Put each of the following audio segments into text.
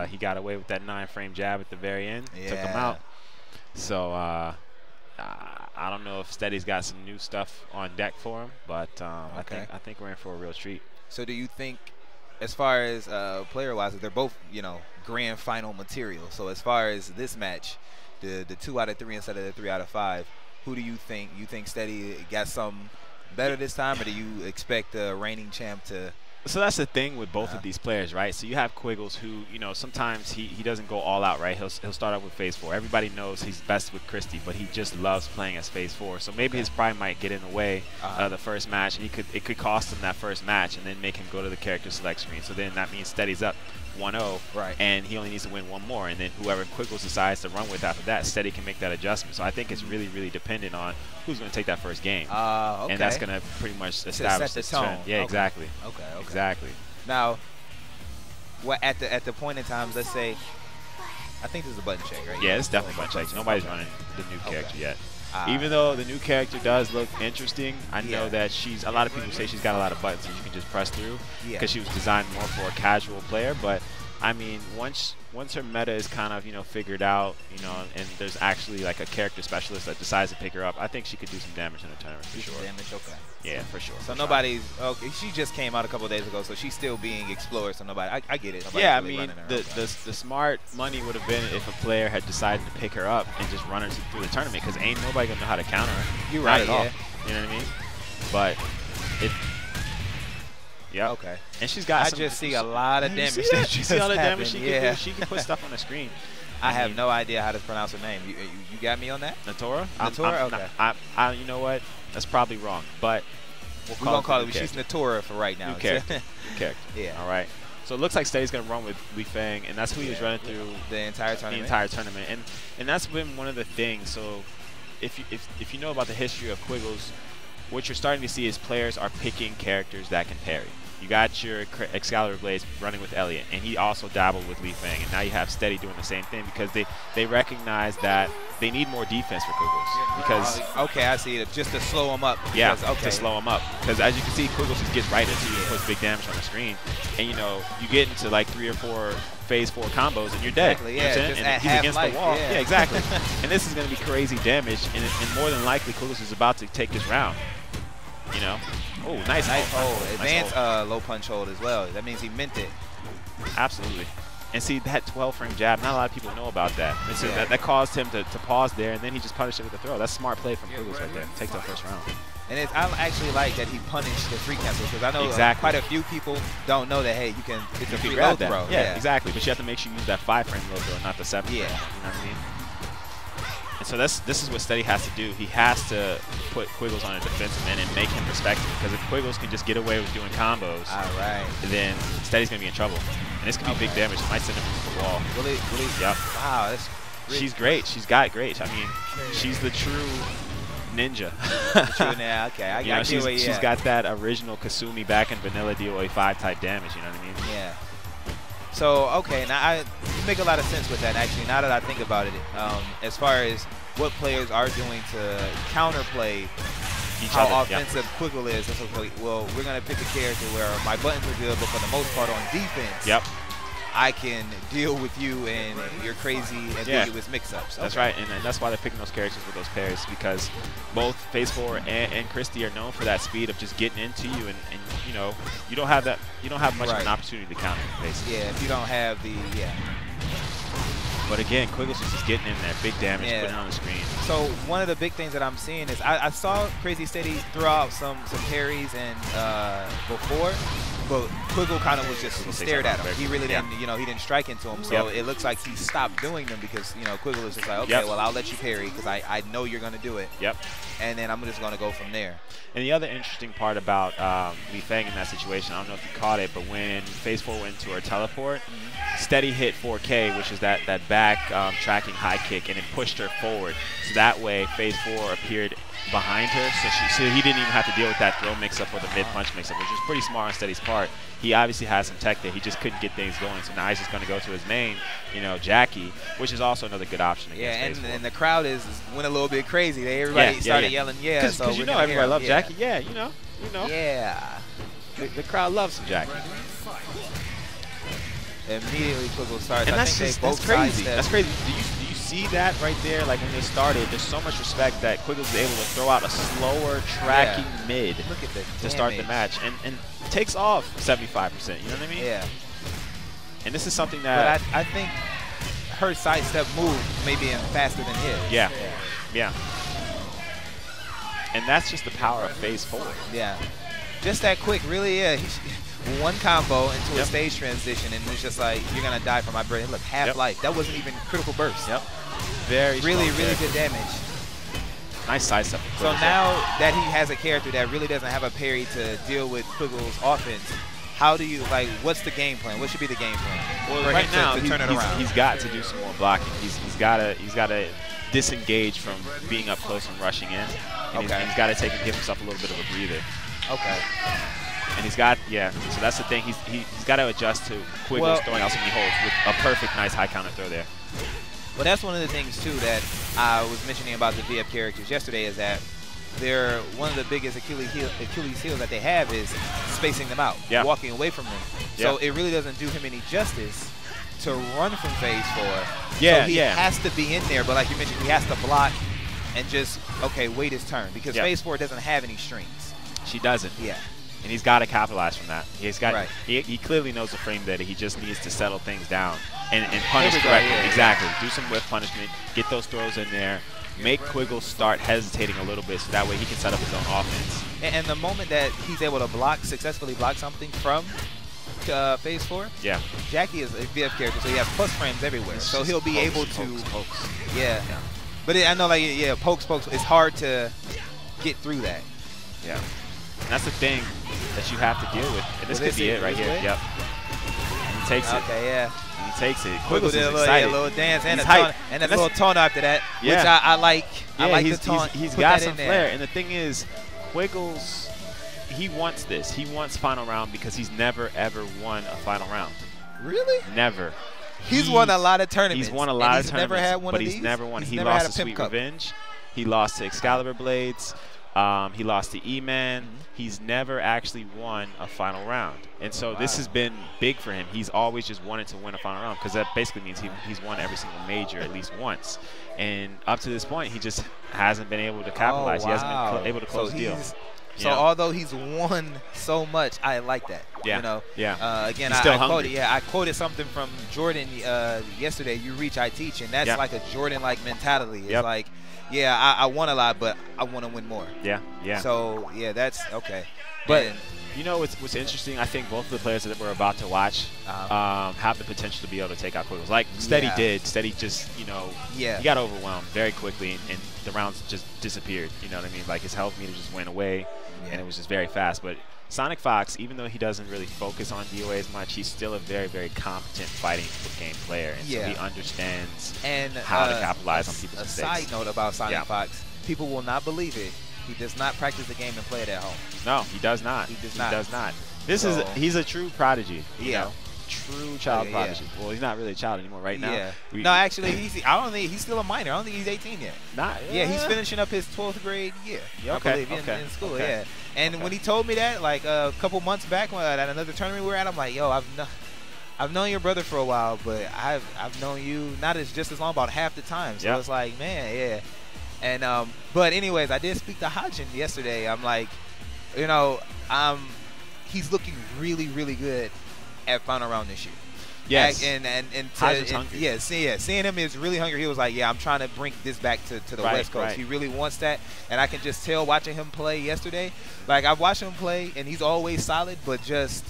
he got away with that 9-frame jab at the very end, Yeah. took him out. So I don't know if Steady's got some new stuff on deck for him, but Okay. I think we're in for a real treat. So do you think, as far as player-wise, they're both, you know, grand final material. So as far as this match, the 2 out of 3 instead of the 3 out of 5, who do you think? You think Steady got some better this time, or do you expect the reigning champ to? So that's the thing with both of these players, right? So you have Quiggles who, you know, sometimes he doesn't go all out, right? He'll start off with phase 4. Everybody knows he's best with Christie, but he just loves playing as phase 4. So maybe his pride might get in the way of the first match, and it could cost him that first match and then make him go to the character select screen. So then that means Steady's up 1-0, right, and he only needs to win 1 more, and then whoever Quiggles decides to run with after that, Steady can make that adjustment. So I think it's really, really dependent on who's going to take that first game, okay. and that's going to pretty much establish the tone. Trend. Yeah, exactly. Okay. Exactly. Now, what at the point in time, let's say, I think this is a button check, right? Yeah, it's definitely a button check. Nobody's running the new character yet. Even though the new character does look interesting, I know that a lot of people say she's got a lot of buttons that you can just press through because she was designed more for a casual player. But I mean, once her meta is kind of, you know, figured out, you know, and there's actually like a character specialist that decides to pick her up, I think she could do some damage in a tournament for sure. Damage, okay. Yeah, for sure. So nobody's okay. She just came out a couple of days ago, so she's still being explored. So nobody, I get it. Nobody's yeah, really I mean, the smart money would have been if a player had decided to pick her up and just run her through the tournament, because ain't nobody gonna know how to counter her. You're right, at all. You know what I mean? But it. Yeah. Okay. And she's got. I just see a lot of damage. You see all the damage she can do. She can put stuff on the screen. I have no idea how to pronounce her name. You got me on that? Natora? Natora? Okay. You know what? That's probably wrong, but we're going to call it. She's Natora for right now. New character. New character. Yeah. All right. So it looks like Steady's going to run with Li Feng, and that's who he was running through the entire tournament. And that's been one of the things. So if you know about the history of Quiggles, what you're starting to see is players are picking characters that can parry. You got your Excalibur Blades running with Elliot, and he also dabbled with Li Feng, and now you have Steady doing the same thing because they recognize that they need more defense for Quiggles. Because okay, I see it. Just to slow him up. Yeah, to slow him up. Because as you can see, Quiggles just gets right into you and puts big damage on the screen, and you know you get into like 3 or 4 phase 4 combos and you're dead. Exactly, yeah, you know and he's against the wall. Yeah, exactly. And this is going to be crazy damage, and more than likely Quiggles is about to take this round. You know. Oh, nice hold. Advanced low punch hold as well. That means he meant it. Absolutely. And see, that 12-frame jab, not a lot of people know about that. So that caused him to pause there, and then he just punished it with a throw. That's smart play from Quiggles right there. Takes that first round. And I actually like that he punished the free cancel, because I know quite a few people don't know that, hey, you can, it's a free low throw. Yeah, exactly. But you have to make sure you use that 5-frame low throw, not the 7-frame. Yeah. You know what I mean? And so this is what Steady has to do. He has to put Quiggles on a defensive end and make him respect him. Because if Quiggles can just get away with doing combos, then Steady's going to be in trouble. And this could be big damage. It might send him into the wall. Will he? Yep. Wow, that's great. She's great. She's got great. I mean, she's the true ninja. She's got that original Kasumi back in vanilla DOA5 type damage. You know what I mean? Yeah. So, okay, now you make a lot of sense with that, actually, now that I think about it. As far as what players are doing to counterplay how offensive Quiggle is, that's okay. Well, we're going to pick a character where my buttons are good, but for the most part on defense, I can deal with you and your crazy ambiguous mix-ups. That's right, and that's why they're picking those characters with those pairs, because both Phase 4 and Christie are known for that speed of just getting into you, and you know, you don't have much of an opportunity to counter, basically. Yeah, if you don't have the But again, Quiggles is just getting in there, big damage, putting it on the screen. So one of the big things that I'm seeing is I saw Crazy Steady throw out some parries and before, but Quiggle kind of was just stared at him. He really didn't, you know, he didn't strike into him. So it looks like he stopped doing them because, you know, Quiggle is just like, okay, well, I'll let you parry because I know you're going to do it. And then I'm just going to go from there. And the other interesting part about Li Feng in that situation, I don't know if you caught it, but when Phase 4 went to her teleport, Steady hit 4K, which is that back tracking high kick, and it pushed her forward. So that way, Phase 4 appeared behind her, so he didn't even have to deal with that throw mix-up or the mid-punch mix-up, which was pretty smart on Steady's part. He obviously has some tech there. He just couldn't get things going, so now he's just going to go to his main, you know, Jackie, which is also another good option against Phase 4. And the crowd went a little bit crazy. Everybody started yelling, Because so you know everybody loves Jackie. Yeah, you know. Yeah. The crowd loves some Jackie. Immediately Quiggle starts. And I that's think just, they both that's crazy. sidestep. That's crazy. Do you see that right there? Like when they started, there's so much respect that Quiggle's able to throw out a slower tracking mid Look at the to start the match, and takes off 75%. You know what I mean? Yeah. And this is something that But I think her sidestep move may be faster than his. Yeah. And that's just the power of phase 4. Yeah. Just that quick, really, yeah. One combo into a stage transition, and it's just like, you're going to die from my brain. Look, half-life. That wasn't even critical burst. Very really good damage. Nice sidestep. So now that he has a character that really doesn't have a parry to deal with Quiggle's offense, how do you, like, what's the game plan? What should be the game plan? Well, right now, he's got to do some more blocking. He's got to disengage from being up close and rushing in. And he's got to give himself a little bit of a breather. Okay. And he's got, so that's the thing. He's got to adjust to Quiggle's throwing out so many holds with a perfect, nice high counter throw there. Well, that's one of the things, too, that I was mentioning about the VF characters yesterday is that they're one of the biggest Achilles heels that they have is spacing them out, walking away from them. So it really doesn't do him any justice to run from phase 4. So he has to be in there, but like you mentioned, he has to block and just, wait his turn because phase 4 doesn't have any strings. She doesn't. Yeah. And he's got to capitalize from that. He's got. He clearly knows the frame that he just needs to settle things down and punish correctly. Exactly. Do some whiff punishment. Get those throws in there. Make Quiggle start hesitating a little bit so that way he can set up his own offense. And the moment that he's able to successfully block something from phase 4, Jackie is a VF character, so he has plus frames everywhere. So he'll be able to. Pokes. Yeah. But I know, like, pokes. It's hard to get through that. Yeah. And that's the thing that you have to deal with. And this could be it right here. Yep. And he takes it. Okay, yeah. And he takes it. Quiggle did a little dance and a little taunt after that, which Yeah. I like. Yeah, I like the taunt. He's got some flair. And the thing is, Quiggles, he wants this. He wants final round because he's never, ever won a final round. Really? Never. He's won a lot of tournaments. He's won a lot of tournaments, never had one but of he's these? never won. He's He never lost had a to Pimp Sweet Cup. Revenge. He lost to Excalibur Blades. He lost to E-Man. He's never actually won a final round. And so this has been big for him. He's always just wanted to win a final round because that basically means he's won every single major at least once. And up to this point, he just hasn't been able to capitalize. He hasn't been able to close the deal. So although he's won so much, I like that. Yeah. You know. Yeah. Again, he's still hungry. I quoted something from Jordan yesterday. You reach, I teach, and that's like a Jordan-like mentality. It's like, I won a lot, but I want to win more. Yeah. Yeah. So that's okay. But you know what's interesting? I think both of the players that we're about to watch have the potential to be able to take out Quiggles. Like Steady did. Steady just, he got overwhelmed very quickly, and the rounds just disappeared. You know what I mean? Like his health meter just went away, and it was just very fast. But Sonic Fox, even though he doesn't really focus on DOA as much, he's still a very, very competent fighting game player, and so he understands how to capitalize on people's mistakes. A side note about Sonic Fox: people will not believe it. He does not practice the game and play it at home. No, he does not. He does not. He's a true prodigy. You know? True child prodigy. Well, he's not really a child anymore right now. No, actually, I don't think he's still a minor. I don't think he's 18 yet. He's finishing up his 12th grade year. I believe in school. Yeah. And when he told me that, like a couple months back at another tournament we were at, I'm like, yo, I've known your brother for a while, but I've known you not just as long, about half the time. So it's like, man, And but anyways, I did speak to Hajin yesterday. I'm like, he's looking really, really good at final round this year. Yes. Seeing him is really hungry. He was like, I'm trying to bring this back to the West Coast. He really wants that, and I can just tell watching him play yesterday. Like I've watched him play, and he's always solid, but just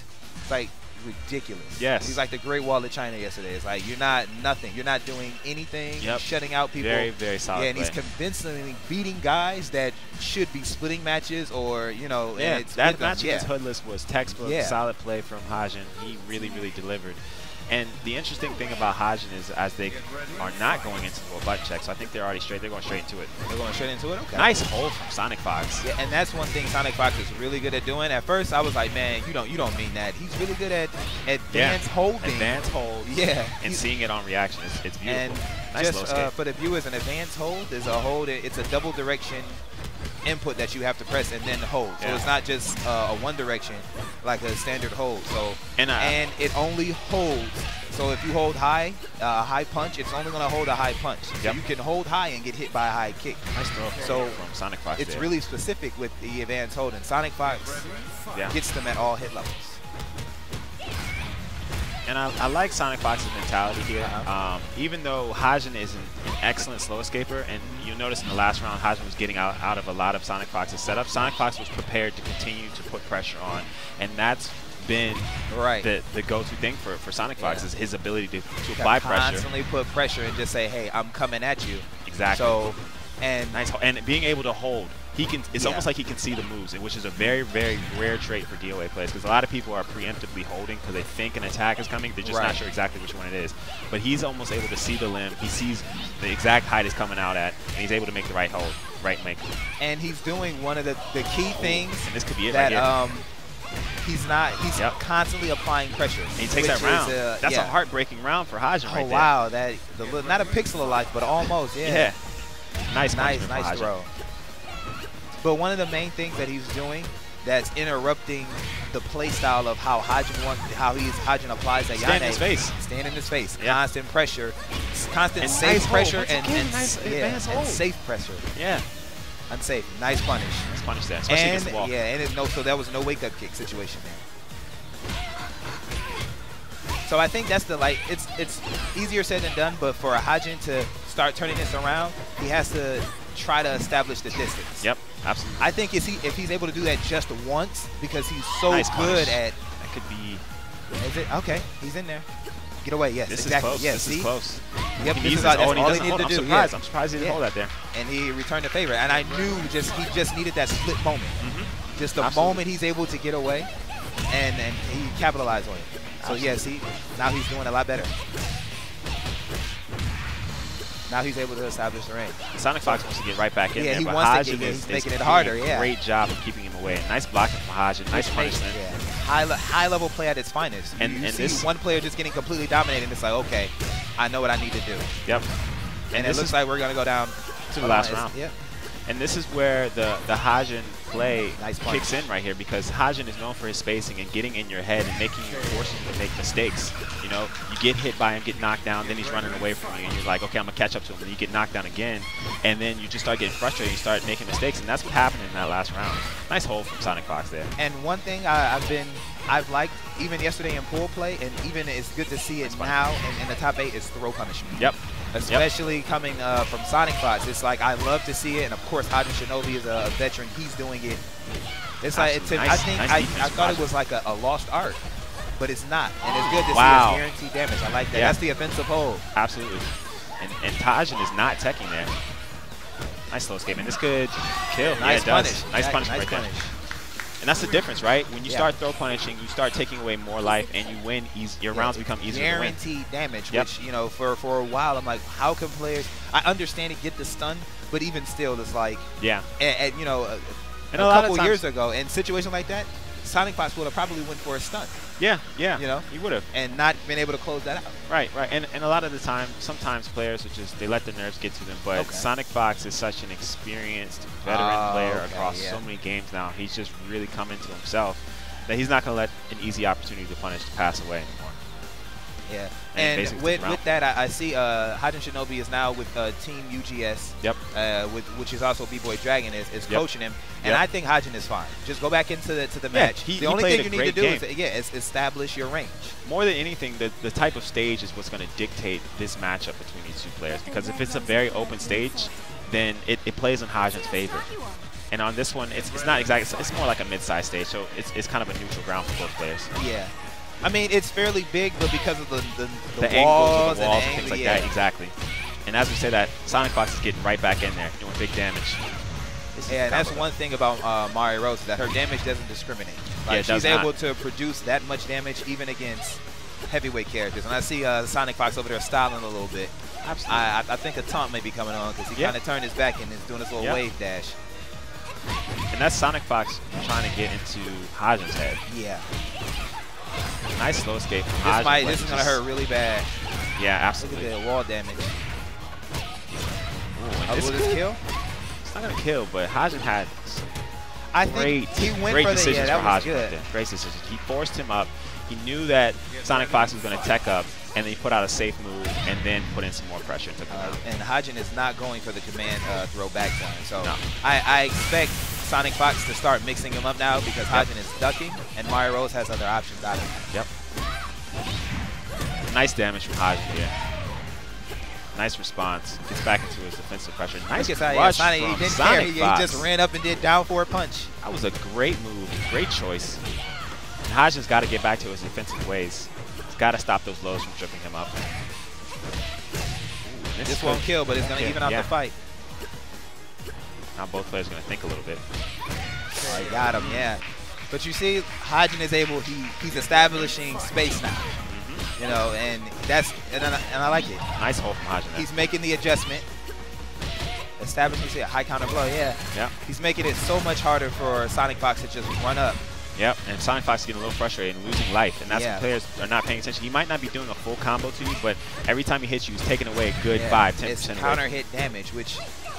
like ridiculous. Yes. He's like the Great Wall of China yesterday. It's like you're not nothing. You're not doing anything. You're shutting out people. Very, very solid. And he's convincingly beating guys that should be splitting matches or, and that match against Hoodless was textbook solid play from Hajin. He really, really delivered. And the interesting thing about Hajin is as they are not going into a button check, so I think they're already straight. They're going straight into it. They're going straight into it? Okay. Nice hold from Sonic Fox. Yeah, and that's one thing Sonic Fox is really good at doing. At first, I was like, man, you don't mean that. He's really good at advanced holding. Advanced hold. Yeah. And seeing it on reaction. It's beautiful. And nice just for the viewers, an advanced hold is a hold. It's a double direction input that you have to press and then hold. So it's not just a one direction like a standard hold. So and it only holds So if you hold high, high punch, it's only going to hold a high punch. So you can hold high and get hit by a high kick. Nice throw from Sonic Fox. It's really specific with the advanced holding. Sonic Fox gets them at all hit levels. And I like Sonic Fox's mentality here. Even though Hajin is an excellent slow escaper, and you'll notice in the last round, Hajin was getting out of a lot of Sonic Fox's setups. Sonic Fox was prepared to continue to put pressure on, and that's been the go-to thing for Sonic Fox is his ability to apply pressure. Constantly put pressure and just say, hey, I'm coming at you. Exactly. So, and being able to hold. He can. It's almost like he can see the moves, which is a very, very rare trait for DOA players, because a lot of people are preemptively holding because they think an attack is coming. They're just not sure exactly which one it is. But he's almost able to see the limb. He sees the exact height it's coming out at, and he's able to make the right hold, And he's doing one of the key things. And this could be it that, right here. He's constantly applying pressure. And he takes that round. That's a heartbreaking round for Hajin right there. Oh, wow. Not a pixel of life, but almost, Yeah. Nice throw. But one of the main things that he's doing that's interrupting the play style of how Hajin applies that Stand in his face. Stand in his face. Constant pressure. Constant safe pressure and safe pressure. Yeah. Unsafe. Nice punish. Nice punish there, especially against the wall. Yeah, and so that was no wake-up kick situation there. So I think that's it's easier said than done, but for a Hajin to start turning this around, he has to try to establish the distance. Yep, absolutely. I think if he's able to do that just once, because he's so good at. That could be. Is it okay? He's in there. Get away. Yes, this exactly. Is close. Yes, this is close. Yep, he that's all he needed to do. I'm surprised he didn't hold that there. And he returned the favor. And I knew he just needed that split moment. Just the moment he's able to get away, and he capitalized on it. So yes, now he's doing a lot better. Now he's able to establish the range. Sonic Fox wants to get right back in there, he but wants to Hajin he's is making it harder. doing a great job of keeping him away. Nice blocking from Hajin. Nice punishment. High level play at its finest. You see one player just getting completely dominated, and it's like, okay, I know what I need to do. Yep. And it looks like we're going to go down to the last round. Yeah. And this is where the Hajin play kicks in right here, because Hajin is known for his spacing and getting in your head and making you, forcing you to make mistakes. You know, you get hit by him, get knocked down, then he's running away from you, and you're like, okay, I'm going to catch up to him. And you get knocked down again, and then you just start getting frustrated. You start making mistakes, and that's what happened in that last round. Nice hold from Sonic Fox there. And one thing I've liked, even yesterday in pool play, and even it's good to see it now in the top 8, is throw punishment. Yep. Especially coming from Sonic Fox. It's like, I love to see it, and of course Hajin Shinobi is a veteran. He's doing it. It's like I thought it was like a lost art, but it's not. And it's good to see his guaranteed damage. I like that. That's the offensive hold. Absolutely. And Hajin is not teching there. Nice slow escape, and this could kill. Nice punish. Nice punishment right there. And that's the difference, right? When you start throw punishing, you start taking away more life, and you win. Your rounds become easier to win. Guaranteed damage, which, you know, for a while, I'm like, how can players? I understand it, get the stun, but even still, it's like, you know, a couple years ago, in a situation like that, Sonic Fox would have probably went for a stun. Yeah, you know, he would have, and not been able to close that out. Right. And a lot of the time, sometimes players are just, they let the nerves get to them. But Sonic Fox is such an experienced veteran player across so many games now. He's just really come into himself that he's not going to let an easy opportunity to punish to pass away anymore. Yeah, and with that, I see Hajin Shinobi is now with Team UGS. Yep. Which is also B-Boy Dragon is coaching him, and I think Hajin is fine. Just go back into the match. The only thing you need to do is establish your range. More than anything, the type of stage is what's going to dictate this matchup between these two players. Because if it's a very open stage, then it plays in Hajin's favor. And on this one, it's not exactly. It's more like a mid-sized stage, so it's kind of a neutral ground for both players. Yeah. I mean, it's fairly big, but because of the angles of the walls and things like that, exactly. And as we say that, Sonic Fox is getting right back in there, doing big damage. Yeah, and that's one thing about Mari Rose, is that her damage doesn't discriminate. Like, she's able to produce that much damage even against heavyweight characters. And I see Sonic Fox over there styling a little bit. Absolutely. I think a taunt may be coming on, because he kind of turned his back and is doing his little wave dash. And that's Sonic Fox trying to get into Hajin's head. Yeah. Nice slow escape from Hajin. This is going to hurt really bad. Yeah, absolutely. Look at the wall damage. Will this kill? It's not going to kill, but Hajin had great decisions for Hajin. Good. Great decisions. He forced him up. He knew that Sonic Fox was going to tech up, and then he put out a safe move and then put in some more pressure. And Hajin is not going for the command throw back zone. So no. I expect Sonic Fox to start mixing him up now because Hajin is ducking, and Mario Rose has other options out of him. Yep. Nice damage from Hajin here. Nice response. Gets back into his defensive pressure. Nice rush from he didn't Sonic care. He just ran up and did down for a punch. That was a great move. Great choice. And Hajin's got to get back to his defensive ways. He's got to stop those lows from tripping him up. Ooh, this won't kill, but it's going to even out the fight. Now both players are going to think a little bit. Oh, he got him, yeah. But you see, Hajin is able, he's establishing space now. You know, and I like it. Nice hold from Hajin. He's making the adjustment. Establishing a high counter blow, yeah. He's making it so much harder for Sonic Fox to just run up. Yep, and Sonic Fox is getting a little frustrated and losing life, and that's when players are not paying attention. He might not be doing a full combo to you, but every time he hits you, he's taking away a good 5–10%. It's counter hit damage, which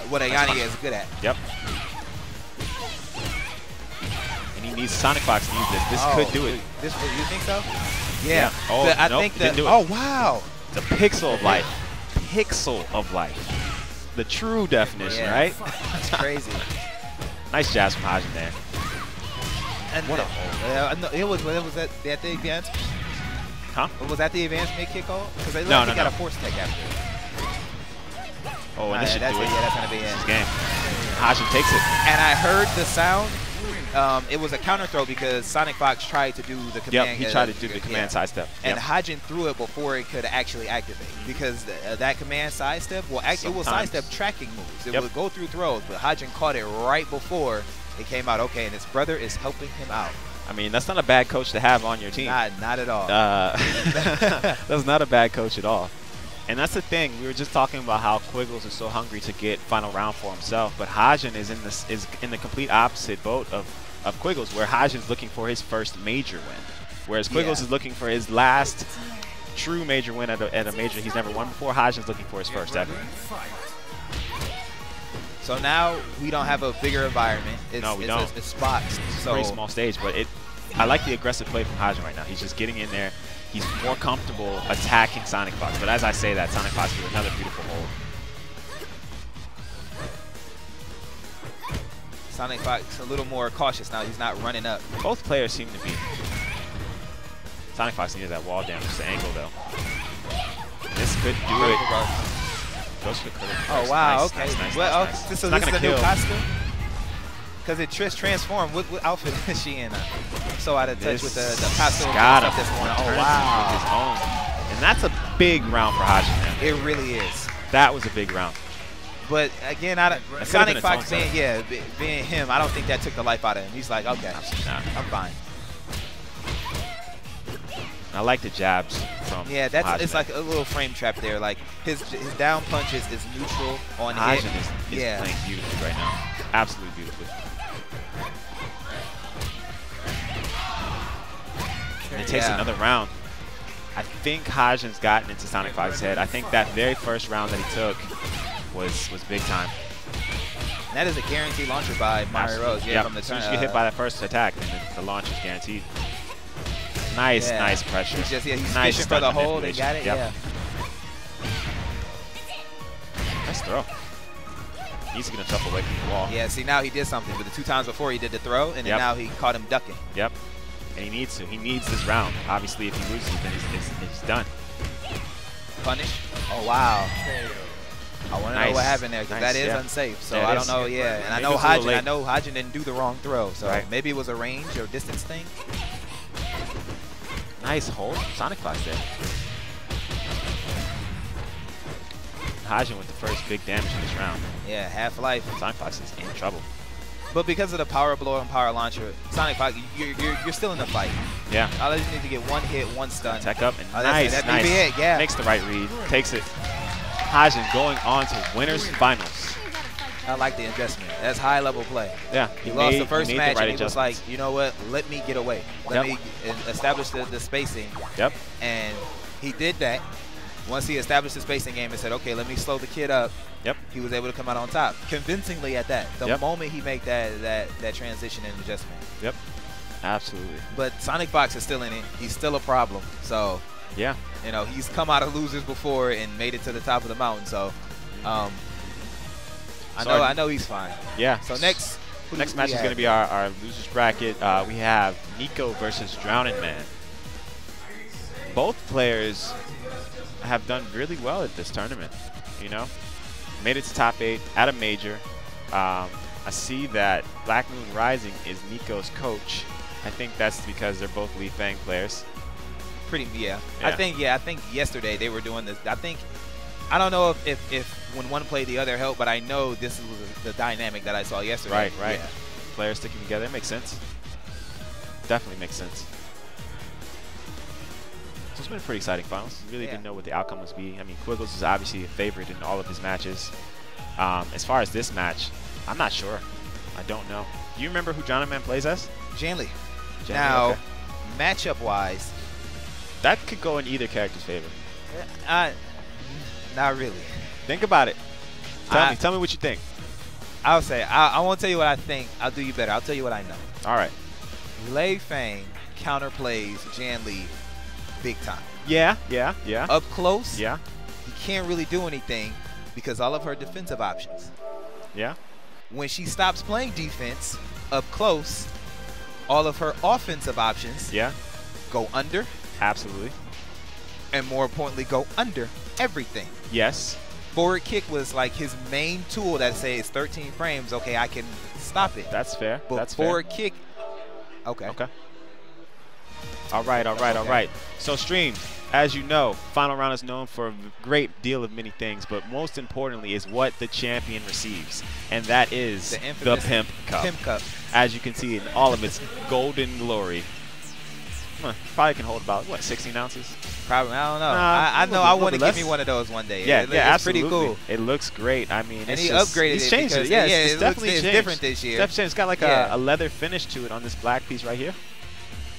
what Ayani is good at. Yep. And he needs Sonic Fox to use this. This could do it. You think so? Yeah. Oh, I think that. Oh wow. It's a pixel of life. Pixel of life. The true definition, right? That's crazy. Nice jabs from Hajin there. And what a hold. It was at the advance. Huh? Was that the advance mid kick hold? Because they got a force tech after it. Oh, and this should do it. Yeah, that's gonna be it. This is game. Hajin takes it. And I heard the sound. It was a counter throw because Sonic Fox tried to do the command. Yep, he tried to do the command sidestep. And Hajin threw it before it could actually activate because that command sidestep will it will sidestep tracking moves. It will go through throws, but Hajin caught it right before it came out. Okay, and his brother is helping him out. I mean, that's not a bad coach to have on your team. Not at all. That's not a bad coach at all. And that's the thing. We were just talking about how Quiggles is so hungry to get final round for himself, but Hajin is in the complete opposite boat of Quiggles, where Hajin's looking for his first major win, whereas Quiggles is looking for his last true major win at a major he's never won before. Hajin's looking for his first ever. So now we don't have a bigger environment. No, we don't. It's spots. It's a very small stage, but I like the aggressive play from Hajin right now. He's just getting in there. He's more comfortable attacking Sonic Fox. But as I say that, Sonic Fox with another beautiful hold. Sonic Fox a little more cautious now. He's not running up. Both players seem to be. Sonic Fox needed that wall damage, the angle though. This could do it. Goes for the critical. Oh wow, nice, okay. Nice, well, nice. So this is a new costume? Because it transformed. What outfit is she in? I'm so out of touch with the costume. Got him. This one. Oh wow. His own. And that's a big round for Hajin, man. It really is. That was a big round. But again, Sonic Fox being him, I don't think that took the life out of him. He's like, okay, I'm fine. I like the jabs from Hajin. It's like a little frame trap there. Like his down punch is neutral on hit. Hajin is playing beautifully right now. Absolutely beautifully. And it takes another round. I think Hajin's gotten into Sonic Fox's head. I think that very first round that he took was big time. And that is a guaranteed launcher by Mario Rose. Yeah, from the turn. As soon as you get hit by that first attack, and the launch is guaranteed. Nice pressure. He's nice fishing for the hold. They got it. Yeah. Nice throw. Needs to get himself away from the wall. Yeah. See, now he did something. But the 2 times before he did the throw, and then now he caught him ducking. Yep. And he needs to. He needs this round. Obviously, if he loses, then he's done. Punish. Oh wow. I want to know what happened there because that is unsafe. So I don't know. Yeah, and I know Hajin didn't do the wrong throw. So maybe it was a range or distance thing. Nice hold. Sonic Fox there. Hajin with the first big damage in this round. Yeah, half-life. Sonic Fox is in trouble. But because of the power blow and power launcher, Sonic Fox, you're still in the fight. Yeah. All you need to get one hit, one stun. Tech up and nice. That'd be it. Yeah. Makes the right read. Takes it. Hajin going on to winners finals. I like the adjustment. That's high-level play. Yeah. He lost the first match, and he was like, you know what? Let me get away. Let me establish the spacing. Yep. And he did that. Once he established the spacing game and said, okay, let me slow the kid up. Yep. He was able to come out on top, convincingly at that. The moment he made that transition and adjustment. Yep. Absolutely. But Sonic Fox is still in it. He's still a problem. So, yeah, you know, he's come out of losers before and made it to the top of the mountain. So, I know he's fine. Yeah. So next match is going to be our losers bracket. We have Nico versus Drowning Man. Both players have done really well at this tournament. You know, made it to top 8 at a major. I see that Black Moon Rising is Nico's coach. I think that's because they're both Lee Fang players. Yeah. I think yesterday they were doing this. I don't know if when one played the other helped, but I know this was the dynamic that I saw yesterday. Right. Yeah. Players sticking together. It makes sense. Definitely makes sense. So it's been a pretty exciting finals. Really didn't know what the outcome was be. I mean, Quiggles is obviously a favorite in all of his matches. As far as this match, I'm not sure. I don't know. Do you remember who Drowning Man plays as? Janley. Now, matchup-wise, that could go in either character's favor. Not really. Think about it. Tell me what you think. I'll say, I won't tell you what I think. I'll do you better. I'll tell you what I know. All right. Lei Fang counterplays Janley big time. Yeah. Up close, yeah, he can't really do anything because all of her defensive options. Yeah. When she stops playing defense, up close, all of her offensive options go under. Absolutely. And more importantly, go under everything. Yes. Forward kick was like his main tool that says 13 frames. Okay, I can stop it. That's fair. But that's forward fair. kick. Okay. All right. So, Stream, as you know, Final Round is known for a great deal of many things, but most importantly is what the champion receives, and that is the Pimp Cup. Pimp Cup. As you can see in all of its golden glory. Probably can hold about, what, 16 ounces? Probably. I don't know. I know I want to give me one of those one day. Yeah, it's absolutely. Pretty cool. It looks great. I mean, and he upgraded he's changed it. Yeah, it's definitely it's different this year. It's got like a leather finish to it on this black piece right here.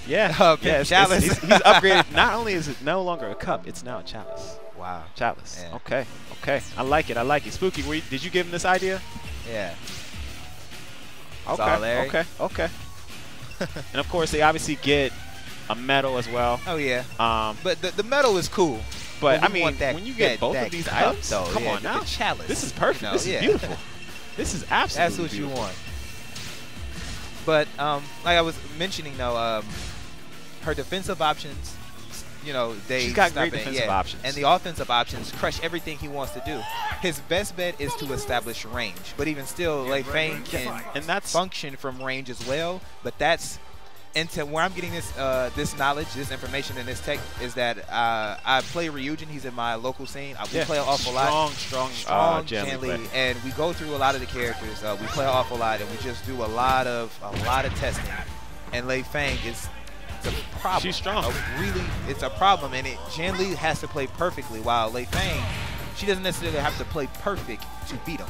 Yeah. Chalice. He's upgraded. Not only is it no longer a cup, it's now a chalice. Wow. Chalice. Yeah. Okay. I like it. Spooky, did you give him this idea? Yeah. Okay. And of course, they obviously get a medal as well. Oh yeah. But the medal is cool. But I mean, when you get both of these items, come on now. The chalice. This is perfect. This is beautiful. This is absolutely That's what beautiful. you want. But like I was mentioning though, her defensive options, you know, she's got great defensive options. And the offensive options crush everything he wants to do. His best bet is to establish range. But even still, Lei Fang can function from range as well. But that's where I'm getting this knowledge, this information, and this tech is that I play Ryujin. He's in my local scene. We play an awful lot. Strong Janley, and we go through a lot of the characters. We play an awful lot, and we just do a lot of testing. And Lei Fang is a problem. She's strong. It's a problem, and Janley has to play perfectly, while Lei Fang, she doesn't necessarily have to play perfect to beat him.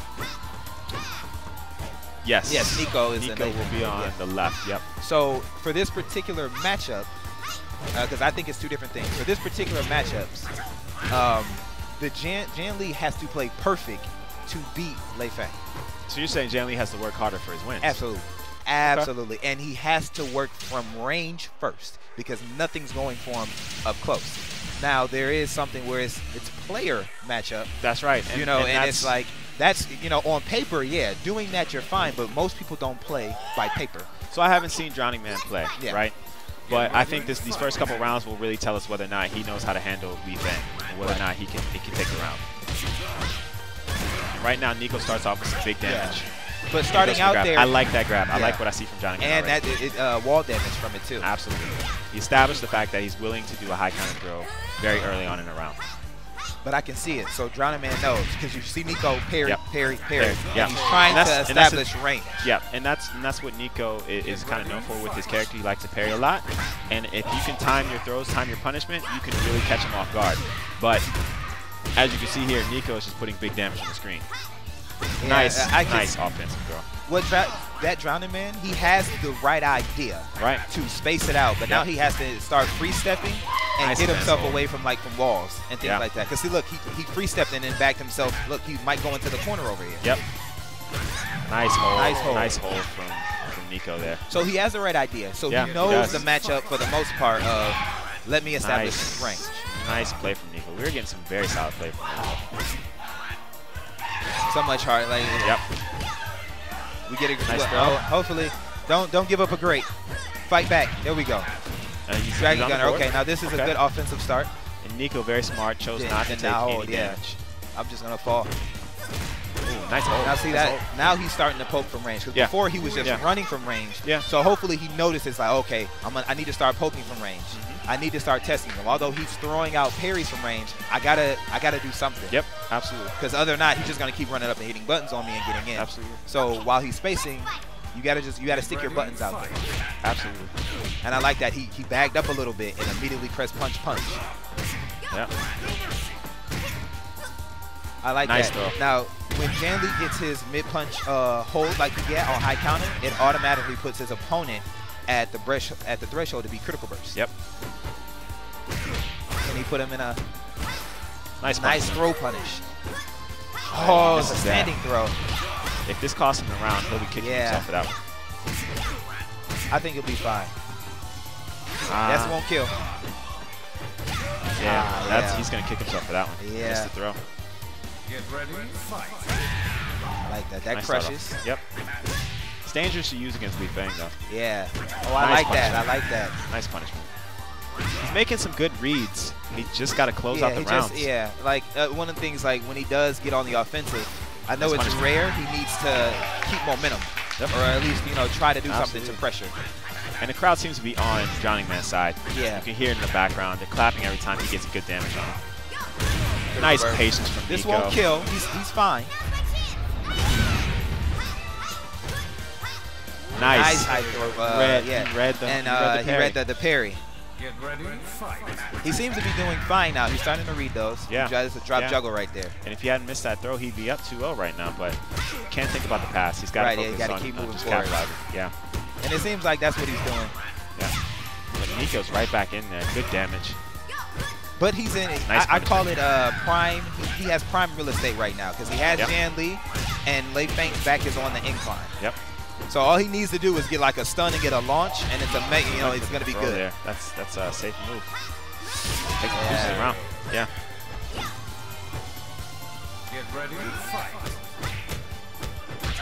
Yes. Nico will be on the left. Yep. So for this particular matchup, because I think it's two different things. For this particular matchups, the Janley has to play perfect to beat Lei Fang. So you're saying Janley has to work harder for his wins? Absolutely. And he has to work from range first because nothing's going for him up close. Now there is something where it's player matchup. That's right. And it's like. That's, on paper, doing that you're fine, but most people don't play by paper. So I haven't seen Drowning Man play, right? But I think these first couple rounds will really tell us whether or not he knows how to handle Lee Fang and whether or not he can take the round. Right now, Nico starts off with some big damage. But starting out there, I like that grab. I like what I see from Drowning Man. And that wall damage from it too. Absolutely. He established the fact that he's willing to do a high counter throw very early on in the round. But I can see it. So Drowning Man knows because you see Nico parry. Yep. And he's trying to establish range. Yeah, and that's what Nico is kind of known for with his character. He likes to parry a lot, and if you can time your throws, time your punishment, you can really catch him off guard. But as you can see here, Nico is just putting big damage on the screen. Yeah, nice offensive throw. What that Drowning Man, he has the right idea to space it out, but now he has to start free stepping and get himself away from walls and things like that. Because see, look, he free stepped and then backed himself. Look, he might go into the corner over here. Yep. Nice hold from Nico there. So he has the right idea. So Yeah, he knows the matchup for the most part of let me establish range. Nice play from Nico. We were getting some very solid play from Nico. So much hard. Like, yep. We get a good nice hopefully, don't give up a great. Fight back. There we go. He's Dragon Gunner. Okay, now this is a good offensive start. And Nico, very smart, chose not to take any damage. I'm just going to fall. Ooh, nice hold. Now see that? Now he's starting to poke from range. Because before he was just running from range. Yeah. So hopefully he notices like, okay, I need to start poking from range. I need to start testing him. Although he's throwing out parries from range, I gotta do something. Yep, absolutely. Because other than that, he's just gonna keep running up and hitting buttons on me and getting in. Absolutely. So while he's spacing, you gotta stick your buttons out there. Absolutely. And I like that he bagged up a little bit and immediately pressed punch. Yeah. I like nice that. Throw. Now, when Jan Lee gets his mid-punch hold like he get on high counter, it automatically puts his opponent at the threshold to be critical burst. Yep. And he put him in a nice throw punish. Oh, it's a standing throw. If this costs him a round, he'll be kicking himself for that one. I think he'll be fine. That won't kill. Yeah, he's gonna kick himself for that one. Yeah. Missed the throw. Get ready, fight. I like that. That nice crushes. Yep. It's dangerous to use against Li Feng though. Yeah. Oh, I like that. I like that. Nice punishment. He's making some good reads. He just got to close out the rounds. Like one of the things, like when he does get on the offensive, I know it's rare. He needs to keep momentum, or at least try to do something to pressure. And the crowd seems to be on Drowning Man's side. Yeah. You can hear it in the background. They're clapping every time he gets good damage on him. Nice patience from Nico. This won't kill. He's fine. Nice high throw. He read the parry. Get ready, fight. He seems to be doing fine now. He's starting to read those. Yeah. He tries to drop juggle right there. And if he hadn't missed that throw, he'd be up 2-0 right now. But can't think about the pass. He's got to focus on keep moving just forward. capitalizing. Yeah. And it seems like that's what he's doing. Yeah. But Nico's right back in there. Good damage. But he's in it. I call it prime. He has prime real estate right now because he has Jan Lee, and Li Feng's back is on the incline. Yep. So all he needs to do is get like a stun and get a launch, and it's it's gonna be good. There. That's a safe move. Take the boost around. Yeah. Get ready, fight.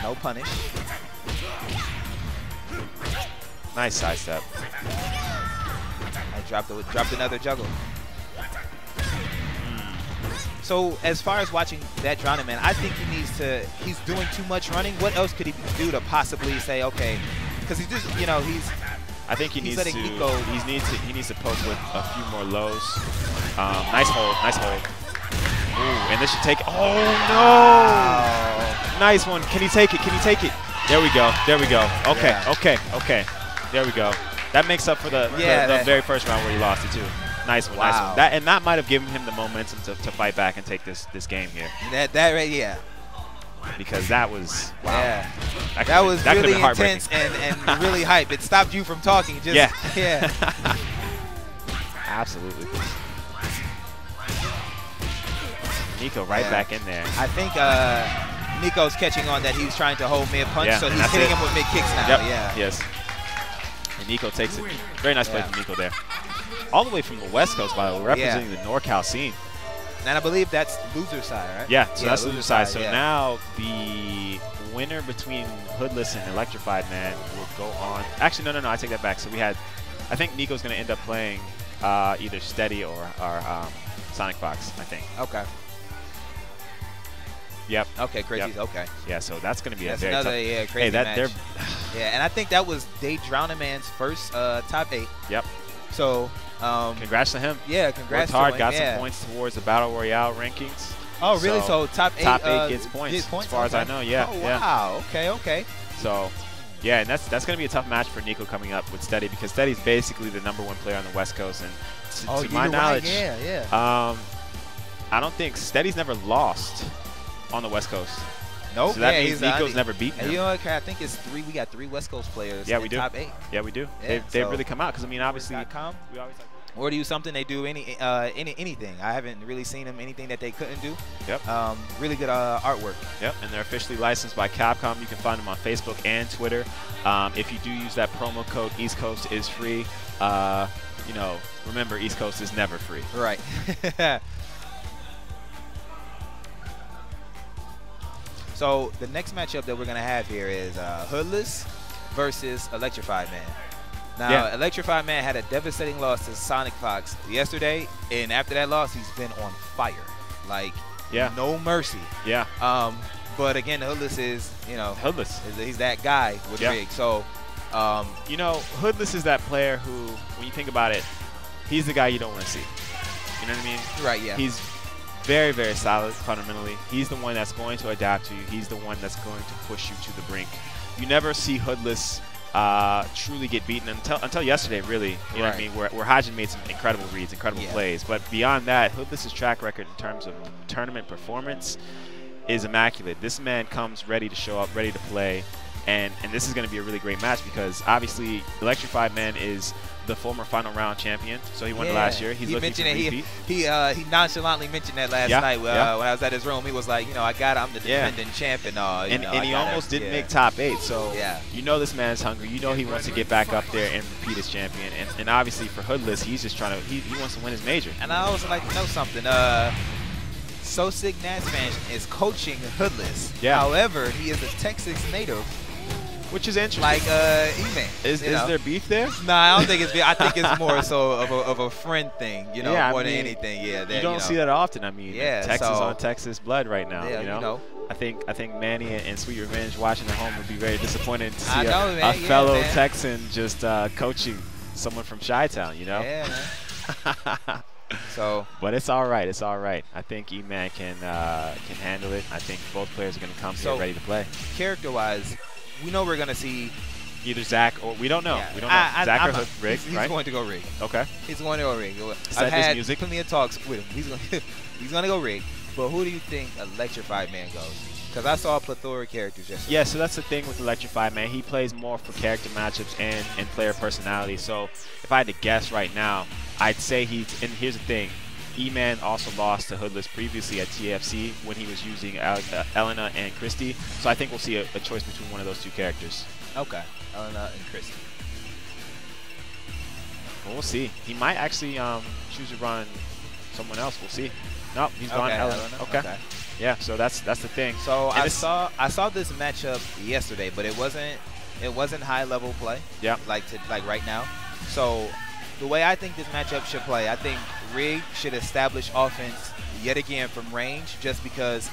No punish. Nice sidestep. I dropped another juggle. So as far as watching that Drowning Man, I think he's doing too much running. What else could he do to possibly say, okay, because he's just, I think he needs to poke with a few more lows. Nice hold. Ooh, and this should take it. Oh no! Nice one. Can he take it? There we go. Okay. There we go. That makes up for the very first round where he lost it too. Nice one, nice one. That might have given him the momentum to fight back and take this game here. Because that was that was really intense and really hype. It stopped you from talking. Absolutely. Nico back in there. I think Nico's catching on that he's trying to hold mid punch, so he's hitting him with mid kicks now. Yes. And Nico takes it. Very nice play from Nico there. All the way from the West Coast, by the way, representing the NorCal scene. And I believe that's loser side, right? Yeah, so that's loser side. So now the winner between Hoodless and Electrified Man will go on. Actually, no, I take that back. So I think Nico's going to end up playing either Steady or Sonic Fox, I think. Okay. Yep. Okay, crazy. Yep. Okay. Yeah, so that's going to be that's a very tough. Crazy match. Yeah, and I think that was Drowning Man's first top 8. Yep. So, congrats to him. Yeah, congrats. Worked hard, got some points towards the Battle Royale rankings. Oh, really? So top 8 gets points as far as I know. Yeah. Oh, wow. Okay. So, yeah, and that's going to be a tough match for Nico coming up with Steady because Steady's basically the #1 player on the West Coast, and to my knowledge, I don't think Steady's never lost on the West Coast. Nope. So that means Nico's never beaten him. You know what? I think it's 3. We got 3 West Coast players. Yeah, we do. Top 8. Yeah, we do. They've really come out because I mean, obviously, we always like. or to use something they do anything. I haven't really seen them anything that they couldn't do. Yep. Really good artwork. Yep, and they're officially licensed by Capcom. You can find them on Facebook and Twitter. If you do use that promo code, East Coast is free. You know, remember, East Coast is never free. Right. So the next matchup that we're going to have here is Hoodless versus Electrified Man. Now, Electrified Man had a devastating loss to Sonic Fox yesterday, and after that loss, he's been on fire. Like, no mercy. Yeah. But again, Hoodless is, you know, he's that guy with Rig. So, you know, Hoodless is that player who, when you think about it, he's the guy you don't want to see. You know what I mean? Right, yeah. He's very, very solid fundamentally. He's the one that's going to adapt to you. He's the one that's going to push you to the brink. You never see Hoodless truly get beaten until yesterday, really. You know what I mean? Where Hajin made some incredible reads, incredible plays. But beyond that, Hoodless's track record in terms of tournament performance is immaculate. This man comes ready to show up, ready to play. And this is going to be a really great match because obviously Electrified Man is the former final round champion, so he won it last year. He's looking to repeat. He nonchalantly mentioned that last night when I was at his room. He was like, you know, I'm the defending champ, and he almost didn't make top 8. So you know this man's hungry. You know he wants to get back up there and repeat as champion. And obviously for Hoodless, he's just trying to he wants to win his major. And I also like to know something. So Sick Nasman is coaching Hoodless. However, he is a Texas native. Which is interesting. Like, E-Man. Is there beef there? Nah, I don't think it's beef. I think it's more so of a friend thing, you know, more than anything. Yeah, you don't see that often. I mean, Texas so, on Texas blood right now. Yeah, you know? I think Manny and Sweet Revenge watching at home would be very disappointed to see a fellow Texan just coaching someone from Chi-Town, you know? Yeah, man. So, but it's all right. It's all right. I think E-Man can handle it. I think both players are going to come here ready to play. Character-wise, we know we're going to see either Zach or we don't know. We don't know. Zach or Rig, he's right? going to go Rig. Okay. He's going to go Rig. I've had plenty of talks with him. He's going to go Rig. But who do you think Electrified Man goes? Because I saw a plethora of characters yesterday. Yeah, so that's the thing with Electrified Man. He plays more for character matchups and player personality. So if I had to guess right now, I'd say and here's the thing. E-Man also lost to Hoodless previously at TFC when he was using Elena and Christy. So I think we'll see a choice between one of those two characters. Okay, Elena and Christy. Well, we'll see. He might actually choose to run someone else. We'll see. Nope, he's gone Elena. Okay. Yeah, so that's the thing. So I saw this matchup yesterday, but it wasn't high level play. Yeah. Like right now. So the way I think this matchup should play, I think Rig should establish offense yet again from range, just because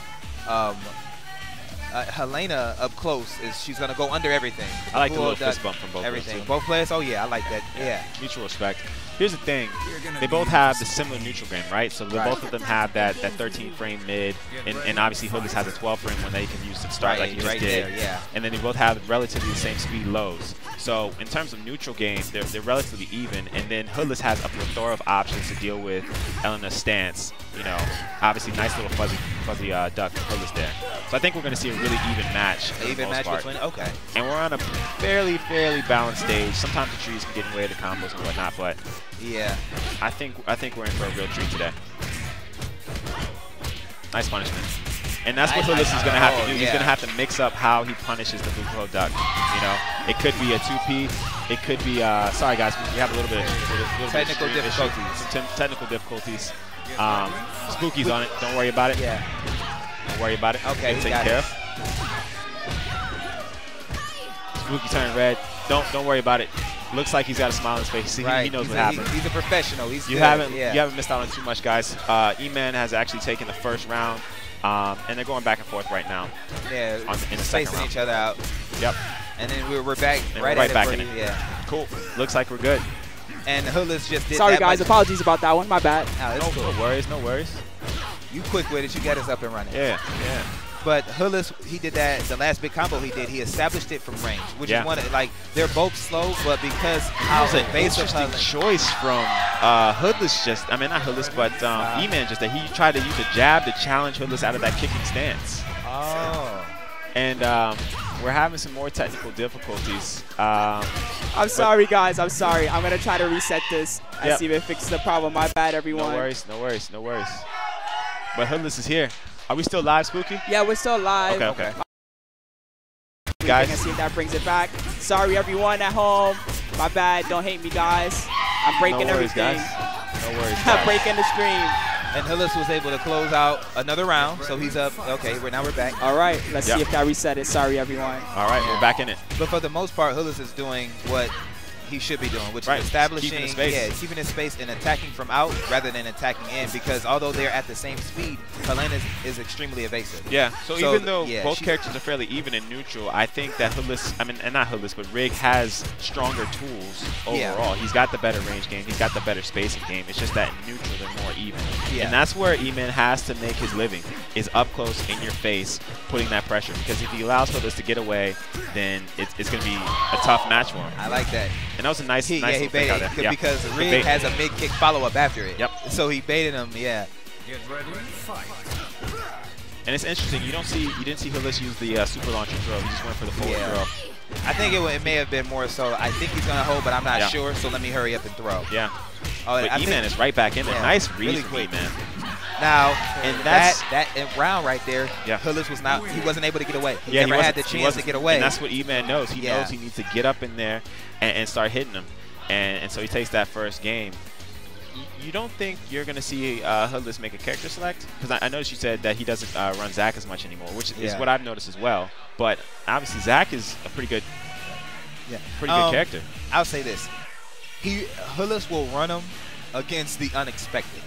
Helena up close she's gonna go under everything. I like the little fist bump from both everything. Both players. Oh yeah, I like that. Yeah. Mutual respect. Here's the thing. They both have the similar neutral game, right? So both of them have that 13 frame mid, and obviously Hoodless has a 12 frame one that he can use to start like he just did. Yeah. And then they both have relatively the same speed lows. So in terms of neutral game, they're relatively even. And then Hoodless has a plethora of options to deal with Elena's stance. You know, obviously nice little fuzzy duck from Hoodless there. So I think we're going to see a really even match. Even match between, okay. And we're on a fairly balanced stage. Sometimes the trees can get in the way of the combos and whatnot, but yeah, I think we're in for a real treat today. Nice punishment. And that's what Hoodless is going to have to do. He's going to have to mix up how he punishes the Buffalo duck. You know, it could be a 2P. It could be, sorry guys, we have a little bit of technical difficulties. Some technical difficulties. Spooky's on it. Don't worry about it. Yeah. Don't worry about it. Okay, taken care of. Spooky turned red. Don't worry about it. Looks like he's got a smile on his face. See, he knows what happened. He's a professional. You haven't missed out on too much, guys. E-Man has actually taken the first round, and they're going back and forth right now. Yeah, in the second round. Each other out. Yep. And then we're back right back in it. Yeah. Cool. Looks like we're good. And Hoodless just did Sorry that guys, apologies about that one. My bad. No worries, no worries. You quick with it. You got us up and running. Yeah. But Hoodless, he did that. The last big combo he did, he established it from range, which is one of, like, they're both slow, but because how evasive interesting choice from Hoodless. Not Hoodless, but E-Man. Just that he tried to use a jab to challenge Hoodless out of that kicking stance. Oh. And we're having some more technical difficulties. I'm sorry, guys. I'm sorry. I'm going to try to reset this and see if it fixes the problem. My bad, everyone. No worries, no worries, no worries. But Hoodless is here. Are we still live, Spooky? Yeah, we're still live. Okay. Guys, see if that brings it back. Sorry, everyone at home. My bad. Don't hate me, guys. I'm breaking everything. Guys. No worries, I'm breaking the stream. And Hillis was able to close out another round, so he's up. Okay, now we're back. All right, let's see if that reset it. Sorry, everyone. All right, we're back in it. But for the most part, Hillis is doing what he should be doing, which is establishing, keeping his space and attacking from out rather than attacking in, because although they're at the same speed, Helena is extremely evasive. Yeah, so even though both characters are fairly even and neutral, I think that Hoodless, and not Hoodless, but Rig has stronger tools overall. He's got the better range game, he's got the better spacing game. It's just that in neutral, they're more even. And that's where E-Man has to make his living, is up close, in your face, putting that pressure. Because if he allows Hoodless to get away, then it's going to be a tough match for him. I like that. And that was a nice he baited it because Rig has a mid-kick follow-up after it. Yep. So he baited him, Get ready, fight. And it's interesting. You didn't see Hoodless use the super launcher throw. He just went for the forward throw. I think it may have been more so. I think he's gonna hold, but I'm not sure. So let me hurry up and throw. Yeah. But E-Man is right back in there. Nice read really from E-Man. Now, and that round right there, Hoodless was not. He wasn't able to get away. He never had the chance to get away. And that's what E-Man knows. He knows he needs to get up in there and start hitting them. And so he takes that first game. You don't think you're going to see Hoodless make a character select? Because I noticed you said that he doesn't run Zack as much anymore, which is what I've noticed as well. But obviously Zack is a pretty good character. I'll say this. Hoodless will run him against the unexpected.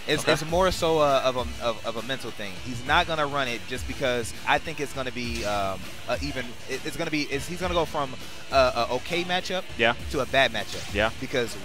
It's more so of a mental thing. He's not gonna run it just because I think it's gonna be he's gonna go from a okay matchup to a bad matchup. Because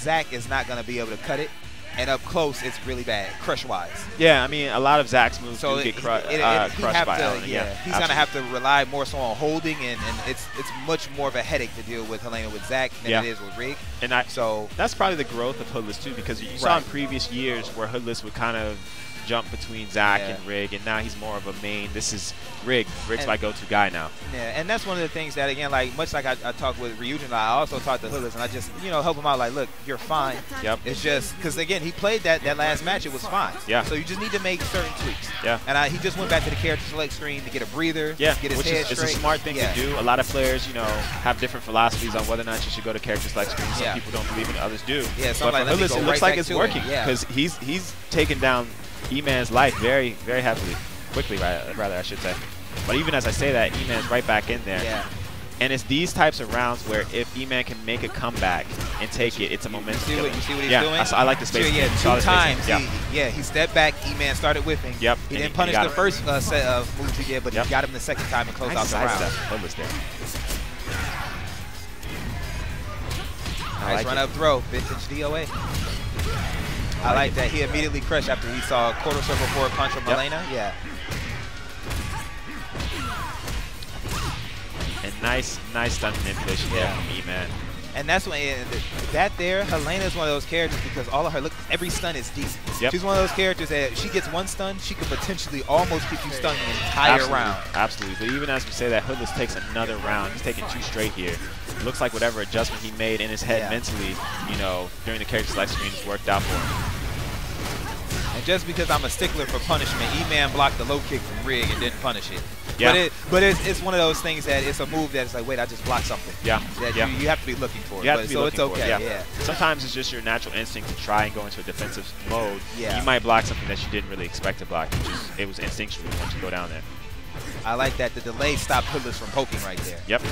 Zack is not gonna be able to cut it, and up close it's really bad crush wise. Yeah, I mean a lot of Zack's moves do get crushed by Helena. He's gonna have to rely more so on holding, and it's much more of a headache to deal with Helena with Zack than it is with Rig. And that's probably the growth of Hoodless too, because you saw in previous years where Hoodless would kind of jump between Zack and Rig, and now he's more of a main. This is Rig. Rig's my go-to guy now. Yeah, and that's one of the things that, again, much like I talked with Ryujin, I also talked to Hoodless, and I just, help him out, like, look, you're fine. Yep. It's just, because, again, he played that last match, it was fine. Yeah. So you just need to make certain tweaks. Yeah. And he just went back to the character select screen to get a breather, get his head straight. It's a smart thing to do. A lot of players, have different philosophies on whether or not you should go to character select screen. Some people don't believe it, others do. Yeah, but for Hoodless, it looks like it's working, because he's taken down E-Man's life very, very quickly, rather, I should say. But even as I say that, E-Man's right back in there. Yeah. And it's these types of rounds where if E-Man can make a comeback and take it, it's a momentum. You see what he's doing? I like the space. Two times. He stepped back. E-Man started whiffing. Yep. He didn't punish the first set of moves he did, but he got him the second time and closed out the round. Hoodless there. Nice run-up throw. Vintage DOA. I like that. He immediately crushed after he saw a quarter circle forward punch from Helena. Yeah. And nice stun manipulation there from E-Man. And that's when Helena is one of those characters, because all of her every stun is decent. Yep. She's one of those characters that if she gets one stun, she could potentially almost keep you stunned the entire round. Absolutely. But even as we say that, Hoodless takes another round. He's taking 2 straight here. It looks like whatever adjustment he made in his head mentally, during the character select screen has worked out for him. And just because I'm a stickler for punishment, E-Man blocked the low kick from Rig and didn't punish it. Yeah. But it's one of those things that it's a move that it's like, wait, I just blocked something. Yeah. You have to be looking for it. You have to be looking for it. Yeah. Sometimes it's just your natural instinct to try and go into a defensive mode. Yeah. You might block something that you didn't really expect to block. It was instinctual once you go down there. I like that. The delay stopped Hoodless from poking right there. Yep.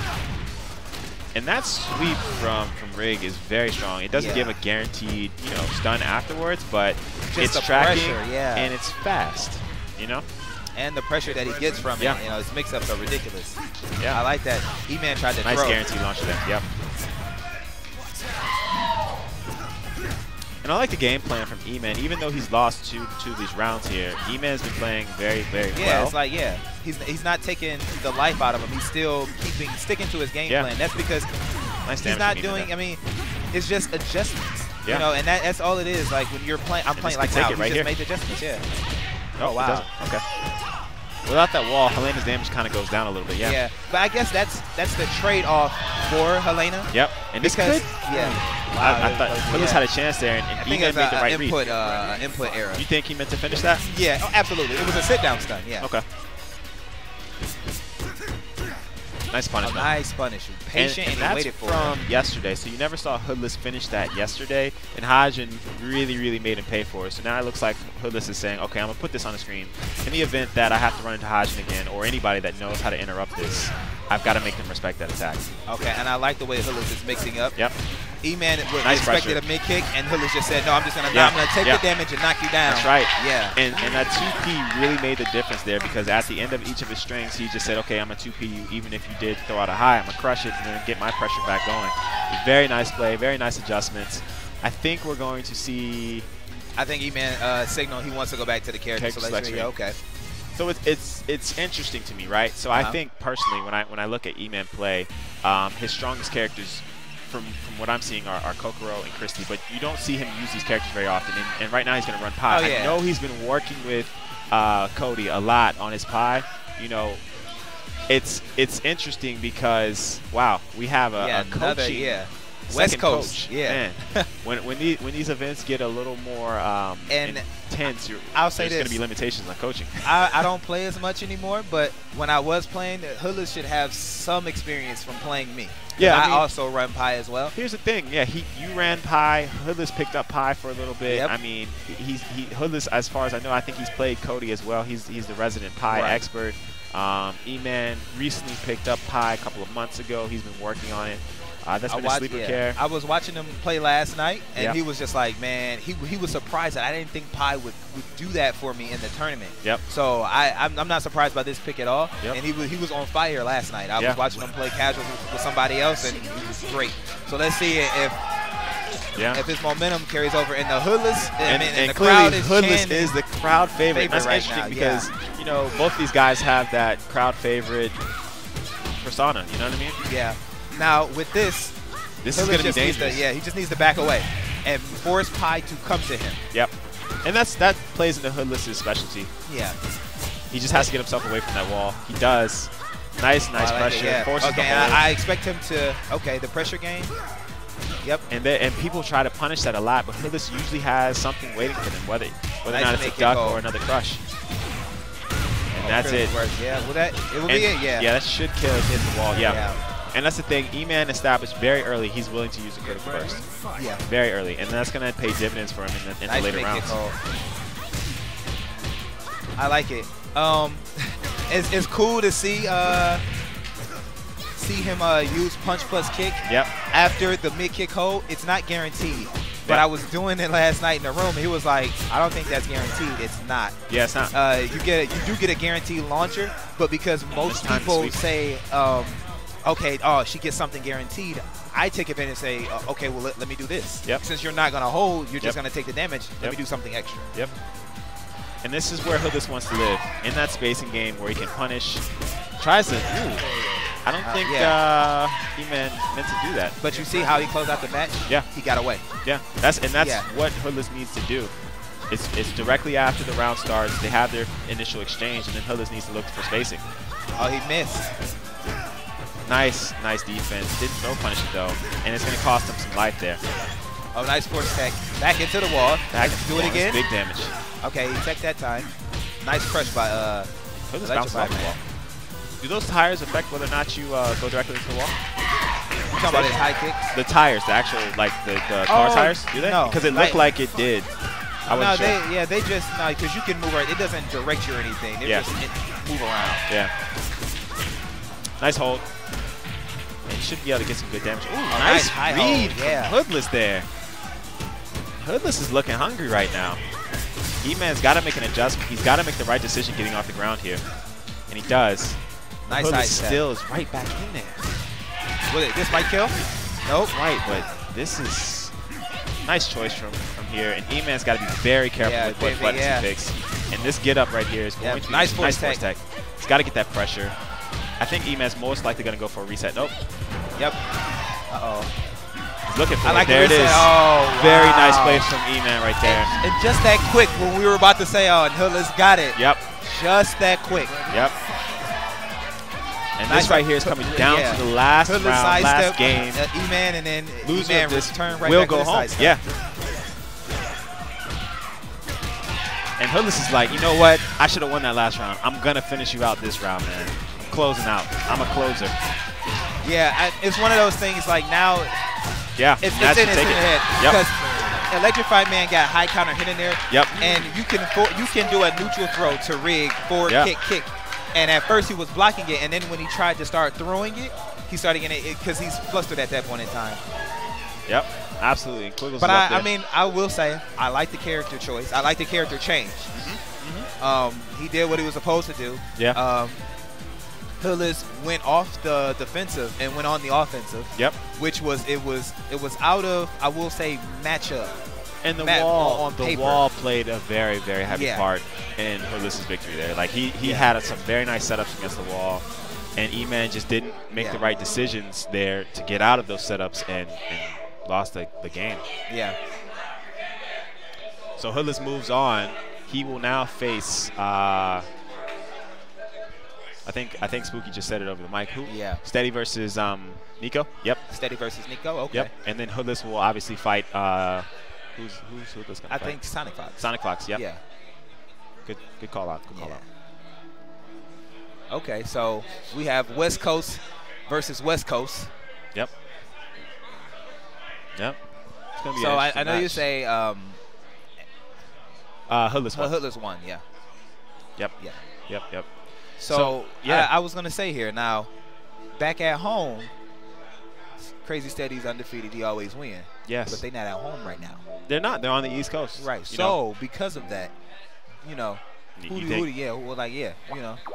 And that sweep from Rig is very strong. It doesn't give a guaranteed, stun afterwards, but just it's tracking pressure, and it's fast, And the pressure that he gets from it, his mix-ups are ridiculous. Yeah. I like that. E-Man tried to throw. Nice guaranteed launcher there. Yep. And I like the game plan from E-Man. Even though he's lost two of these rounds here, E-Man's been playing very, very well. Yeah, it's like, he's not taking the life out of him. He's still sticking to his game plan. That's because he's not doing, it's just adjustments. And that's all it is. Like when you're playing, I'm playing like now. He just made the adjustments, Oh, wow. Okay. Without that wall, Helena's damage kind of goes down a little bit. Yeah, but I guess that's the trade-off for Helena. Yep, and this because could. Wow, I thought Phyllis had a chance there, and I think Eman made the right input, read. input error. You think he meant to finish that? Yeah, oh, absolutely. It was a sit-down stun. Yeah. Okay. Nice punishment. Nice punishment. Patient, and he waited for it. That's from yesterday, so you never saw Hoodless finish that yesterday, and Hajin really made him pay for it. So now it looks like Hoodless is saying, okay, I'm going to put this on the screen. In the event that I have to run into Hajin again, or anybody that knows how to interrupt this, I've got to make them respect that attack. Okay, and I like the way Hoodless is mixing up. Yep. E-Man nice expected pressure. a mid-kick, and Hoodless just said, no, I'm just going to take the damage and knock you down. That's right. Yeah. And that 2P really made the difference there, because at the end of each of his strings, he just said, okay, I'm going to 2P you, even if you did throw out a high, I'm going to crush it and then get my pressure back going. Very nice play, very nice adjustments. I think we're going to see... I think E-Man signaled he wants to go back to the character selection. Yeah, okay. So it's interesting to me, right? So I think personally, when I look at E-Man play, his strongest characters, from what I'm seeing, are Kokoro and Christy, but you don't see him use these characters very often. And right now he's going to run Pi. Oh, yeah. I know he's been working with Cody a lot on his Pi. You know, it's interesting because wow, we have a coaching. West coach. Coast, Man, when these events get a little more intense, I'll say there's going to be limitations on coaching. I don't play as much anymore, but when I was playing, Hoodless should have some experience from playing me. Yeah, I mean, also run Pi as well. Here's the thing, yeah, you ran Pi, Hoodless picked up Pi for a little bit. Yep. I mean, Hoodless, as far as I know, I think he's played Cody as well. He's the resident Pi expert. E-Man recently picked up Pi a couple of months ago. He's been working on it. That's been a sleeper care. I was watching him play last night, and he was just like, man, he was surprised that I didn't think Pi would do that for me in the tournament. Yep. So I'm not surprised by this pick at all. Yep. And he was on fire last night. I was watching him play casual with somebody else, and he was great. So let's see if his momentum carries over in the Hoodless. And the clearly crowd is Hoodless is the crowd favorite. That's right interesting now, because you know both these guys have that crowd favorite persona. You know what I mean? Yeah. Now with this is going to be dangerous. He just needs to back away and force Pi to come to him. Yep. And that plays into Hoodless's specialty. Yeah. He just has to get himself away from that wall. He does. Nice pressure. Forces the hold. I expect him to. Okay, the pressure game. Yep. And people try to punish that a lot, but Hoodless usually has something waiting for them, whether or not it's a duck or another crush. And that's it. Yeah. Well, it will be it. Yeah. Yeah, that should kill if it hits the wall. Yeah. And that's the thing, E-Man established very early he's willing to use a critical burst. Yeah. Very early. And that's going to pay dividends for him in the later rounds. I like it. It's cool to see him use punch plus kick after the mid kick hold. It's not guaranteed. But I was doing it last night in the room. He was like, I don't think that's guaranteed. It's not. Yeah, it's not. You do get a guaranteed launcher, but because most people say okay, she gets something guaranteed, I take advantage and say, okay, well, let me do this. Yep. Since you're not going to hold, you're just going to take the damage, let me do something extra. Yep. And this is where Hoodless wants to live, in that spacing game where he can punish, tries to, I don't think E-Man meant to do that. But you see how he closed out the match? Yeah. He got away. Yeah, that's what Hoodless needs to do. It's directly after the round starts, they have their initial exchange, and then Hoodless needs to look for spacing. Oh, he missed. Nice defense. Didn't throw punish it though, and it's going to cost him some life there. Oh, nice force tech. Back into the wall. Do it again. Big damage. Okay, he teched that time. Nice crush by Hoodless bounces off the wall. Do those tires affect whether or not you go directly into the wall? You talking about his high kicks? The tires, the actual the car tires. Do they? No, because it looked like it did. I wasn't sure. they just because you can move around. It doesn't direct you or anything. They just move around. Yeah. Nice hold. And you should be able to get some good damage. Ooh, nice read from Hoodless there. Hoodless is looking hungry right now. E-Man's got to make an adjustment. He's got to make the right decision getting off the ground here. And he does. Nice Hoodless still is right back in there. This might kill? Nope. Right, but this is nice choice from here. And E-Man's got to be very careful with what buttons he picks. And this get up right here is going to be nice force tech. He's got to get that pressure. I think E-Man's most likely going to go for a reset. Nope. Yep. Uh-oh. Looking for I like it. There it is. Oh, Very wow. nice place from E-Man right there. And just that quick when we were about to say, oh, and Hoodless got it. Yep. Just that quick. Yep. And Nice this right here is coming down to the last round, last game. E-Man, and then Loser E-Man of this return right will back go to the home. side Yeah. And Hoodless is like, you know what? I should have won that last round. I'm going to finish you out this round, man. I'm closing out. I'm a closer. Yeah, it's one of those things like now Yeah. it's in his head. Yep. Because Electrified Man got high counter hit in there. Yep. And you can do a neutral throw to rig, forward kick. And at first he was blocking it, and then when he tried to start throwing it, he started getting it because he's flustered at that point in time. Yep. Absolutely. Quiggles But is up I mean, I will say I like the character choice. I like the character change. He did what he was supposed to do. Yeah. Hoodless went off the defensive and went on the offensive. Yep. Which was it was out of, I will say, matchup. And the paper. wall played a very, very heavy Yeah. part in Hoodless's victory there. Like he had some very nice setups against the wall, and E-Man just didn't make the right decisions there to get out of those setups and lost the game. Yeah. So Hoodless moves on. He will now face I think Spooky just said it over the mic. Who? Yeah. Steady versus Nico. Yep. Steady versus Nico. Okay. Yep. And then Hoodless will obviously fight. Who's Hoodless gonna I fight? think Sonic Fox. Sonic Fox. Yep. Yeah. Good call out. Good call out. Okay, so we have West Coast versus West Coast. Yep. Yep. It's gonna be So an I interesting know you match. say Hoodless won. Hoodless won. Yeah. Yep. Yeah. Yep. So yeah. I was gonna say here now, back at home, Crazy Steady's undefeated. He always win. Yes. But they're not at home right now. They're not. They're on the East Coast. Right. You So know? because of that, you know,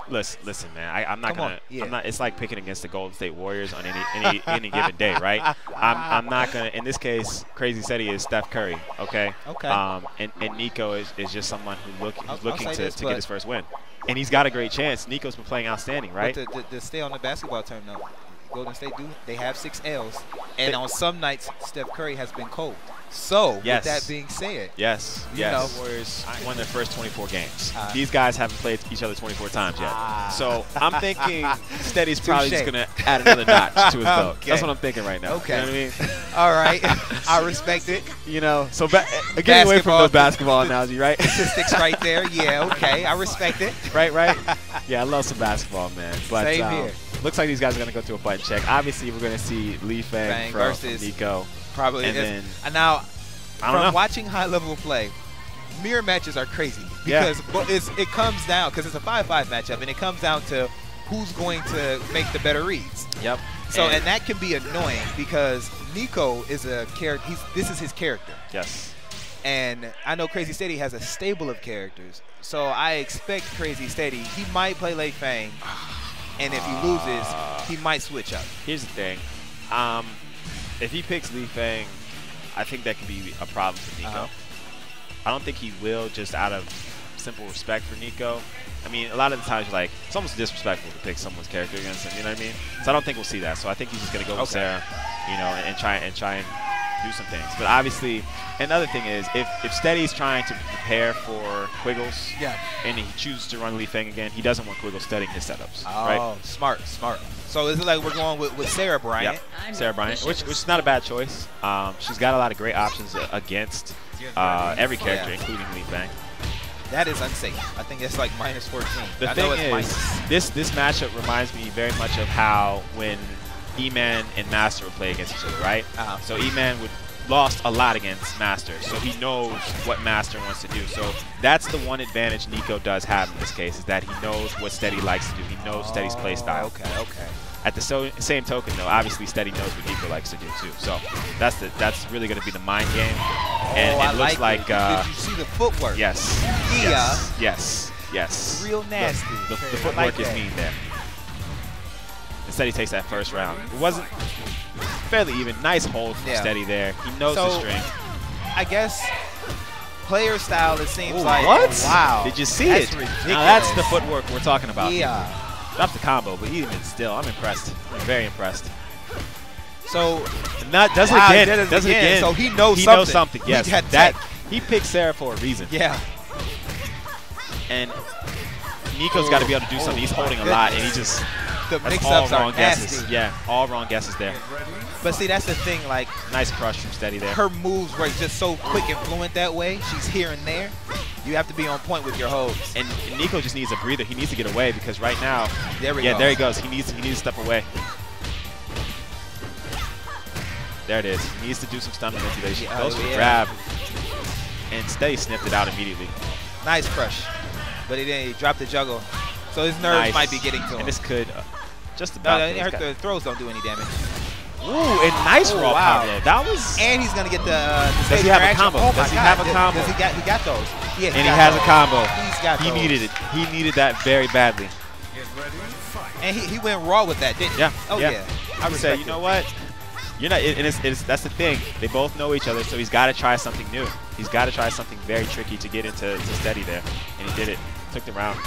Listen, man. I'm not Come on, gonna. yeah. I'm not. It's like picking against the Golden State Warriors on any given day, right? I'm not gonna. In this case, Crazy Steady is Steph Curry. Okay. Okay. And Nico is just someone who's looking say to this, get his first win, and he's got a great chance. Nico's been playing outstanding, right? But to stay on the basketball term, though, Golden State they have 6 L's, and on some nights Steph Curry has been cold. So with that being said, yes, you know, Warriors won their first 24 games. These guys haven't played each other 24 times yet. So I'm thinking Steady's probably just gonna add another notch to his belt. Okay. That's what I'm thinking right now. Okay. You know what I mean? All right, I respect it. You know, so getting away from the basketball analogy, right? Statistics right there. Yeah, okay, I respect it. Right. Yeah, I love some basketball, man. But Same here. Looks like these guys are gonna go to a button check. Obviously, we're gonna see Lee Fang versus Nico. Probably. And then now, I don't know. Watching high level play, mirror matches are crazy because it comes down because it's a 5-5 matchup, and it comes down to who's going to make the better reads. Yep. So and that can be annoying because Nico is a character. This is his character. Yes. And I know Crazy Steady has a stable of characters, so I expect Crazy Steady. He might play Lei Fang, and if he loses, he might switch up. Here's the thing. If he picks Lee Fang, I think that could be a problem for Nico. I don't think he will, just out of simple respect for Nico. I mean, a lot of the times you're like, it's almost disrespectful to pick someone's character against him, you know what I mean? So I don't think we'll see that. So I think he's just going to go with Sarah, you know, and try and do some things. But obviously, another thing is, if Steady's trying to prepare for Quiggles, and he chooses to run Lee Fang again, he doesn't want Quiggles studying his setups, right? Oh, smart. So is it like we're going with Sarah Bryant? Yep. Sarah Bryant, which is not a bad choice. She's got a lot of great options against every character, including Lee Fang. That is unsafe. I think that's like -14. The thing is, this matchup reminds me very much of how when E-Man and Master would play against each other, right? So E-Man lost a lot against Master, so he knows what Master wants to do. So that's the one advantage Nico does have in this case, is that he knows what Steady likes to do. He knows Steady's play style. Okay. At the same token, though, obviously Steady knows what Nico likes to do too. So that's really going to be the mind game. And it looks like. Did you see the footwork? Yes. Yeah. Yes. Real nasty. The footwork is mean there. And Steady takes that first round. It wasn't fairly even. Nice hold from Steady there. He knows the string. I guess player style, it seems like. What? Wow. Did you see That's it? ridiculous. Now that's the footwork we're talking about. Yeah. Dropped the combo, but even still, I'm impressed. I'm very impressed. So does it wow, again. Does it again. So he knows he something. knows something. Yes, he picked Sarah for a reason. Yeah. And Nico's got to be able to do something. He's holding a lot, and he just the that's mix-ups all are wrong nasty. guesses. Yeah, all wrong guesses there. But see, that's the thing. Like, nice crush from Steady there. Her moves were just so quick and fluent that way. She's here and there. You have to be on point with your holds. And Nico just needs a breather. He needs to get away because right now, there we go. There he goes. He needs to step away. There it is. He needs to do some stun manipulation. Goes for the grab, and Steady sniffed it out immediately. Nice crush, but he didn't. He dropped the juggle, so his nerves might be getting to him. And this could just about. No, the throws don't do any damage. Ooh, and nice raw power. That was. And he's gonna get the. Does he have a combo? Oh does he have a combo? He got those. Yeah, and he has a combo. He's got those. He needed it. He needed that very badly. And he went raw with that, didn't he? Yeah. Oh yeah. I would say, you know what? You're not, and that's the thing. They both know each other, so he's got to try something new. He's got to try something very tricky to get into Steady there, and he did it. Took the round.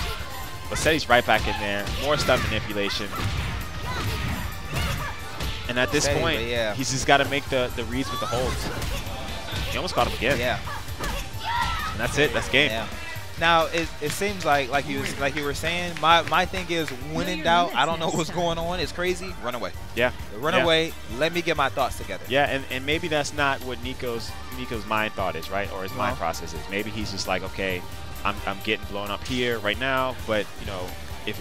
But Steady's right back in there. More stun manipulation. And at this point, he's just got to make the reads with the holds. He almost caught him again. Yeah. And that's it. That's game. Yeah. Now it seems like you were saying. My thing is, when in doubt, I don't know what's going on. It's crazy. Run away. Yeah. Run away. Let me get my thoughts together. Yeah, and maybe that's not what Nico's mind thought is, right? Or his mind process is. Maybe he's just like, okay, I'm getting blown up here right now, but you know,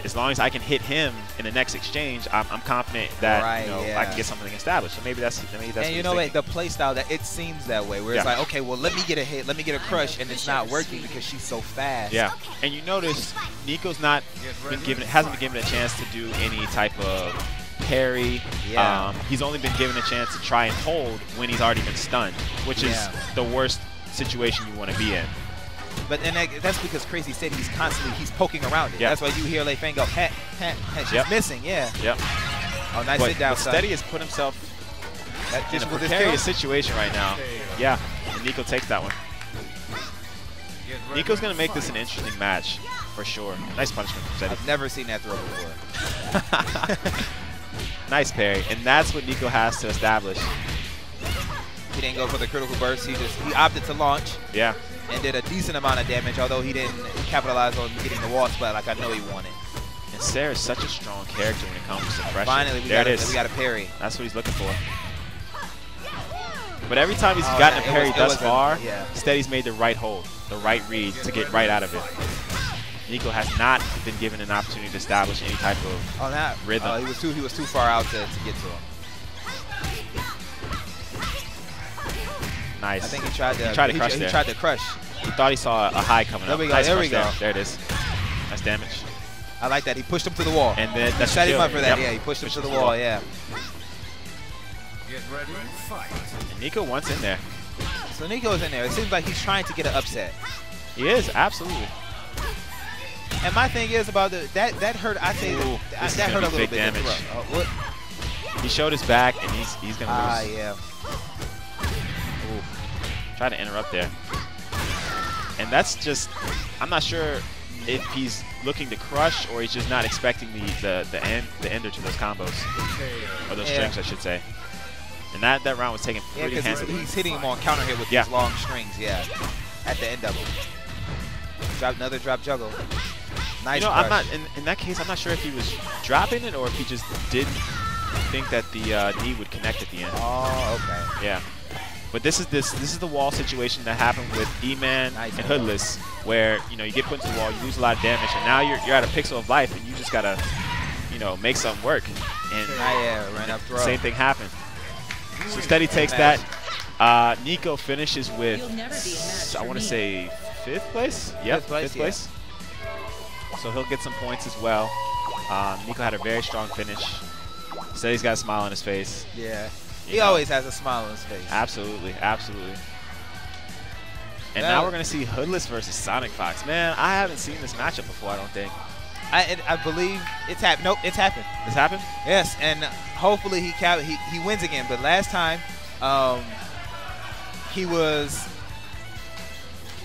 as long as I can hit him in the next exchange, I'm confident that I can get something established. So maybe that's and you know what, the play style that it seems that way, where it's like, okay, well, let me get a hit, let me get a crush, and it's not working because she's so fast. Yeah, and you notice Nico's hasn't been given a chance to do any type of parry. Yeah. He's only been given a chance to try and hold when he's already been stunned, which is the worst situation you want to be in. But then that's because Crazy said he's poking around it. Yep. That's why you hear Lei Fang go, hat. She's missing, Yep. Oh, nice sit down. Steady has put himself in a precarious situation right now. Yeah, and Nico takes that one. Nico's going to make this an interesting match, for sure. Nice punishment from Steady. I've never seen that throw before. Nice parry, and that's what Nico has to establish. He didn't go for the critical burst. He opted to launch. Yeah. And did a decent amount of damage, although he didn't capitalize on getting the wall splat like I know he wanted. And Sarah's such a strong character when it comes to suppression. Finally, we got a parry. That's what he's looking for. But every time he's gotten a parry thus far, Steady's made the right hold, the right read to get right out of it. Nico has not been given an opportunity to establish any type of rhythm. He was too far out to get to him. Nice. I think he tried to crush there. He tried to crush. He thought he saw a high coming up. There we go. Nice there we go. There it is. Nice damage. I like that. He pushed him to the wall. And then he set him up for that. Yeah, he pushed him to the wall. Yeah. Get ready, fight. And Nico wants in there. So Nico's in there. It seems like he's trying to get an upset. He is, absolutely. And my thing is about that hurt. I say that hurt a little bit. Damage. He showed his back, and he's gonna lose. Yeah. Try to interrupt there. And that's just, I'm not sure if he's looking to crush or he's just not expecting the ender to those combos. Or those strings, I should say. And that round was taken pretty handily. He's hitting him on counter hit with these long strings, at the end of him. Another drop juggle. Nice I'm not, in that case, I'm not sure if he was dropping it or if he just didn't think that the knee would connect at the end. Oh, okay. Yeah. But this is the wall situation that happened with E-Man and Hoodless, where you get put into the wall, you lose a lot of damage, and now you're at a pixel of life, and you just gotta make something work. And run up throw. Same thing happened. So Steady takes that. Nico finishes with I want to say 5th place. Yep, 5th place. So he'll get some points as well. Nico had a very strong finish. Steady's got a smile on his face. Yeah. He always has a smile on his face. Absolutely, absolutely. And now we're going to see Hoodless versus Sonic Fox. Man, I haven't seen this matchup before, I don't think. I believe it's happened. Nope, it's happened. It's happened? Yes, and hopefully he wins again. But last time,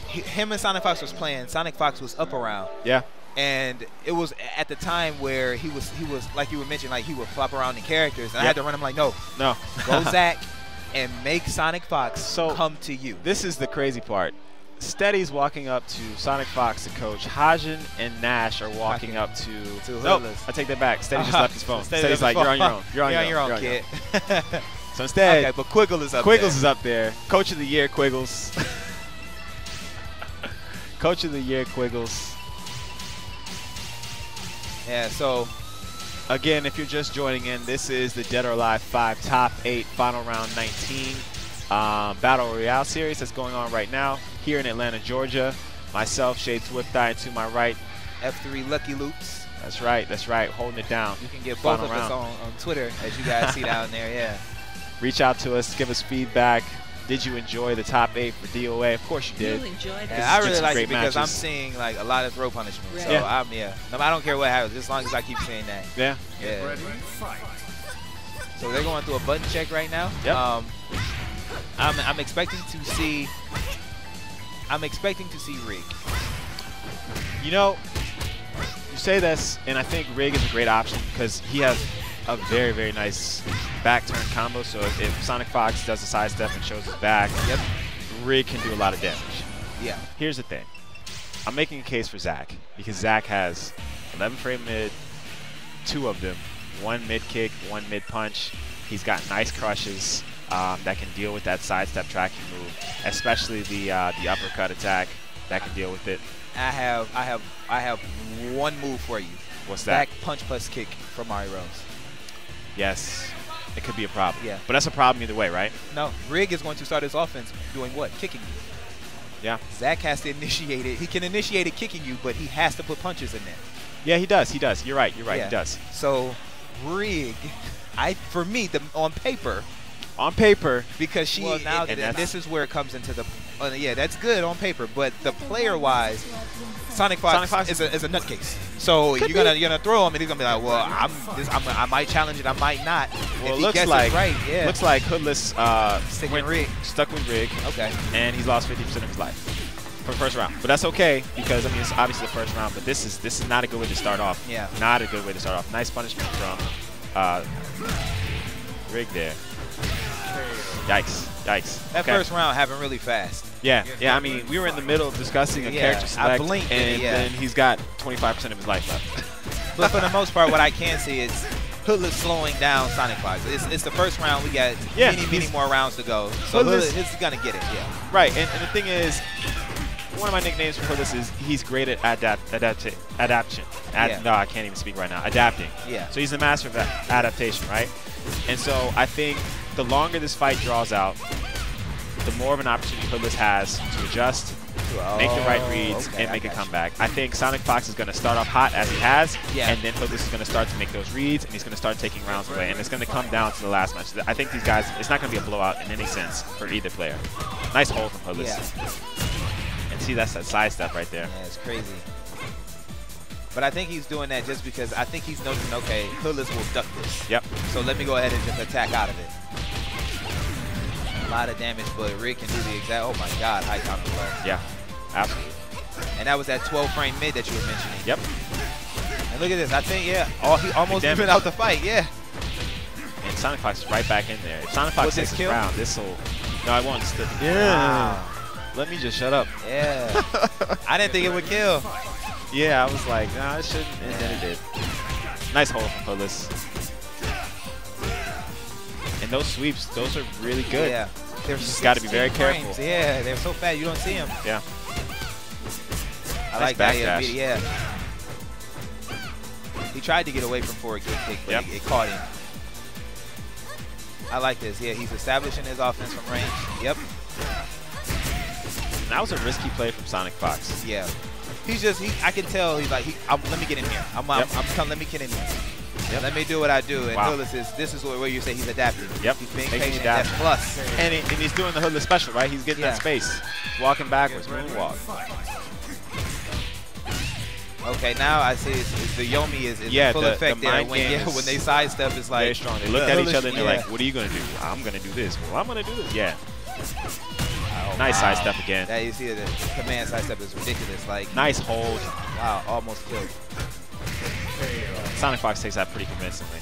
him and Sonic Fox was playing. Sonic Fox was up around. Yeah. And it was at the time where he was like you were mentioning, like he would flop around in characters, and I had to run him like, no, go Zach, and make Sonic Fox come to you. This is the crazy part. Steady's walking up to Sonic Fox, the coach. Hajin and Nash are walking up to nope, I take that back. Steady just left his phone. Steady's like, you're on your own. You're on your own, kid. So instead, okay, but Quiggle is up there. Quiggles is up there. Coach of the year, Quiggles. Coach of the year, Quiggles. Yeah, so again, if you're just joining in, this is the Dead or Alive 5 Top 8 Final Round 19 Battle Royale series that's going on right now here in Atlanta, Georgia. Myself, Shade Swift-Eye, and to my right, F3 Lucky Loops. That's right, holding it down. You can get both of us on Twitter, as you guys see down there, yeah. Reach out to us, give us feedback. Did you enjoy the top 8 for DOA? Of course you did. Yeah, I really like it because I'm seeing like a lot of throw punishment. So no, I don't care what happens, as long as I keep seeing that. Yeah. Yeah. So they're going through a button check right now. Yep. I'm expecting to see. Rig. You know, you say this, and I think Rig is a great option because he has a very, very nice back turn combo. So if Sonic Fox does a sidestep and shows his back, Rig can do a lot of damage. Yeah. Here's the thing. I'm making a case for Zach because Zach has 11 frame mid, 2 of them, 1 mid kick, 1 mid punch. He's got nice crushes that can deal with that sidestep tracking move, especially the uppercut attack that can deal with it. I have one move for you. What's that? Back punch plus kick from Mario Rose. Yes, it could be a problem. Yeah. But that's a problem either way, right? No, Rig is going to start his offense doing what? Kicking you. Yeah. Zach has to initiate it. He can initiate it kicking you, but he has to put punches in there. Yeah, he does. He does. You're right. Yeah. He does. So, Rig, for me, on paper. On paper. Because this is where it comes into the. Yeah, that's good on paper, but the player-wise, Sonic Fox is a nutcase. So you're gonna throw him, and he's gonna be like, well, I might challenge it, I might not. Well, if it looks like looks like Hoodless stuck with Rig. Okay. And he's lost 50% of his life for the first round. But that's okay because I mean it's obviously the first round, but this is not a good way to start off. Yeah. Not a good way to start off. Nice punishment from Rig there. Yikes. That first round happened really fast. Yeah. I mean, we were in the middle of discussing a character select, and then he's got 25% of his life left. But for the most part, what I can see is Hoodless slowing down Sonic Fox. It's the first round. We got many more rounds to go. So Hoodless is going to get it, Right, and the thing is, one of my nicknames for Hoodless is he's great at adaptation. No, I can't even speak right now. Adapting. Yeah. So he's the master of adaptation, right? And so I think the longer this fight draws out, the more of an opportunity Hoodless has to adjust, make the right reads, and make a comeback. I think Sonic Fox is going to start off hot as he has, and then Hoodless is going to start to make those reads, and he's going to start taking rounds away, and it's going to come down to the last match. I think these guys, it's not going to be a blowout in any sense for either player. Nice hold from Hoodless. Yeah. And see, that's that side step right there. Yeah, it's crazy. But I think he's doing that just because I think he's noticing, okay, Hoodless will duck this. Yep. So let me go ahead and just attack out of it. A lot of damage, but Rig can do the exact, oh my God, high counter blow. Yeah, absolutely. And that was that 12 frame mid that you were mentioning. Yep. And look at this, I think, he almost even out the fight, And Sonic Fox is right back in there. If Sonic Fox takes this round, this will, no, I won't. Wow. Let me just shut up. Yeah. I didn't think it would kill. Yeah, I was like, nah, it shouldn't, and then it did. Nice hold from Hoodless. And those sweeps, those are really good. Yeah. You just got to be very careful. Yeah, they're so fast, you don't see them. Yeah. I like that. Yeah. He tried to get away from forward kick, but it caught him. I like this. Yeah, he's establishing his offense from range. Yep. And that was a risky play from Sonic Fox. Yeah. He's just, I can tell he's like, let me get in here. Let me get in here. Yep. Let me do what I do. And Hoodless this is where you say he's adapting. Yep. He's being patient. That's plus. And he's doing the Hoodless special, right? He's getting that space. Walking backwards, moonwalk. Okay, now I see the Yomi is in full effect there. When they sidestep, it's like very strong. They look at each other and they're like, what are you going to do? I'm going to do this. Well, I'm going to do this. Yeah. Oh, Nice sidestep again. That you see the command sidestep is ridiculous. Like nice hold. Wow, almost killed. Sonic Fox takes that pretty convincingly.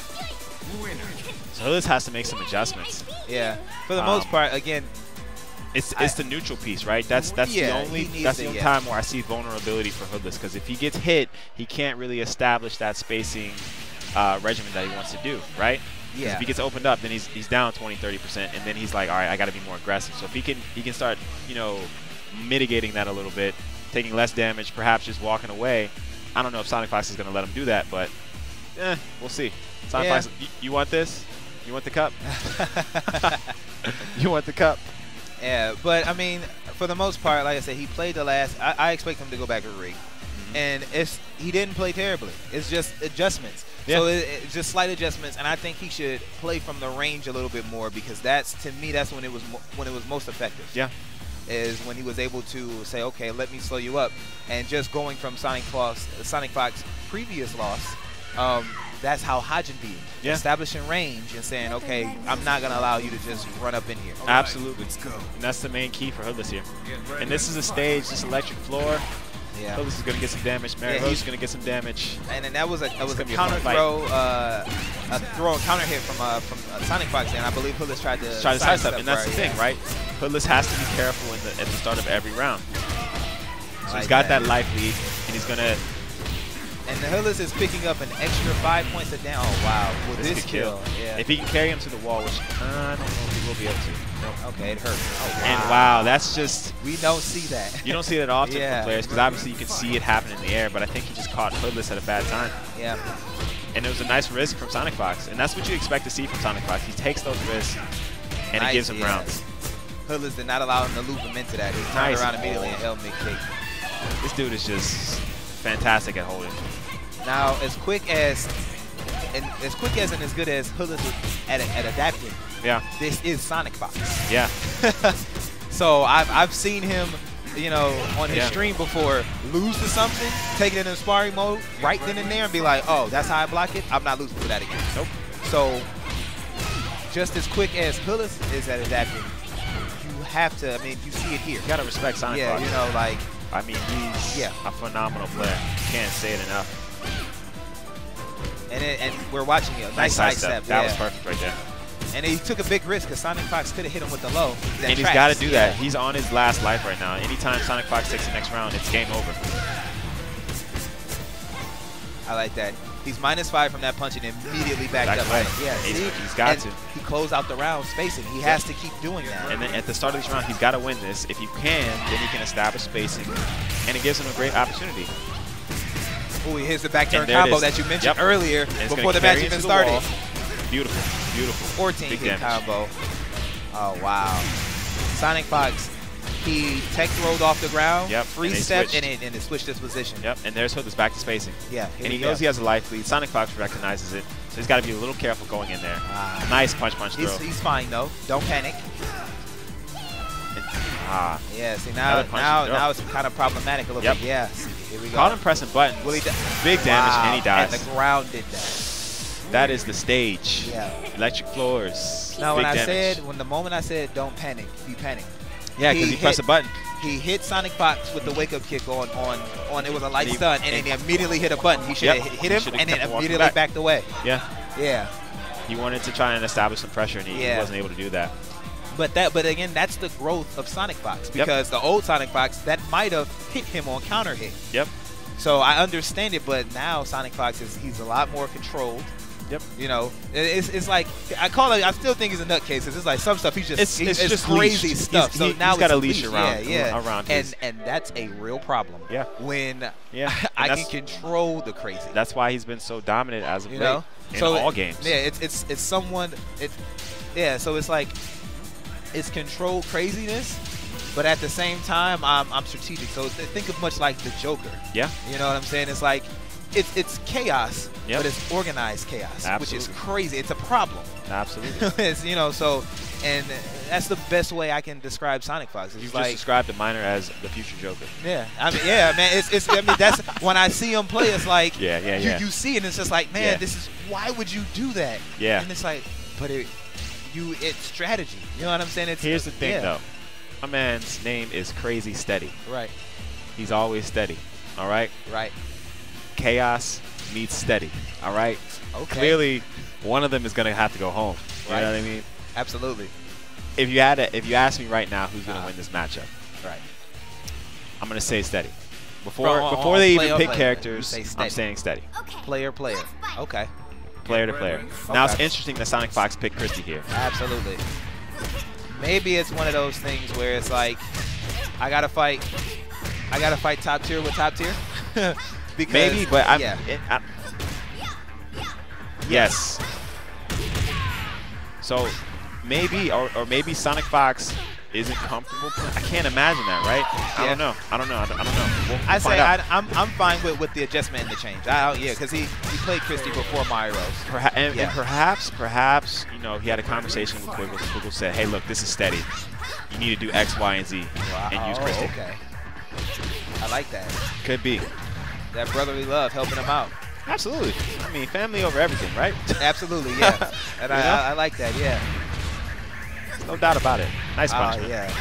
So this has to make some adjustments. Yeah, for the most part, again, it's the neutral piece, right? That's the only time where I see vulnerability for Hoodless, because if he gets hit, he can't really establish that spacing regimen that he wants to do, right? Yeah. If he gets opened up, then he's down 20-30%, and then he's like, all right, I got to be more aggressive. So if he can start, you know, mitigating that a little bit, taking less damage, perhaps just walking away. I don't know if Sonic Fox is going to let him do that, but we'll see. Sonic Fox, you want this? You want the cup? You want the cup? Yeah, but I mean, for the most part, like I said, he played the last. I expect him to go back to rig, and he didn't play terribly. It's just adjustments. Yeah. So it's just slight adjustments, and I think he should play from the range a little bit more, because to me that's when it was most effective. Yeah, is when he was able to say, okay, let me slow you up, and just going from Sonic Fox's previous loss. That's how Hajin beat. Yeah. Establishing range and saying, okay, I'm not going to allow you to just run up in here. Absolutely. Let's go. And that's the main key for Hoodless here. And this is a stage, this electric floor. Yeah. Hoodless is going to get some damage. Mary Rose is going to get some damage. And then that was a counter throw, a counter hit from Sonic Fox, and I believe Hoodless tried to sidestep. And that's the thing, right? Hoodless has to be careful at the start of every round. So he's got that life lead, and he's going to... And the Hoodless is picking up an extra 5 points a down. Oh, wow. Well, this kill. Yeah. If he can carry him to the wall, which I don't know if he will be able to. Nope. Okay, it hurt. Oh, wow. And wow, that's just... We don't see that. You don't see that often from players, because obviously you can see it happen in the air, but I think he just caught Hoodless at a bad time. Yeah. And it was a nice risk from Sonic Fox, and that's what you expect to see from Sonic Fox. He takes those risks, and he gives him rounds. Hoodless did not allow him to loop him into that. He turned around immediately and held mid-kick. This dude is just fantastic at holding. Now, as quick as and as good as Hoodless is at adapting, this is Sonic Fox. Yeah. So I've seen him, you know, on his stream before lose to something, take it in sparring mode right then and there, and be like, oh, that's how I block it. I'm not losing to that again. Nope. So just as quick as Hoodless is at adapting, you have to. I mean, you see it here. You gotta respect Sonic Fox. Yeah, you know, like. I mean, he's a phenomenal player. Can't say it enough. And we're watching it. Nice sidestep. That was perfect right there. And he took a big risk, because Sonic Fox could have hit him with the low. And he's got to do that. He's on his last life right now. Anytime Sonic Fox takes the next round, it's game over. I like that. He's -5 from that punch and immediately backed up. Right. Yeah, he's got to. He closed out the round spacing. He has to keep doing that. And then at the start of this round, he's got to win this. If he can, then he can establish spacing, and it gives him a great opportunity. Oh, he hits the back turn combo that you mentioned earlier before the match even started. Beautiful, beautiful. 14 hit combo. Oh, wow. Sonic Fox, he tech rolled off the ground, free stepped, and it switched his position. Yep, and there's Hoodless back to spacing. Yeah. And he knows he has a life lead. Sonic Fox recognizes it, so he's got to be a little careful going in there. Nice punch throw. He's fine, though. Don't panic. Yeah, see, now it's kind of problematic a little bit. Yeah, see, here we go. Caught him pressing buttons. Big damage, and he dies. And the ground did that. That is the stage. Yeah. Electric floors. Now, the moment I said don't panic, he panicked. Yeah, because he pressed a button. He hit Sonic Fox with the wake-up kick on it was a light stun, and then he immediately hit a button. He should have hit him, and then immediately backed away. Yeah. Yeah. He wanted to try and establish some pressure, and he wasn't able to do that. But again, that's the growth of Sonic Fox, because the old Sonic Fox, that might have hit him on counter hit. Yep. So I understand it, but now Sonic Fox he's a lot more controlled. Yep. You know, it's like I still think he's a nutcase, because it's like some stuff it's just crazy leashed stuff. So now he's got a leash around and that's a real problem. Yeah. When I can control the crazy. That's why he's been so dominant as of late in all games. Yeah, it's someone. So it's like. It's controlled craziness, but at the same time, I'm strategic. So think of much like the Joker. Yeah. You know what I'm saying? It's like, it's chaos, but it's organized chaos, which is crazy. It's a problem. Absolutely. It's, you know, and that's the best way I can describe Sonic Fox. You've just described the Miner as the future Joker. Yeah. I mean, man. I mean, that's when I see him play. It's like, you see it, and it's just like, man, why would you do that? Yeah. And it's like, but it's strategy. You know what I'm saying? Here's the thing, though. My man's name is Crazy Steady. Right. He's always steady. All right. Right. Chaos meets steady. All right. Okay. Clearly, one of them is gonna have to go home. You Right. know what I mean? Absolutely. If you ask me right now who's gonna win this matchup, Right. I'm gonna say Steady. Before they even pick characters, You say I'm saying Steady. Player. Okay. Player to player. Now it's interesting that Sonic Fox picked Christy here. Absolutely. Maybe it's one of those things where it's like, I gotta fight top tier with top tier. Because Maybe, but yes. So maybe, or maybe Sonic Fox isn't comfortable playing. I can't imagine that, right? I don't know. I don't know. We'll I find say out. I'm fine with the adjustment and the change. Yeah, because he played Christy before Mario Rose. And perhaps, you know, he had a conversation with Quiggles, and Quiggles said, hey, look, this is Steady. You need to do X, Y, and Z and use Christy. Okay. I like that. Could be. That brotherly love helping him out. Absolutely. I mean, family over everything, right? Absolutely, yeah. And I like that, yeah. No doubt about it. Nice punishment. Yeah.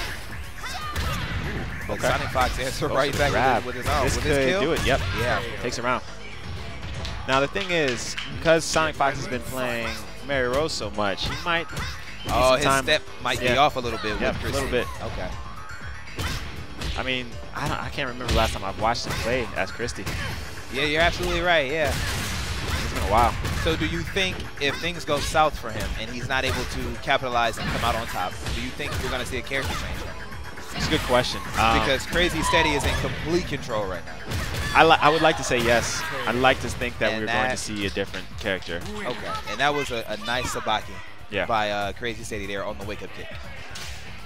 Okay. Sonic Fox answered right back with his own. This with could his kill. do it. Yep. Yeah. Takes a round. Now the thing is, because Sonic Fox has been playing Mario Rose so much, he might. Oh, his step might be off a little bit. Yeah, with a little bit. Okay. I mean, I can't remember the last time I've watched him play as Christy. Yeah, you're absolutely right. Yeah. It's been a while. So do you think if things go south for him and he's not able to capitalize and come out on top, do you think we're going to see a character change? It's a good question. Because Crazy Steady is in complete control right now. I would like to say yes. I'd like to think that we're going to see a different character. Okay. And that was a nice Sabaki by Crazy Steady there on the wake-up kick.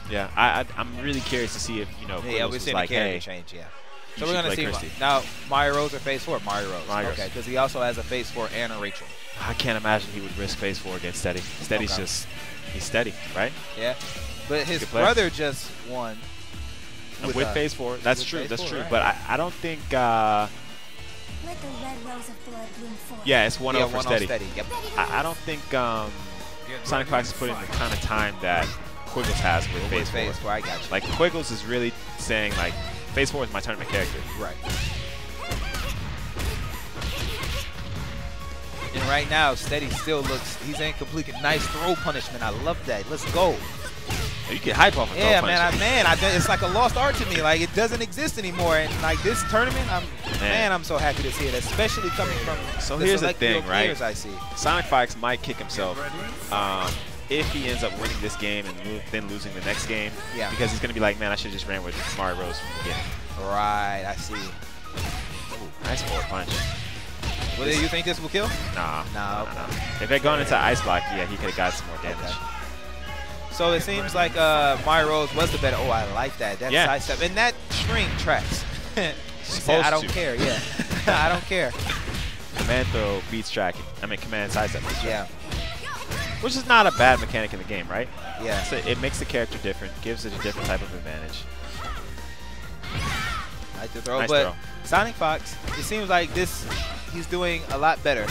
Yeah, I'm really curious to see if, you know, yeah, we're seeing like, a character hey, change, yeah. So we're going to see now Mario Rose or Phase 4? Mario Rose. Okay, because he also has a Phase 4 and a Rachel. I can't imagine he would risk Phase 4 against Steady. Steady's just, he's steady, right? Yeah. But his brother just won. With Phase 4. That's true, that's true. Right. But I don't think, Let the red rose of blood bloom forth. yeah, it's 1-0 for Steady. Yep. I don't think Sonic Fox is putting the kind of time that Quiggles has with Phase 4. I got you. Like, Quiggles is really saying, like, Phase 4 is my tournament character. Right. And right now, Steady still looks, he's in complete, nice throw punishment. I love that. Let's go. You get hype off of yeah, man, it's like a lost art to me. Like, it doesn't exist anymore. And like this tournament, I'm so happy to see it, especially coming from so here's the thing, right? I see. Sonic Fox might kick himself if he ends up winning this game and then losing the next game. Yeah. Because he's gonna be like, man, I should just ran with Mario Rose from the beginning. Right, I see. Ooh, nice forward punch. Well, do you think this will kill? Nah. Okay. If they'd gone into Ice Block, yeah, he could have got some more damage. Okay. So it seems like Mario Rose was the better. Oh, I like that. That side step. And that string tracks. She said, I don't care. Yeah. I don't care. Command throw beats tracking. I mean, command side step beats tracking. Yeah. Which is not a bad mechanic in the game, right? Yeah. So it makes the character different, gives it a different type of advantage. Like the throw. Nice but throw. Sonic Fox, it seems like he's doing a lot better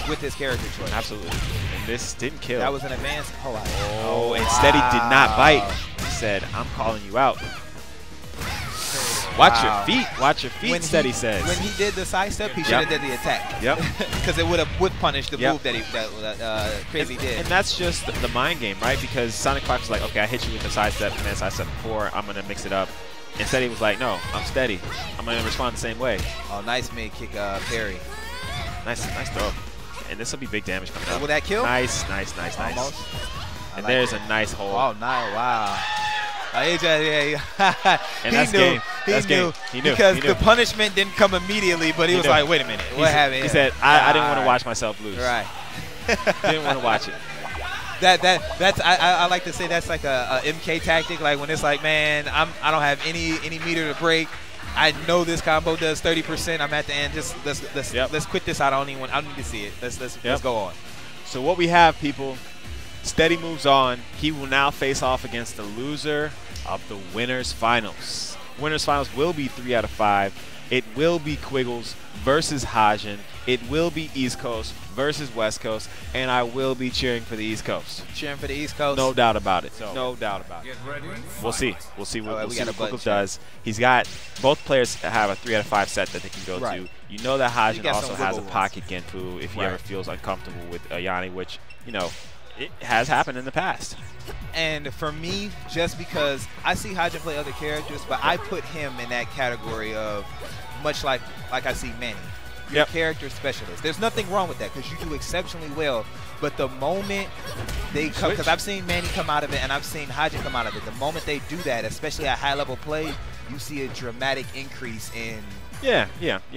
with his character choice. Absolutely. And this didn't kill. That was an advance. Oh, instead he did not bite. He said, I'm calling you out. Watch your feet. Watch your feet, Steady says. When he did the side step, he should have did the attack. Yep. Because it would have whip punished the move that Crazy did. And that's just the mind game, right? Because Sonic Fox was like, okay, I hit you with the side step, command side step before, I'm going to mix it up. Instead he was like, no, I'm Steady. I'm going to respond the same way. Oh, nice mid kick parry. Nice throw. And this will be big damage coming up. Will that kill? Nice. Almost. And like there's a nice hold. Oh, nice. Wow. And that's game. That's game. He knew. Because the punishment didn't come immediately, but he was like, wait a minute. What happened? He said, I didn't want to watch myself lose. Right. Didn't want to watch it. That's I like to say that's like a MK tactic. Like when it's like, man, I don't have any meter to break. I know this combo does 30%. I'm at the end. Just let's quit this. I don't need to see it. Let's go on. So what we have, people, Steady moves on. He will now face off against the loser of the winners finals. winners finals will be 3 out of 5. It will be Quiggles versus Hajin. It will be East Coast versus West Coast, and I will be cheering for the East Coast. Cheering for the East Coast? No doubt about it. So, no doubt about it. Get ready. We'll see. We'll see what, we got what Quiggles does. He's got both players have a 3 out of 5 set that they can go to. You know that Hajin also has a pocket Genfu if he ever feels uncomfortable with Ayane, which, you know, it has happened in the past. And for me, just because I see Hajin play other characters, but I put him in that category of much like I see Manny. You're a character specialist. There's nothing wrong with that because you do exceptionally well. But the moment they come, because I've seen Manny come out of it and I've seen Hajin come out of it, the moment they do that, especially at high-level play, you see a dramatic increase in you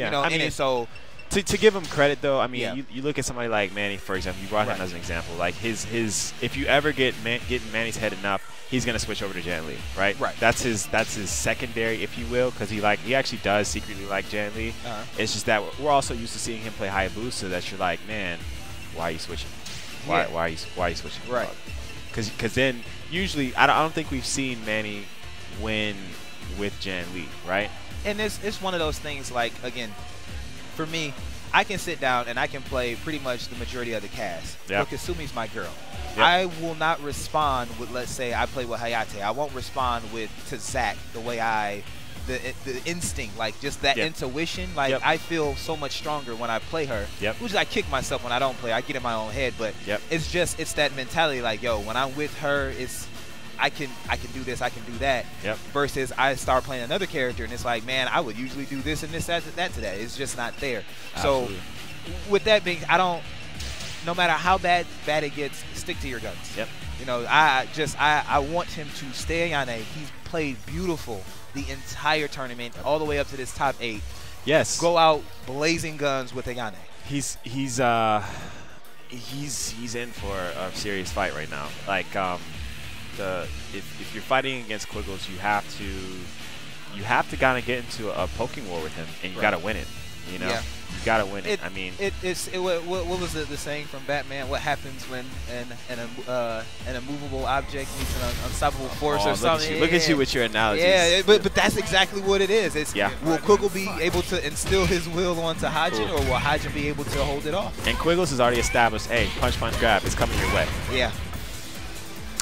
know, I mean, so to give him credit though, I mean, you look at somebody like Manny, for example. You brought him as an example. Like his if you ever get Manny's head enough, he's gonna switch over to Jan Lee, right? That's his secondary, if you will, because he actually does secretly like Jan Lee. It's just that we're also used to seeing him play Hayabusa. That you're like, man, why are you switching? Why are you switching? Right. Because then usually I don't think we've seen Manny win with Jan Lee, right? And it's one of those things, like, again, for me, I can sit down and I can play pretty much the majority of the cast. But Kasumi's my girl. I will not respond with, let's say, I play with Hayate. I won't respond to Zach the way the instinct, like just that intuition. Like I feel so much stronger when I play her. Which I kick myself when I don't play. I get in my own head, but it's that mentality. Like, yo, when I'm with her, it's I can do this, I can do that. Versus I start playing another character and it's like, man, I would usually do this and this, that to that. It's just not there. Absolutely. So with that being, no matter how bad it gets, stick to your guns. You know, I want him to stay on a. He's played beautiful the entire tournament, all the way up to this top 8. Go out blazing guns with Ayane. He's in for a serious fight right now. Like if you're fighting against Quiggles, you have to kind of get into a poking war with him, and you got to win it. You know, you got to win it. I mean, what was the saying from Batman? What happens when an immovable object meets an unstoppable force or something? Look at you with your analogies. Yeah, but that's exactly what it is. It's will Quiggle be able to instill his will onto Hajin, or will Hajin be able to hold it off? And Quiggles has already established, hey, punch, grab, it's coming your way.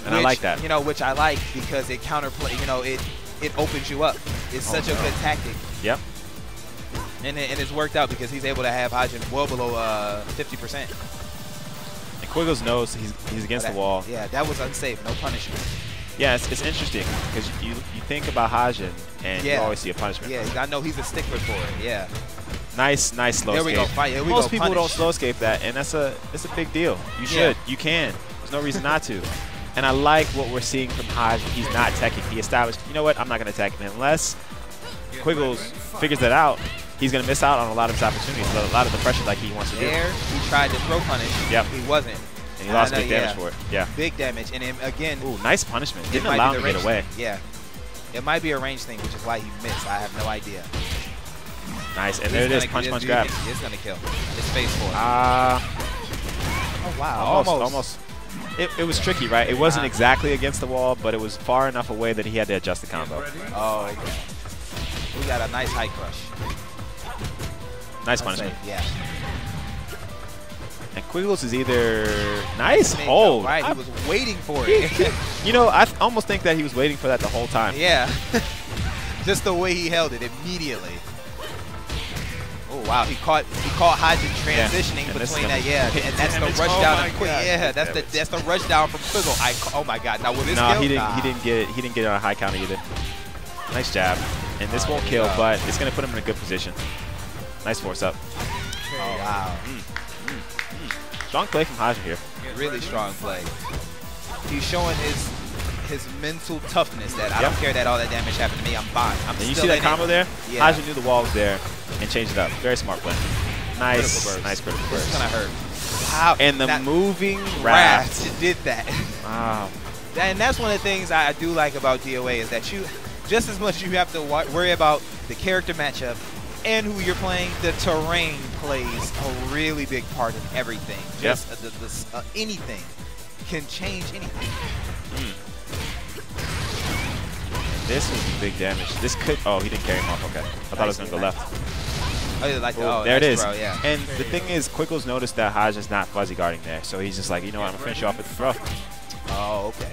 And I like that. You know, which I like because it counterplay. You know, it opens you up. It's such a good tactic. And it's worked out because he's able to have Hajin well below 50%. And Quiggles knows he's against the wall. Yeah, that was unsafe. No punishment. Yeah, it's interesting because you think about Hajin and you always see a punishment. I know he's a stickler for it. Nice slow escape. There we go. Fight. Most people don't slow escape that, and it's a big deal. You should. You can. There's no reason not to. And I like what we're seeing from Hajin. He's not teching. He established, you know what, I'm not going to tech him. Unless Quiggles figures that out, he's going to miss out on a lot of his opportunities, a lot of the pressure like he wants to do. He tried to throw punish. He wasn't. And he lost big damage for it. Big damage. And then, again. Ooh, nice punishment. Didn't allow him to get away. It might be a range thing, which is why he missed. I have no idea. Nice. And there it is. Punch, grab. It's going to kill. It's phase 4. Oh, wow. Almost. It was tricky, right? It wasn't exactly against the wall, but it was far enough away that he had to adjust the combo. Oh, okay. We got a nice high crush. Nice punishment. Yeah. And Quiggles is either nice hold. Right, he was waiting for it. You know, I almost think that he was waiting for that the whole time. Yeah. Just the way he held it immediately. Oh wow, he caught Hajin transitioning between that. And that's the rush down of Quiggles. That's the rush down from Quiggle. Oh my God! Now will this kill? He didn't get it on a high counter either. Nice jab, and this won't kill, but it's gonna put him in a good position. Nice force up. Oh wow. Strong play from Hajin here. Really strong play. He's showing his mental toughness that I don't care that all that damage happened to me. I'm fine. And you see that combo there? Hajin knew the wall was there and changed it up. Very smart play. Nice critical burst. This is gonna hurt. Wow. And the moving raft. It did that. Wow. And that's one of the things I do like about DOA is that you, just as much you have to worry about the character matchup and who you're playing, the terrain plays a really big part in everything. Just anything can change anything. This would be big damage. This could. Oh, he didn't carry him off. Okay. I thought it was going to go left. Oh, like there it is. Throw, yeah. And the thing is, Quiggles noticed that Hajin's not fuzzy guarding there. So he's just like, you know what, I'm going to finish you off with the throw. Oh, okay.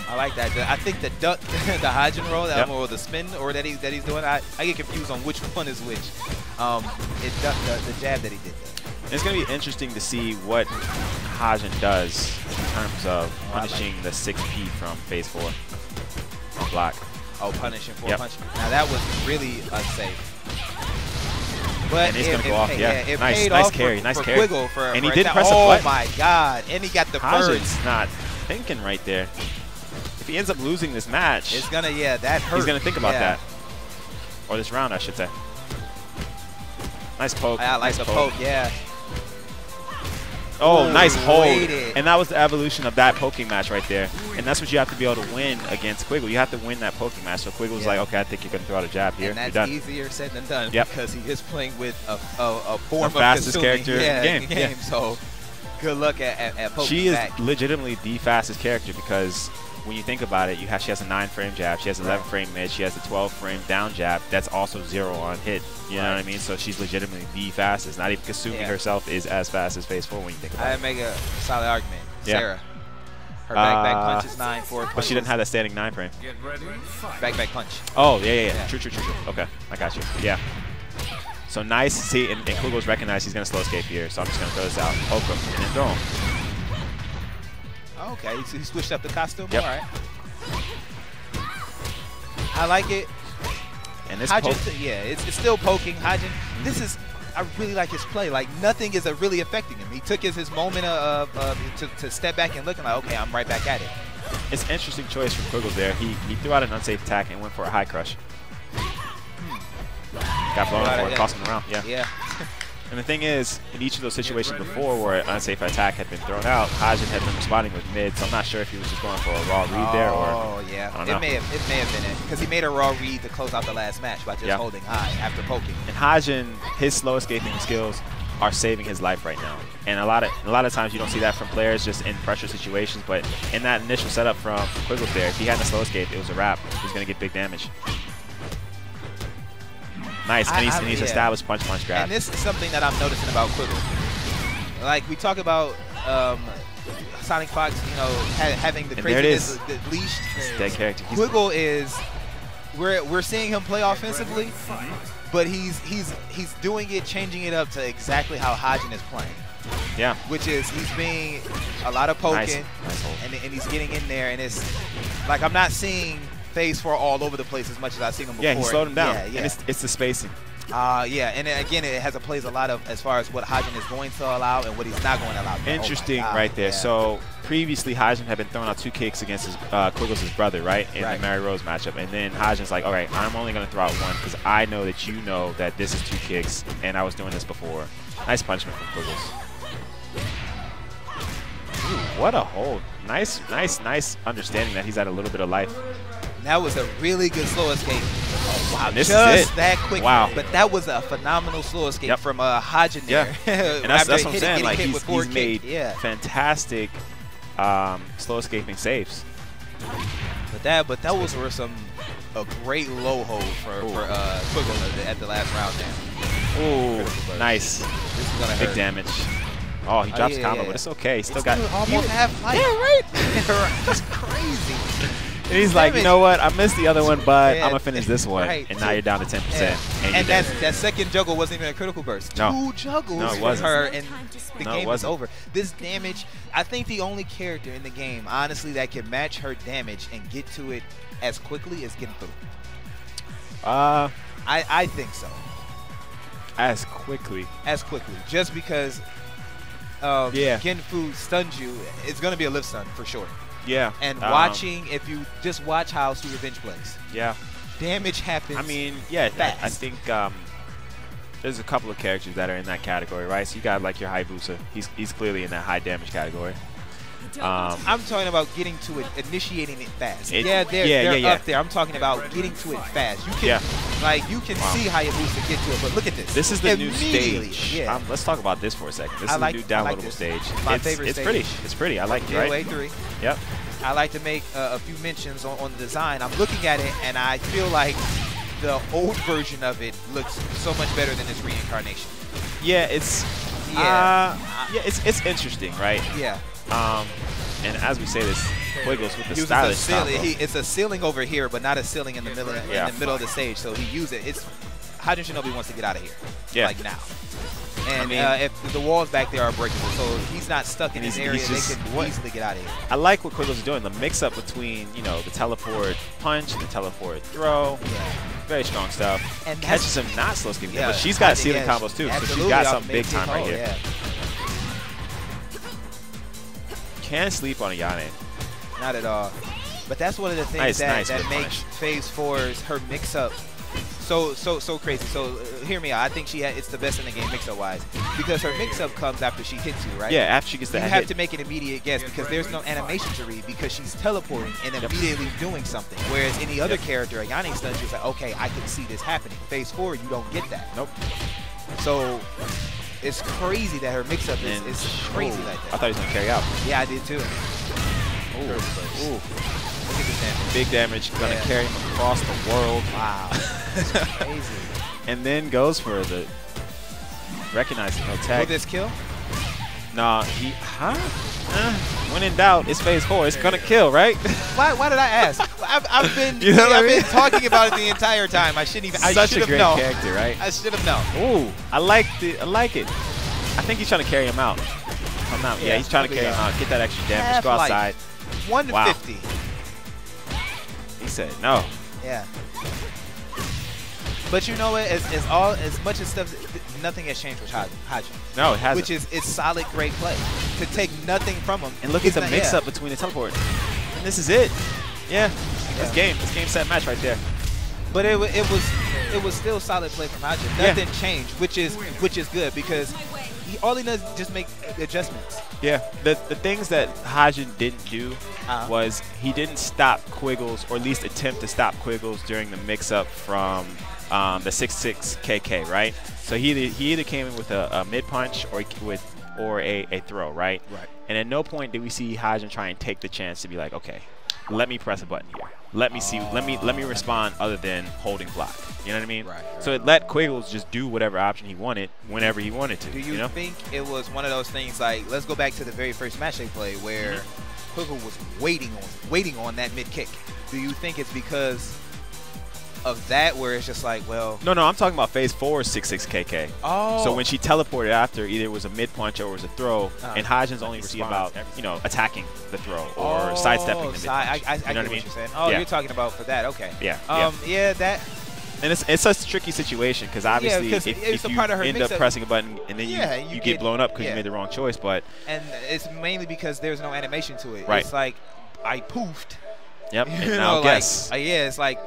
I like that. I think the duck, the Hajin roll, or the spin, or that he's doing. I get confused on which one is which. It ducked the jab that he did there. It's going to be interesting to see what Hajin does in terms of punishing the 6P from phase 4 on block. Oh, punishing 4 punch. Now that was really unsafe. But and it's going to go off. It nice, paid nice off carry, for, nice for carry. Quiggle And he did press a button. Oh my God! And he got the birds. Hajin's not thinking right there. If he ends up losing this match, it's gonna that hurt. He's gonna think about that, or this round, I should say. Nice poke. I like the poke. Yeah. Oh, nice hold. Waited. And that was the evolution of that poking match right there. And that's what you have to be able to win against Quiggle. You have to win that poking match. So Quiggle was like, okay, I think you're going to throw out a jab here. And that's you're done. easier said than done because he is playing with a form of fastest consuming. character in the game. So good luck at poking She is back. legitimately the fastest character because when you think about it, she has a 9-frame jab, she has an 11-frame mid, she has a 12-frame down jab. That's also 0 on hit. You know what I mean? So she's legitimately the fastest. Not even Kasumi herself is as fast as phase 4 when you think about it. I make a solid argument. Yeah. Sarah. Her back punch is 9, 4 punches. But she didn't have that standing 9-frame. Get ready, fight. Back punch. Oh, yeah. True. Okay, I got you. Yeah. So nice. See, and Quiggle's recognized he's going to slow escape here, so I'm just going to throw this out, poke him, and then throw him. Okay, he switched up the costume. Yep. All right. I like it. And this it's still poking. Hajin, I really like his play. Like nothing is really affecting him. He took his moment to step back and looking like, okay, I'm right back at it. It's an interesting choice from Quiggles there. He threw out an unsafe attack and went for a high crush. Got blown up for it, cost him the round. Yeah. And the thing is, in each of those situations before where an unsafe attack had been thrown out, Hajin had been responding with mid, so I'm not sure if he was just going for a raw read there or. Oh yeah, I don't know. It may have been it because he made a raw read to close out the last match by just holding high after poking. And Hajin, his slow escaping skills are saving his life right now. And a lot of times you don't see that from players just in pressure situations, but in that initial setup from Quiggles there, if he hadn't a slow escape, it was a wrap. He was going to get big damage. Nice, and he's established punch grab. And this is something that I'm noticing about Quiggle. Like we talk about Sonic Fox, having the craziness leashed. Dead character. Quiggle is, we're seeing him play offensively, but he's doing it, changing it up to exactly how Hajin is playing. Yeah. Which is he's being a lot of poking, and he's getting in there, and it's like I'm not seeing phase 4 all over the place as much as I've seen him before. Yeah, he slowed him down. Yeah. And it's the spacing. And again, it plays a lot of as far as what Hajin is going to allow and what he's not going to allow. Interesting right there. Yeah. So previously, Hajin had been throwing out 2 kicks against his Quiggles' brother, right, in the Mary Rose matchup. And then Hajin's like, all right, I'm only going to throw out 1 because I know that you know that this is 2 kicks, and I was doing this before. Nice punishment from Quiggles. Ooh, what a hold. Nice understanding that he's had a little bit of life. That was a really good slow escape. Oh, wow, this just is it. That quick. Wow. But that was a phenomenal slow escape from Hajin there. And that's what I'm saying. Like he's made fantastic slow escaping saves. But that was for a great low hold for Quiggle at the last round there. Ooh, nice. This is gonna hurt. Big damage. Oh, he drops combo, but it's okay. He still got almost half life. Yeah, right. That's crazy. And he's like, you know what? I missed the other one, but I'm gonna finish this one. And now you're down to 10%. And that second juggle wasn't even a critical burst. No. 2 juggles for her, and the game was over. This damage, I think the only character in the game, honestly, that can match her damage and get to it as quickly as Genfu. I think so. As quickly. Just because Genfu stuns you, it's going to be a lift stun for sure. Yeah. And if you just watch how Sweet Revenge plays. Yeah. Damage happens. I mean, yeah, fast. I think there's a couple of characters that are in that category, right? So you got like your Hayabusa. He's clearly in that high damage category. I'm talking about getting to it, initiating it fast. They're up there. I'm talking about getting to it fast. You can, you can see Hayabusa get to it, but look at this. This is the new stage. Yeah. Let's talk about this for a second. This is the new downloadable stage. My favorite it's stage. pretty. It's pretty. I like it, right? DOA3. Yep. I like to make a few mentions on the design. I'm looking at it, and I feel like the old version of it looks so much better than its reincarnation. Yeah, it's it's interesting, right? Yeah. And as we say this, Quiggles with the uses stylish a ceiling. combo. It's a ceiling over here, but not a ceiling in the middle Yeah. in the middle of the stage. So he used it. It's Hydra Shinobi wants to get out of here. Yeah. Like now. And I mean, if the walls back there are breakable, so he's not stuck in this area. They just- can easily get out of here. I like what Quiggles is doing. The mix-up between, you know, the teleport punch, the teleport throw. Yeah. Very strong stuff. And catches him not slow skipping, yeah, but she's got I think, ceiling yeah, combos too, so she's absolutely got off something big time right here. Yeah. Can't sleep on Ayane. Not at all. But that's one of the things Nice that good makes punish. Phase 4's her mix-up so crazy. So hear me out. I think it's the best in the game mix-up wise, because her mix-up comes after she hits you, right? Yeah, after she gets the you hit. have to make an immediate guess because there's no animation to read because she's teleporting and immediately doing something. Whereas any other character, Ayane stuns you, it's like, okay, I can see this happening. Phase 4, you don't get that. Nope. So it's crazy that her mix-up is crazy like I that. thought he was going to carry out. Yeah, I did too. Ooh. Look at this damage. Big damage, going to carry him across the world. Wow. That's crazy. And then goes for the recognizing no Will tag. this kill? Nah, when in doubt, it's Phase 4. It's going to kill, right? Why did I ask? I've been You know what I I've been mean? talking about it the entire time. I shouldn't even. I Such should a have great known. character, right? I should have known. Ooh, I like it. I think he's trying to carry him out. Yeah, he's trying to carry him out. Get that extra damage. Half Go life. outside. 1 to Wow. 50. He said no. Yeah. But you know what? As much as stuff, nothing has changed with Hydra. No, it hasn't. Which is it's solid, great play to take nothing from him. And look at the not- mix-up between the teleport. And this is it. Yeah, that's game. That's game, set, match right there. But it was still solid play from Hydra. Nothing changed, which is good because all he does is just make adjustments. Yeah, the things that Hajin didn't do was he didn't stop Quiggles, or at least attempt to stop Quiggles during the mix-up from the 6-6 KK, right? So he either came in with a mid punch or a throw, right? Right. And at no point did we see Hajin try and take the chance to be like, okay, let me press a button here. Let me see. Let me respond other than holding block. You know what I mean? Right. So it let Quiggles just do whatever option he wanted whenever he wanted to. Do you, know? think it was one of those things like, let's go back to the very first match they played where Quiggles was waiting on that mid kick? Do you think it's because of that where it's just like, well... No, I'm talking about Phase 4's 6-6 KK. Oh. So when she teleported after, either it was a mid punch or it was a throw, and Hajin's only response about, attacking the throw or sidestepping the mid punch. I you know get what I what mean? you're saying. Oh, Yeah. you're talking about for that. Okay. Yeah. Yeah, that... And it's a tricky situation because obviously 'cause if it's a you part of her end up mix-up. pressing a button and then Yeah, you you get get- blown up because yeah. you made the wrong choice, but And it's mainly because there's no animation to it. Right. It's like, I poofed. yep. You And know, now like, guess. yeah, it's like...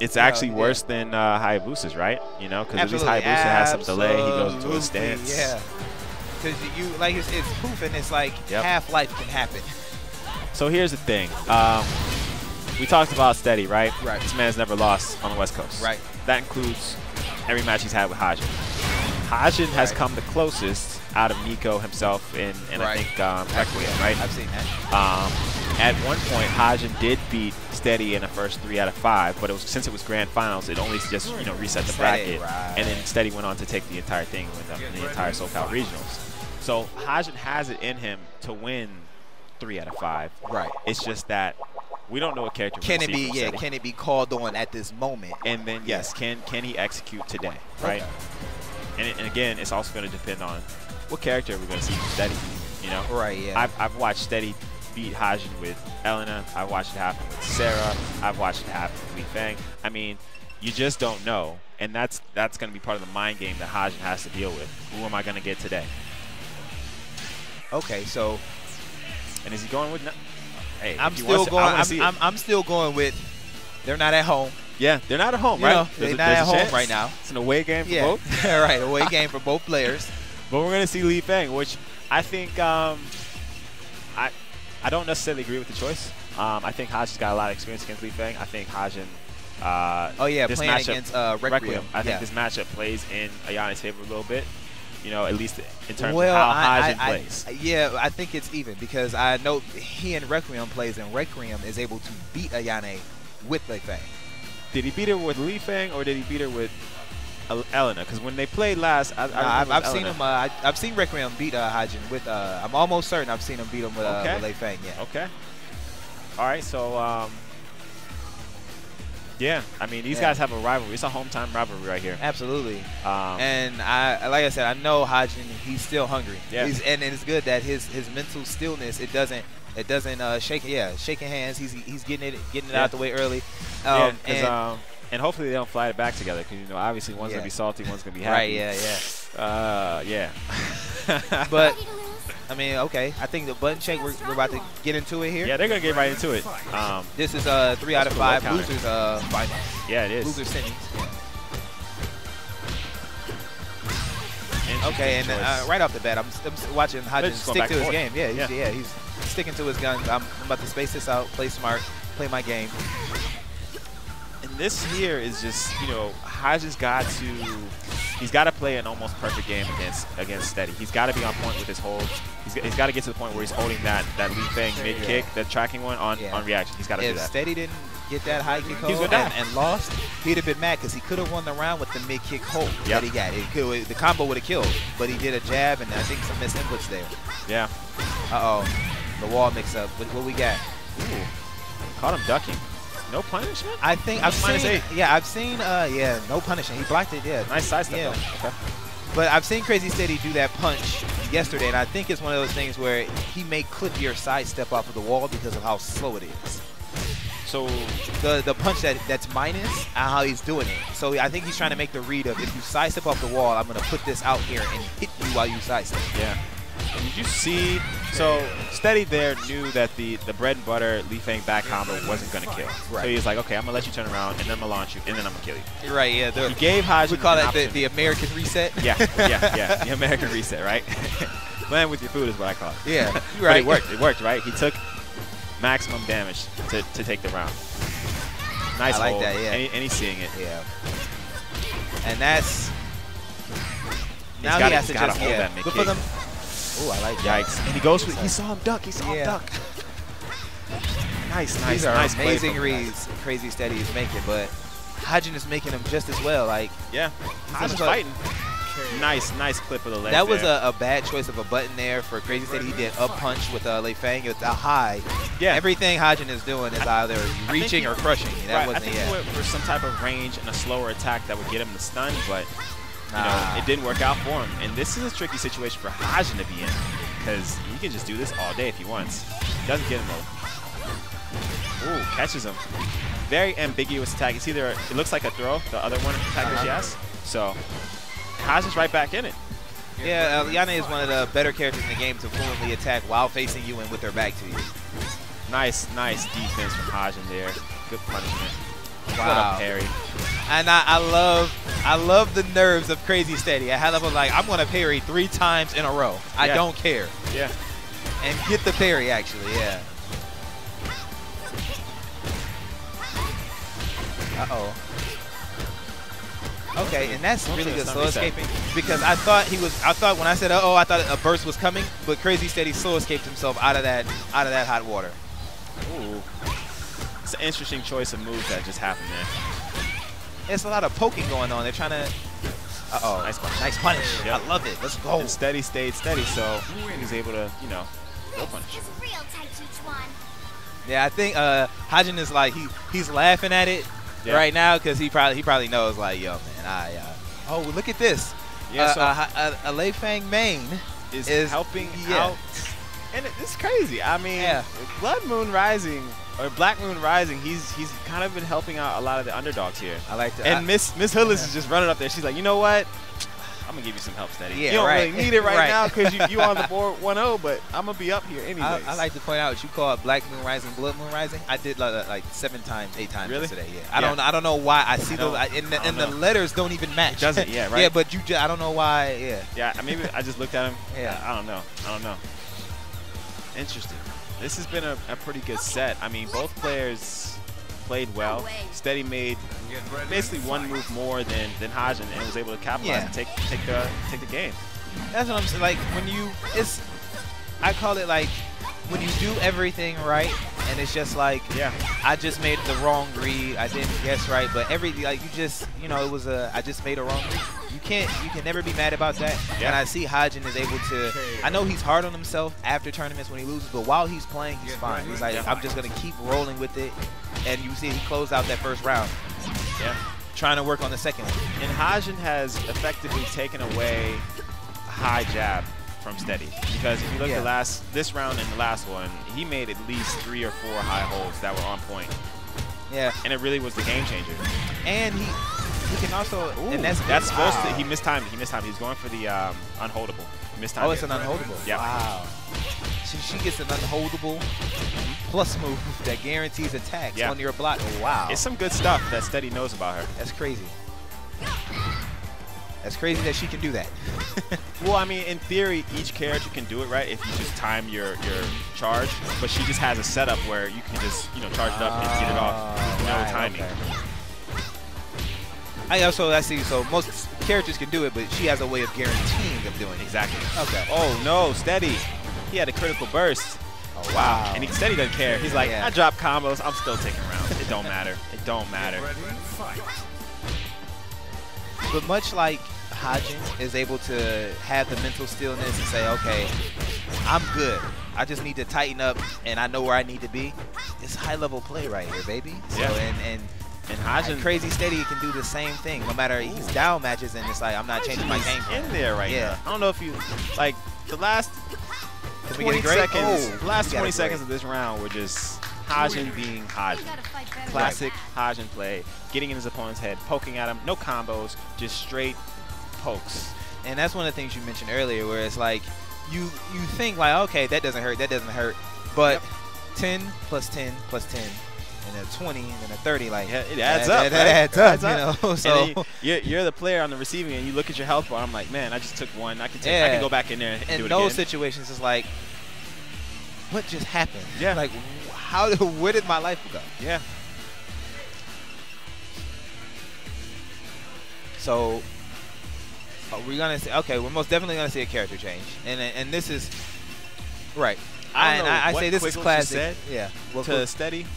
It's actually worse than Hayabusa's, right? You know, because at least Absolutely. Hayabusa has some delay. He goes into a Absolutely, stance. Yeah. Because you like it's poof and it's like Yep. half-life can happen. So here's the thing. We talked about Steady, right? Right. This man's never lost on the West Coast. Right. That includes every match he's had with Hajin. Hajin has come the closest out of Nico himself and I think Requiem, right? I've seen that. At one point, Hajin did beat Steady in the first 3 out of 5, but since it was grand finals, it only just reset the bracket, and then Steady went on to take the entire thing with the entire SoCal regionals. So Hajin has it in him to win 3 out of 5. Right. It's just that we don't know what character Can we're it gonna see be? from Yeah. Steady. Can it be called on at this moment? And then yes, can he execute today, right? And again, it's also going to depend on what character we're going to see from Steady. You know, Right. Yeah. I've watched Steady beat Hajin with Elena. I've watched it happen with Sarah. I've watched it happen with Li Feng. I mean, you just don't know, and that's going to be part of the mind game that Hajin has to deal with. Who am I going to get today? Okay. So And is he going with? Hey, I'm if he still wants to- going. I wanna see it. I'm still going with. They're not at home. Yeah, they're not at home, You right? know, they're not at home right now. It's an away game for Yeah. both. Right. Away game for both players. But we're going to see Li Feng, which I think I don't necessarily agree with the choice. I think Hajin's got a lot of experience against Li Feng. I think Hajin. Oh yeah, this playing matchup, against Requiem. I think this matchup plays in Ayane's favor a little bit. you know, at least in terms of how Hajin plays. Yeah, I think it's even because I know he and Requiem plays, and Requiem is able to beat Ayane with Lei Fang. Did he beat her with Li Fang or did he beat her with Elena? Because when they played last, I've seen him. I've seen Requiem beat Hajin with. I'm almost certain I've seen him beat him with Lei Fang. Yeah. Okay. All right. So. Yeah, I mean, these guys have a rivalry. It's a hometown rivalry right here. Absolutely. And like I said, I know Hajin, he's still hungry. Yeah. And it's good that his mental stillness, it doesn't shake. Yeah, shaking hands. He's getting it out the way early. And hopefully they don't fly it back together because, you know, obviously one's gonna be salty, one's gonna be happy. Right. Yeah. But. I mean, okay. I think the button check, we're about to get into it here. Yeah, they're going to get right into it. This is 3 out of 5. Losers final. Yeah, it is. Losers semis. Okay, and right off the bat, I'm watching Hajin stick to his game. Yeah, he's sticking to his guns. I'm about to space this out, play smart, play my game. And this here is just, you know, Hajin's he's got to play an almost perfect game against Steady. He's got to be on point with his hold. He's got to get to the point where he's holding that Li Fang mid kick, that tracking one on reaction. He's got to do that. If Steady didn't get that high kick hold and lost, he'd have been mad because he could have won the round with the mid kick hold that he got. The combo would have killed, but he did a jab and I think some missed inputs there. Yeah. The wall mix up. What we got? Ooh. Caught him ducking. No punishment? I think I've seen no punishment. He blocked it, Nice sidestep. Yeah. Okay. But I've seen Crazy Steady do that punch yesterday, and I think it's one of those things where he may clip your sidestep off of the wall because of how slow it is. So the punch that's minus how he's doing it. So I think he's trying to make the read of if you sidestep off the wall, I'm going to put this out here and hit you while you sidestep. Yeah. And did you see? So Steady there knew that the bread and butter Li Fang back combo wasn't going to kill. Right. So he's like, okay, I'm going to let you turn around, and then I'm going to launch you, and then I'm going to kill you. You're right, yeah. He gave Hajin. We call it the American reset. Yeah. The American reset, right? Playing with your food is what I call it. Yeah, you're right. But it worked, right? He took maximum damage to take the round. Nice I like hold. that, yeah. And he's seeing it. Yeah. And that's... Now he has to just hold that mid-kick. Oh, I like that. Yikes. And he goes for it. He saw him duck. He saw him duck. Nice. These are amazing reads Crazy Steady is making, but Hajin is making them just as well. Like, Hajin's fighting. Nice clip of the leg. That was a bad choice of a button there for Crazy Steady. He did up punch with Lei Fang. It's a high. Yeah. Everything Hajin is doing is either reaching or crushing. That wasn't I think he went for some type of range and a slower attack that would get him the stun, but you know, it didn't work out for him. And this is a tricky situation for Hajin to be in because he can just do this all day if he wants. Doesn't get him though. Ooh, catches him. Very ambiguous attack. It's either, it looks like a throw, the other one attack that she has. So Hajin's right back in it. Yeah, Yane is one of the better characters in the game to fluently attack while facing you and with their back to you. Nice defense from Hajin there. Good punishment. Wow. Parry. And I love the nerves of Crazy Steady. I had them like, I'm going to parry 3 times in a row. I don't care. Yeah. And get the parry, actually, yeah. Okay, and that's really good slow escaping because I thought when I said I thought a burst was coming, but Crazy Steady slow escaped himself out of that hot water. Ooh. It's an interesting choice of moves that just happened there. It's a lot of poking going on. They're trying to nice punish. Yep. I love it. Let's go. And Steady stayed steady, so he was able to, you know, go punish. Yeah, I think Hajin is like he's laughing at it right now because he probably knows like, yo man, oh look at this. Yeah, so a Lei Fang main is helping out, and it's crazy. I mean, Blood Moon Rising or Black Moon Rising, he's kind of been helping out a lot of the underdogs here. I like that. And Miss Hillis is just running up there. She's like, you know what? I'm going to give you some help, Steady. Yeah, you don't really need it right now because you on the board 1-0, but I'm going to be up here anyways. I like to point out, you call it Black Moon Rising, Blood Moon Rising. I did like 7 times, 8 times yesterday. Yeah. I don't know why I see those. And the letters don't even match. It doesn't, yeah, right? Yeah, but I don't know why, Yeah, maybe I just looked at him. Yeah. I don't know. Interesting. This has been a pretty good set. I mean, both players played well. Steady made basically one move more than Hajin and was able to capitalize and take the game. That's what I'm saying. Like when you, I call it like when you do everything right, and it's just like, yeah, I just made the wrong read. I didn't guess right, but like you just, you know, it was I just made a wrong read. You can never be mad about that. Yeah. And I see Hajin is able to. I know he's hard on himself after tournaments when he loses, but while he's playing, he's fine. He's like, I'm just gonna keep rolling with it. And you see, he closed out that first round. Yeah. Trying to work on the second one. And Hajin has effectively taken away a high jab from Steady, because if you look at this round and the last one, he made at least 3 or 4 high holds that were on point. Yeah. And it really was the game changer. And he can also, and that's supposed to, he mistimed it. He was going for the unholdable. He mistimed Oh, it's an unholdable. Yeah. Wow. She gets an unholdable plus move that guarantees attacks on your block. Oh, wow. It's some good stuff that Steady knows about her. That's crazy. That's crazy that she can do that. Well, I mean, in theory, each character can do it, right, if you just time your charge. But she just has a setup where you can just, you know, charge it up and get it off. No timing. Okay. I see. So most characters can do it, but she has a way of guaranteeing them doing it. Exactly. Okay. Oh, no, Steady. He had a critical burst. Oh, wow. And Steady doesn't care. He's like, I drop combos. I'm still taking rounds. It don't matter. It don't matter. But much like Hajin is able to have the mental stillness and say, okay, I'm good. I just need to tighten up, and I know where I need to be. It's high-level play right here, baby. So, yeah. And Hajin, Crazy Steady can do the same thing. No matter he's down matches, and it's like I'm not changing my game plan. In there right now. I don't know if you like the last 20 seconds. The last 20 seconds of this round were just Hajin being Hajin. Classic Hajin play, getting in his opponent's head, poking at him, no combos, just straight pokes. And that's one of the things you mentioned earlier, where it's like you think like, okay, that doesn't hurt, but 10 plus 10 plus 10. And a 20 and then a 30, like it adds up. That adds up, you know. So you're the player on the receiving end. You look at your health bar. I'm like, man, I just took one. I can go back in there and do it again. In those situations, it's like, what just happened? Yeah. Like, where did my life go? Yeah. So, are we gonna see? Okay, we're most definitely gonna see a character change, and this is right. I say this is classic. Yeah. To Steady.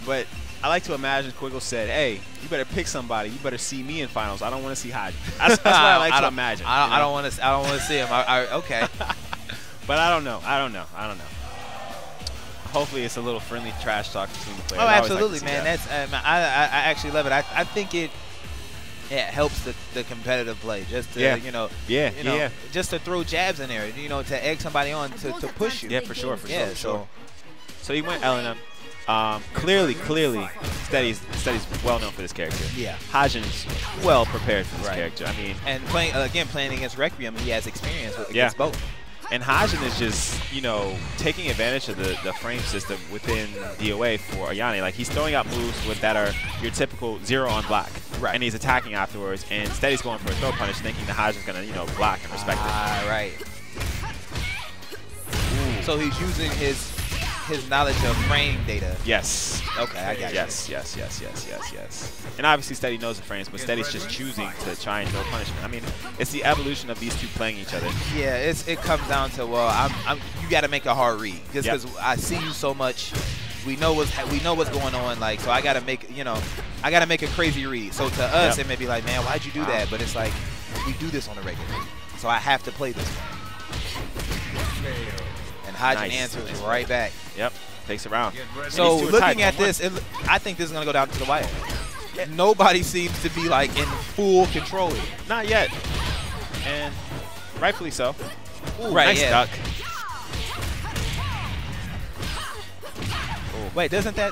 But I like to imagine Quiggle said, "Hey, you better pick somebody. You better see me in finals. I don't want to see Hajin." That's what I like to imagine. I don't want to see him. Okay. But I don't know. Hopefully, it's a little friendly trash talk between the players. Oh, absolutely, man. That's I actually love it. I think it helps the competitive play, just to you know, just to throw jabs in there, you know, to egg somebody on to push you. Yeah, for sure. So he went L&M. Clearly, Steady's well known for this character. Yeah. Hajin's well prepared for this character. I mean, and playing against Requiem, he has experience against both. And Hajin is just, you know, taking advantage of the frame system within DOA for Ayane. Like, he's throwing out moves that are your typical 0 on block. Right. And he's attacking afterwards. And Steady's going for a throw punish, thinking that Hajin's going to, you know, block and respect it. Right. So he's using his knowledge of frame data. Yes. Okay, I got you. Yes. And obviously Steady knows the frames, but Steady's just choosing to try and throw punishment. I mean, it's the evolution of these two playing each other. Yeah, it comes down to, well, you got to make a hard read, just because I see you so much. We know what's going on, like, so I got to make, you know, I got to make a crazy read. So to us, it may be like, man, why'd you do that? But it's like, we do this on a regular, so I have to play this way. And Hajin answers right back. Yep, takes it around. So looking at this, I think this is going to go down to the wire. Nobody seems to be like in full control. Not yet. And rightfully so. Ooh, right, nice duck. Wait, doesn't that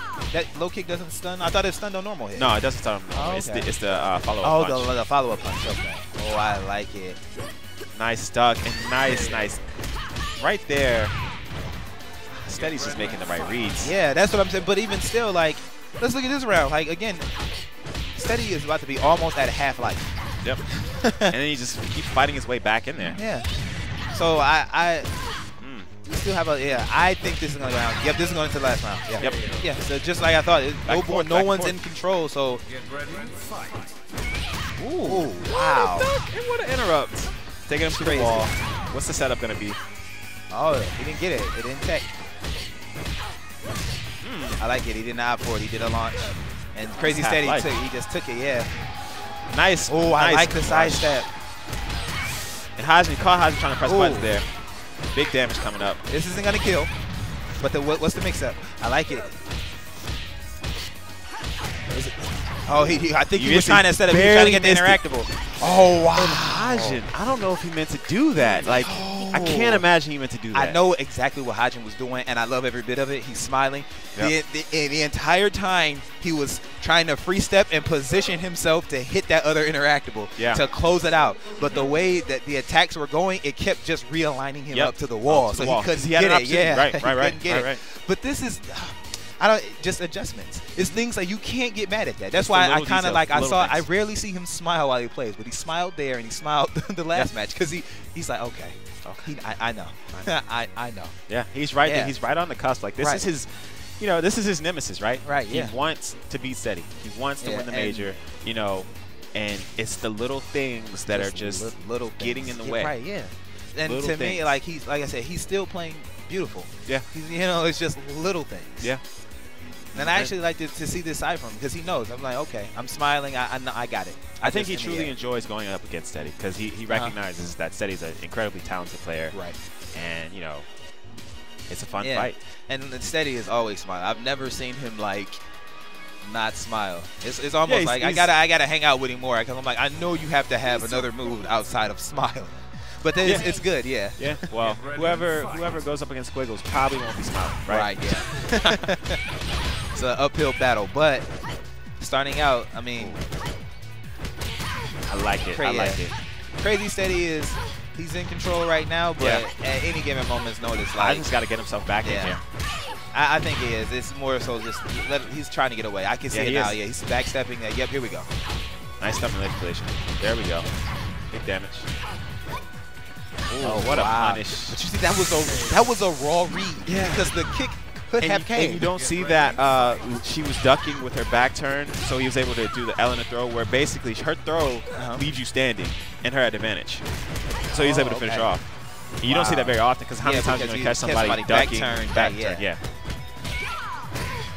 low kick doesn't stun? I thought it stunned on normal hit. No, it doesn't stun on normal. Okay. It's the follow-up punch. Oh, the follow-up punch. Okay. Oh, I like it. Nice duck and nice. Right there. Steady's just making the right reads. Yeah, that's what I'm saying. But even still, like, let's look at this round. Like, again, Steady is about to be almost at half life. Yep. And then he just keeps fighting his way back in there. Yeah. So I still have I think this is going to go down. Yep, this is going into the last round. Yeah. Yep. Yeah, so just like I thought, no one's in control, so. Get ready, fight. Ooh, wow. And what an interrupt. Taking him to the wall. What's the setup going to be? Oh, he didn't get it. It didn't tech. I like it. He didn't opt for it. He did a launch. And Crazy Steady, he just took it, yeah. Nice. Oh, I like the side step. And Hajime, caught Hajime trying to press buttons there. Big damage coming up. This isn't going to kill. But what's the mix-up? I like it. Oh, I think he was trying to set up. He was trying to get the interactable. Oh, wow. Hajime, I don't know if he meant to do that. Like, I can't imagine he meant to do that. I know exactly what Hajime was doing, and I love every bit of it. He's smiling. Yep. The entire time, he was trying to free step and position himself to hit that other interactable to close it out. But the way that the attacks were going, it kept just realigning him up to the wall. So he couldn't get it. Yeah, right. But this is... just adjustments. It's things like you can't get mad at that. That's why I kind of like, I rarely see him smile while he plays, but he smiled there and he smiled the last match because he's like, okay. I know. I know. Yeah, he's right there. He's right on the cusp. Like, this is his, this is his nemesis, right? Right, yeah. He wants to beat Steady. He wants to win the major, and it's the little things that are just little getting in the way. Right, yeah. And little to me, like I said, he's still playing beautiful. Yeah. It's just little things. Yeah. And I actually like to see this side from him because he knows. I'm like, okay, I'm smiling. I got it. I think he truly enjoys going up against Steady because he recognizes that Steady's an incredibly talented player. Right. And, it's a fun fight. And Steady is always smiling. I've never seen him, like, not smile. It's almost like I gotta hang out with him more because I'm like, I know you have to have another move outside of smiling. But it's good, yeah. Yeah, well, whoever goes up against Squiggles probably won't be smiling, right? Right, yeah. It's an uphill battle, but starting out, I mean, I like it. I like it. Crazy Steady he's in control right now, but at any given moment's notice, like, I just got to get himself back in here. I think he is. It's more so just he's trying to get away. I can see it now. Yeah, he's backstepping. Yep, here we go. Nice stuff in manipulation. There we go. Big damage. Oh, what a punish! But you see, that was a raw read. Yeah, because the kick could have came. And you don't see that she was ducking with her back turn, so he was able to do the L in a throw, where basically her throw leaves you standing and her at advantage. So he's able to finish her off. You don't see that very often because how many times are you going to catch somebody ducking, back turn? Yeah.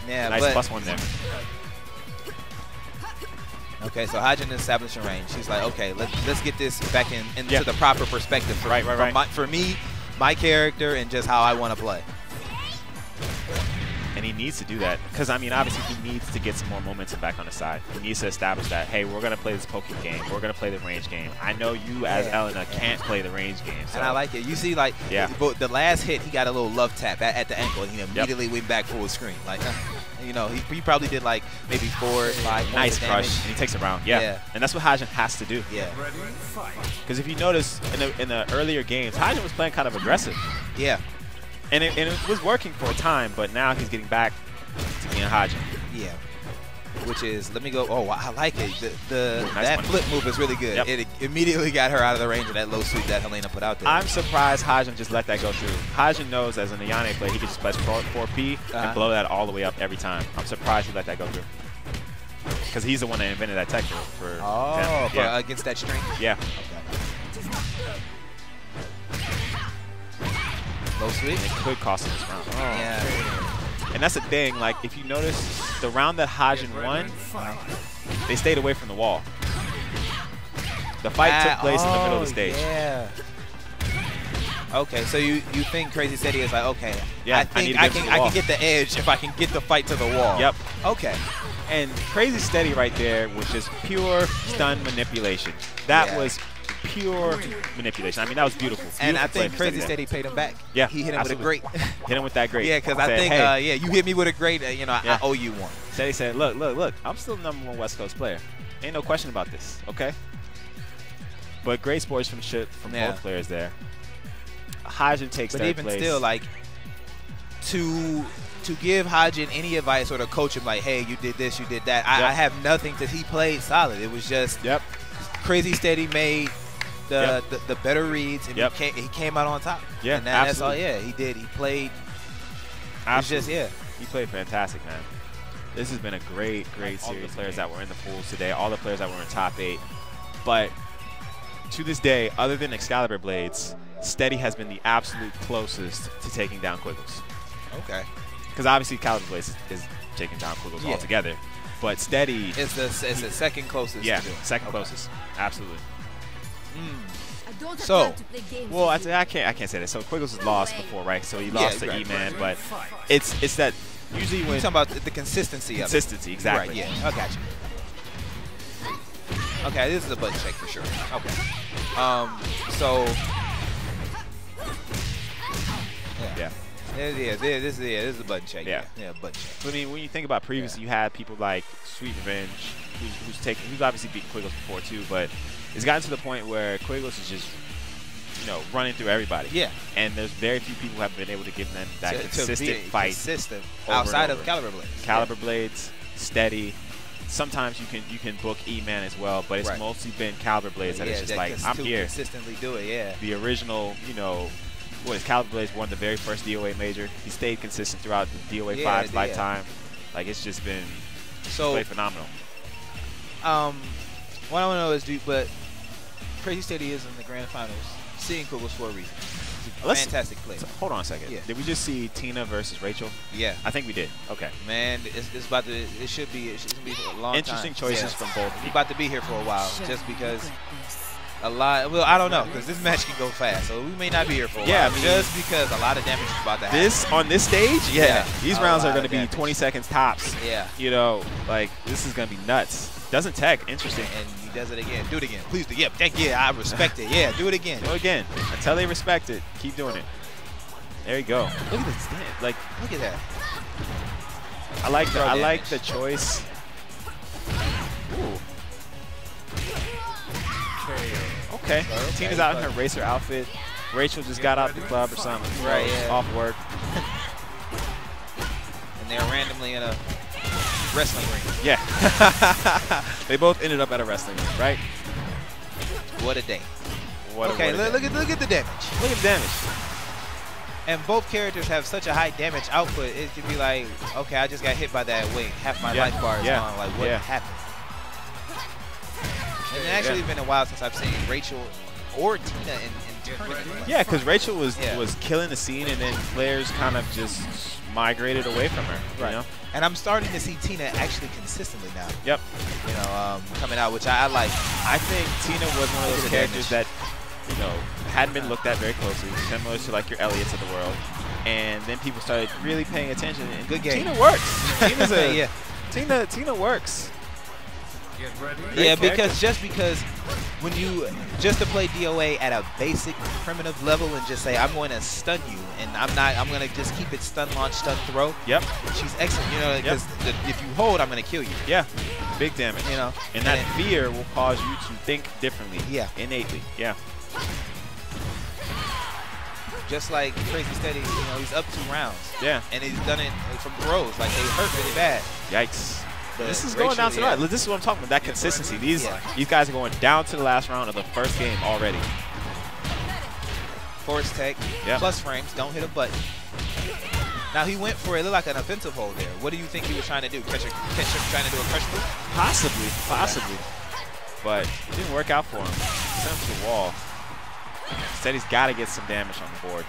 Yeah, nice +1 there. Okay, so Hajime is establishing range. She's like, okay, let's get this back into the proper perspective for me, my character, and just how I want to play. And he needs to do that because, I mean, obviously he needs to get some more momentum back on the side. He needs to establish that, hey, we're going to play this poking game. We're going to play the range game. I know you as Elena can't play the range game. So. And I like it. You see, like, the last hit, he got a little love tap at the ankle, and he immediately went back full screen. Like, he probably did, like, maybe 4 or 5 nice crush. And he takes it around. Yeah. And that's what Hajime has to do. Yeah. Because if you notice, in the earlier games, Hajime was playing kind of aggressive. Yeah. And it was working for a time, but now he's getting back to being Hajime. Yeah. Which is, let me go. Oh, I like it. That flip move is really good. Yep. It immediately got her out of the range of that low sweep that Helena put out there. I'm surprised Hajime just let that go through. Hajime knows as an Ayane player, he can just press 4P and blow that all the way up every time. I'm surprised he let that go through. Because he's the one that invented that tech for against that string? Yeah. Okay. Low sweep? It could cost him this round. Oh. Yeah. And that's the thing, like, if you notice, the round that Hajime won, they stayed away from the wall. The fight took place in the middle of the stage. Yeah. Okay, so you think Crazy Steady is like, okay, yeah, I think I can get the edge if I can get the fight to the wall. Yep. Okay. And Crazy Steady right there was just pure stun manipulation. That was pure manipulation. I mean, that was beautiful. And I think Crazy Steady paid him back. Yeah, he hit him with a great. Hit him with that great. Yeah, because I think, hey, you hit me with a great. I owe you one. Steady said, look, I'm still the #1 West Coast player. Ain't no question about this, okay? But great sportsmanship from both players there. Hajime takes third place. But even still, like, to give Hajime any advice or to coach him, like, hey, you did this, you did that. I have nothing to. He played solid. It was just Crazy Steady made the better reads, and he came out on top. Yeah, and that's all. Yeah, he did. He played. Absolutely. He played fantastic, man. This has been a great series. All the players that were in the pools today, all the players that were in top 8, but to this day, other than Excalibur Blades, Steady has been the absolute closest to taking down Quiggles. Okay. Because obviously Excalibur Blades is taking down Quiggles altogether. But Steady... It's the second closest to do it. Second closest. Absolutely. So, well, I can't say that. So Quiggles has lost before, right? So he lost to E-Man, but it's that usually when... You're talking about the consistency of it. Consistency, exactly. Right, yeah. I got you. Okay, this is a button check for sure. Okay. So... Yeah. This is a button check. Yeah, button check. I mean, when you think about previously, you had people like Sweet Revenge, who's obviously beaten Quiggles before too, but it's gotten to the point where Quiggles is just, running through everybody. Yeah. And there's very few people who have been able to give them that consistent fight. Consistent outside of Caliber Blades. Caliber Blades, Steady. Sometimes you can book E-Man as well, but it's mostly been Caliber Blades that is just like, I'm here. Consistently do it, yeah. The original, Caliber Blades won the very first DOA major. He stayed consistent throughout the DOA5's lifetime. Like, it's just been really phenomenal. What I want to know is, but Crazy Steady is in the grand finals. Seeing Quiggles for a reason. Fantastic play. So hold on a second. Yeah. Did we just see Tina versus Rachel? Yeah. I think we did. Okay. Man, it's about to. It should be for a long Interesting time. choices from both. We're about to be here for a while, just because. A lot. Well, I don't know, because this match can go fast, so we may not be here for a while. Yeah, I mean, just because a lot of damage is about to happen. On this stage, these rounds are going to be 20 seconds tops. Yeah. Like, this is going to be nuts. Doesn't tech. Interesting. And he does it again. Do it again. Please do. Yeah, thank you. I respect it. Yeah, do it again. Do it again. Until they respect it, keep doing it. There you go. Look at this. Like, look at that. I like the choice. Ooh. Okay. Tina's out in her racer outfit. Rachel just got out the club or something. Right, yeah. Off work. And they're randomly in a wrestling ring. Yeah. They both ended up at a wrestling ring, right? What a day. Look at the damage. Look at the damage. And both characters have such a high damage output. It could be like, okay, I just got hit by that. Wait, half my life bar is gone. Like, what happened? And it's actually been a while since I've seen Rachel or Tina in tournament. Yeah, because Rachel was killing the scene, and then players kind of just migrated away from her. Right. You know? And I'm starting to see Tina actually consistently now. Yep. Coming out, which I like. I think Tina was one of those characters that, hadn't been looked at very closely, similar to like your Elliots of the world. And then people started really paying attention. And good game. Tina works. Tina's a Tina works. Yeah, because when you just to play DOA at a basic primitive level and just say I'm going to stun you and I'm going to just keep it stun launch, stun throw. Yep. She's excellent, because if you hold, I'm going to kill you. Yeah. Big damage. And that fear will cause you to think differently. Yeah. Innately. Yeah. Just like Crazy Steady, he's up 2 rounds. Yeah. And he's done it from throws. Like, they hurt really bad. Yikes. This is going down to the last. This is what I'm talking about, that consistency. These guys are going down to the last round of the first game already. Force tech, plus frames, don't hit a button. Now he went for it, looked like an offensive hold there. What do you think he was trying to do? Catch him trying to do a crush move? Possibly. But it didn't work out for him. Sent him to the wall. Said he's got to get some damage on the board.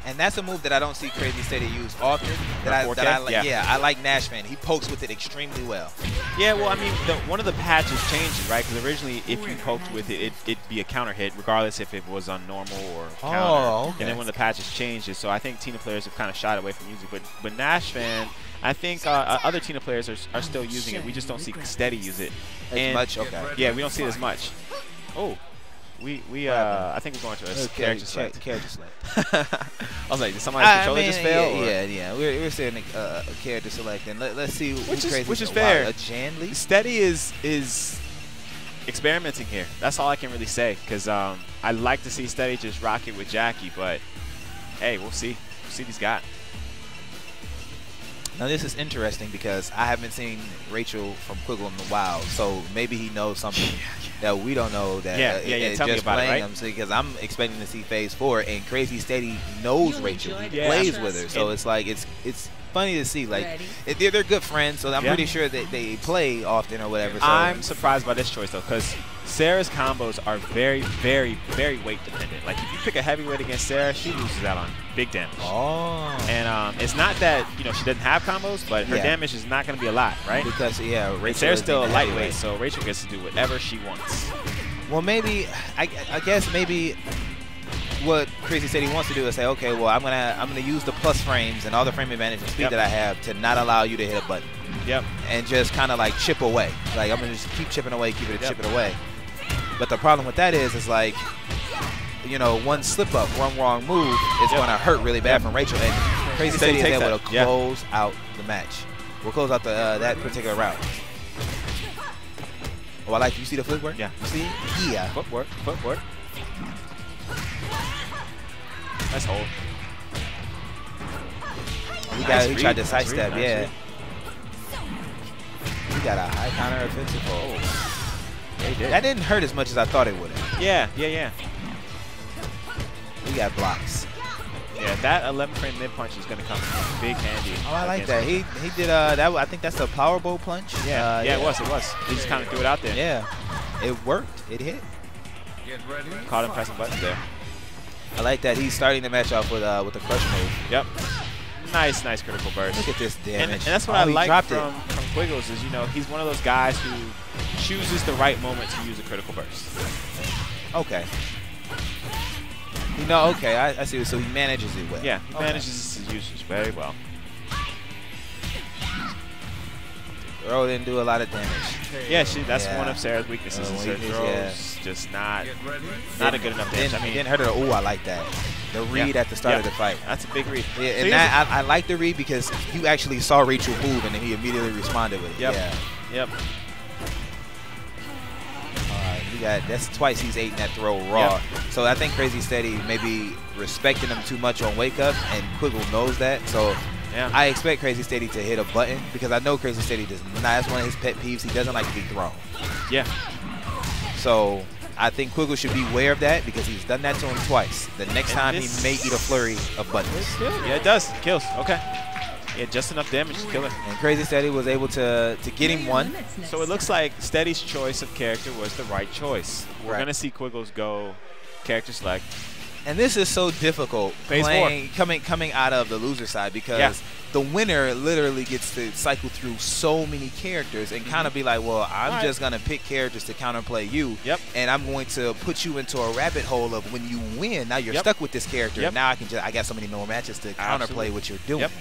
And that's a move that I don't see Crazy Steady use often. That I like. Yeah, I like Nashman. He pokes with it extremely well. Yeah, well, I mean, one of the patches changed it, right? Because originally, if you poked with it, it'd be a counter hit, regardless if it was on normal or counter. Oh, okay. And then when the patches changed it, so I think Tina players have kind of shied away from using it. But Nashman, I think other Tina players are still using it. We just don't see Steady use it as much. Okay. Yeah, we don't see it as much. Oh. I think we're going to a character select. Character select. I was like, did somebody's controller just fail? Yeah. We're saying a character select, and let's see which is fair. A Jan Lee? Steady is experimenting here. That's all I can really say, because I'd like to see Steady just rock it with Jackie, but hey, we'll see. We'll see what he's got. Now this is interesting because I haven't seen Rachel from Quiggle in a while, so maybe he knows something that we don't know. That Tell me about it, right? Because I'm expecting to see Phase 4, and Crazy Steady knows Rachel. He plays with her, so it's like it's funny to see. Like they're good friends, so I'm pretty sure that they play often or whatever. So. I'm surprised by this choice though, because Sarah's combos are very, very, very weight dependent. Like if you pick a heavyweight against Sarah, she loses out on big damage. Oh. And it's not that she doesn't have combos, but her damage is not going to be a lot, right? Because Rachel Sarah's still a lightweight, so Rachel gets to do whatever she wants. Well, maybe I guess maybe what Crazy said he wants to do is say, okay, well I'm gonna use the plus frames and all the frame advantage and speed that I have to not allow you to hit a button. Yep. And just kind of like chip away. Like I'm gonna just keep chipping away, chipping away. But the problem with that is like, one slip up, one wrong move is gonna hurt really bad from Rachel. And Crazy Steady is able to close out the match. We'll close out the that particular round. Oh, I like. You see the footwork? Yeah. You see? Yeah. Footwork. Nice hold. He tried to sidestep. Yeah. He got a high counter offensive hold. Yeah, he did. That didn't hurt as much as I thought it would have. Yeah. We got blocks. Yeah, that 11 frame mid punch is going to come in big handy. Oh, I like that. He did that. I think that's a power bow punch. Yeah, it was. He just kind of threw it out there. Yeah, it worked. It hit. Get ready. Caught him pressing buttons there. I like that. He's starting the match off with a crush move. Yep. Nice critical burst. Look at this damage. And that's what I like from Quiggles is he's one of those guys who chooses the right moment to use a critical burst. Okay. Okay, I see. So he manages it well. Yeah, he manages his usage very well. Throw didn't do a lot of damage. Yeah, that's one of Sarah's weaknesses. Her throws just not a good enough damage. Didn't hurt her. Oh, I like that. The read at the start of the fight. That's a big read. Yeah, and I like the read because you actually saw Rachel move and then he immediately responded with it. Yep. That's twice he's ate that throw raw. So I think Crazy Steady maybe respecting him too much on wake up, and Quiggle knows that. So I expect Crazy Steady to hit a button because I know Crazy Steady does not. That's one of his pet peeves. He doesn't like to be thrown. Yeah. So I think Quiggle should be aware of that because he's done that to him twice. The next time he may eat a flurry of buttons. Yeah, it does. It kills. Okay. Yeah, just enough damage to kill her. And Crazy Steady was able to get him one. So it looks like Steady's choice of character was the right choice. We're going to see Quiggles go character select. And this is so difficult Phase 4. coming out of the loser side because the winner literally gets to cycle through so many characters and kind of be like, well, I'm just going to pick characters to counterplay you. Yep. And I'm going to put you into a rabbit hole of when you win, now you're stuck with this character. Yep. Now I got so many more matches to counterplay what you're doing. Yep.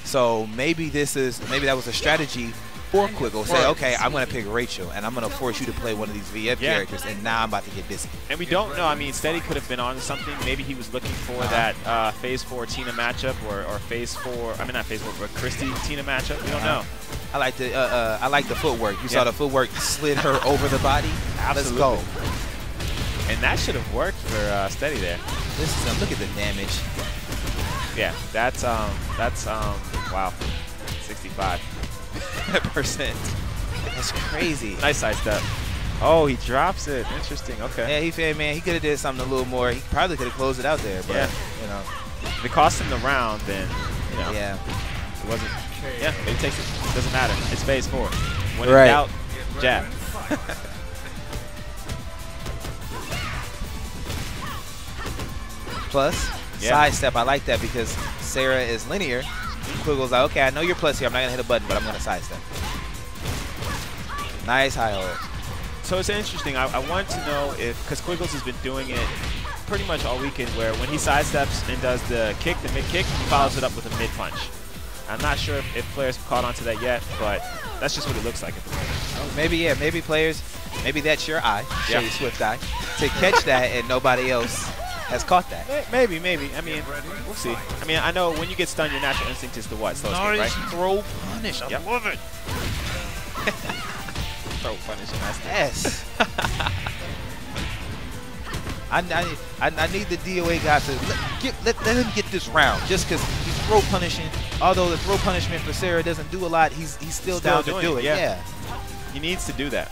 So maybe that was a strategy for Quiggle. Say, okay, I'm going to pick Rachel, and I'm going to force you to play one of these VF characters, and now I'm about to get busy. And we don't know. I mean, Steady could have been on to something. Maybe he was looking for that Phase 4 Tina matchup or Phase 4, I mean not Phase 4, but Christy Tina matchup. We don't know. I like the footwork. You saw the footwork slid her over the body. Absolutely. Let's go. And that should have worked for Steady there. Look at the damage. Yeah, that's wow, 65%. That's crazy. Nice sidestep. Oh, he drops it. Interesting. Okay. Yeah, he could have did something a little more. He probably could have closed it out there, but if it cost him the round, then it wasn't. Yeah, but he takes it. Doesn't matter. It's Phase 4. When in doubt, jab. Plus, side step. I like that because Sarah is linear. Quiggle's like, okay, I know you're plus here. I'm not going to hit a button, but I'm going to side step. Nice high hold. So it's interesting. I wanted to know if, because Quiggles has been doing it pretty much all weekend, where when he sidesteps and does the kick, the mid kick, he follows it up with a mid punch. I'm not sure if players have caught on to that yet, but that's just what it looks like at the moment. Oh, maybe players, maybe that's your eye, Shady Swift eye, to catch that and nobody else has caught that. Maybe. I mean, we'll see. I mean, I know when you get stunned, your natural instinct is to what? Slow escape, right? Throw punish. I love it. Throw punish. Yes. I need the DOA guys to let him get this round. Just because he's throw punishing, although the throw punishment for Sarah doesn't do a lot, he's still down to do it. Yeah. He needs to do that.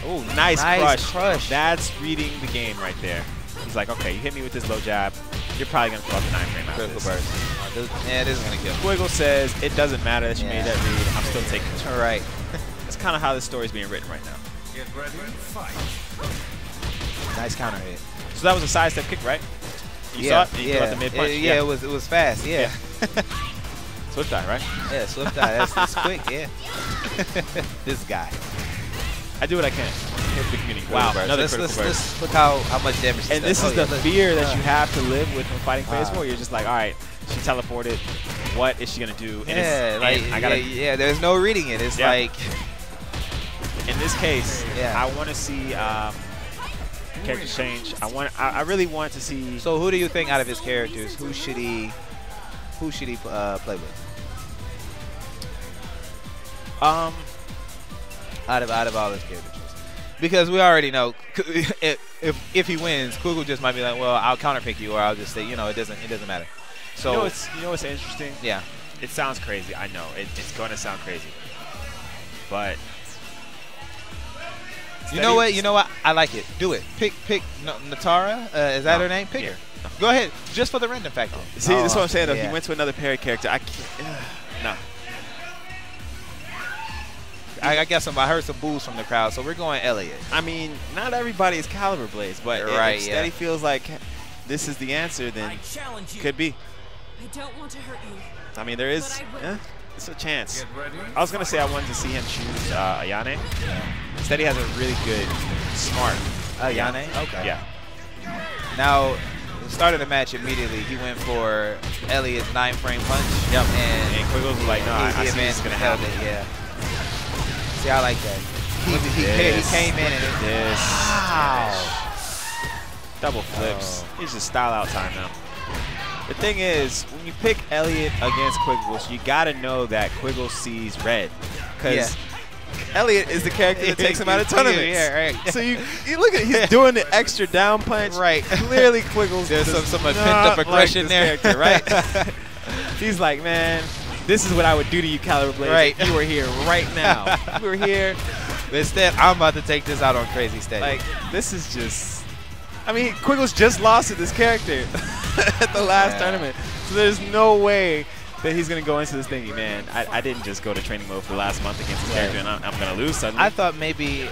Oh, nice crush. That's reading the game right there. He's like, okay, you hit me with this low jab. You're probably going to throw out the 9 frame out. Critical burst. Yeah, this is going to kill. Quiggle says, it doesn't matter that you made that read. I'm still taking it. All right. That's kind of how this story is being written right now. Get ready, fight. Nice counter hit. So that was a sidestep kick, right? You saw it? You threw out the mid punch? Yeah, it was fast, yeah. Swift eye, right? Yeah, swift eye. That's quick, yeah. This guy. I do what I can. Wow, another critical burst. Let's look how much damage she And this is the fear that you have to live with when fighting phase 4. You're just like, all right, she teleported. What is she going to do? And I gotta, there's no reading it. It's like... In this case, I want to see character change. I really want to see... So who do you think out of his characters, who should he play with? Out of all his characters. Because we already know if he wins, Quiggle just might be like, well, I'll counterpick you, or I'll just say, it doesn't matter. So you know what's interesting? Yeah. It sounds crazy. I know it's going to sound crazy, but you know what? I like it. Do it. Pick Natara. Is that her name? Pick her. Go ahead. Just for the random factor. See, this is what I'm saying. Though, he went to another parry character. I can't. No. I guess I heard some boos from the crowd, so we're going Elliot. I mean, not everybody is Caliber Blades, but if Steady feels like this is the answer, then could be. I don't want to hurt you. I mean, there is. It's a chance. I was gonna say I wanted to see him choose Ayane. Steady has a really good, smart Ayane. Okay. Yeah. Now, started the match immediately. He went for Elliot's 9-frame punch. Yep. And Quiggles was like, no, I see this is gonna happen. Yeah. See, I like that. He came in and double flips. He's just style out time now. The thing is, when you pick Elliot against Quiggles, you gotta know that Quiggles sees red, because Elliot is the character that takes him out of tournaments. Yeah, right. So you look at he's doing the extra down punch. Right. Clearly, Quiggles. There's some pent up aggression there, right? He's like, man, this is what I would do to you, Caliber Blades. Right. If you were here right now. If you were here. Instead, I'm about to take this out on Crazy Steady. Like, this is just... I mean, Quiggles just lost to this character at the last tournament. So there's no way that he's going to go into this thinking, man, I didn't just go to training mode for the last month against this character and I'm going to lose suddenly. I thought maybe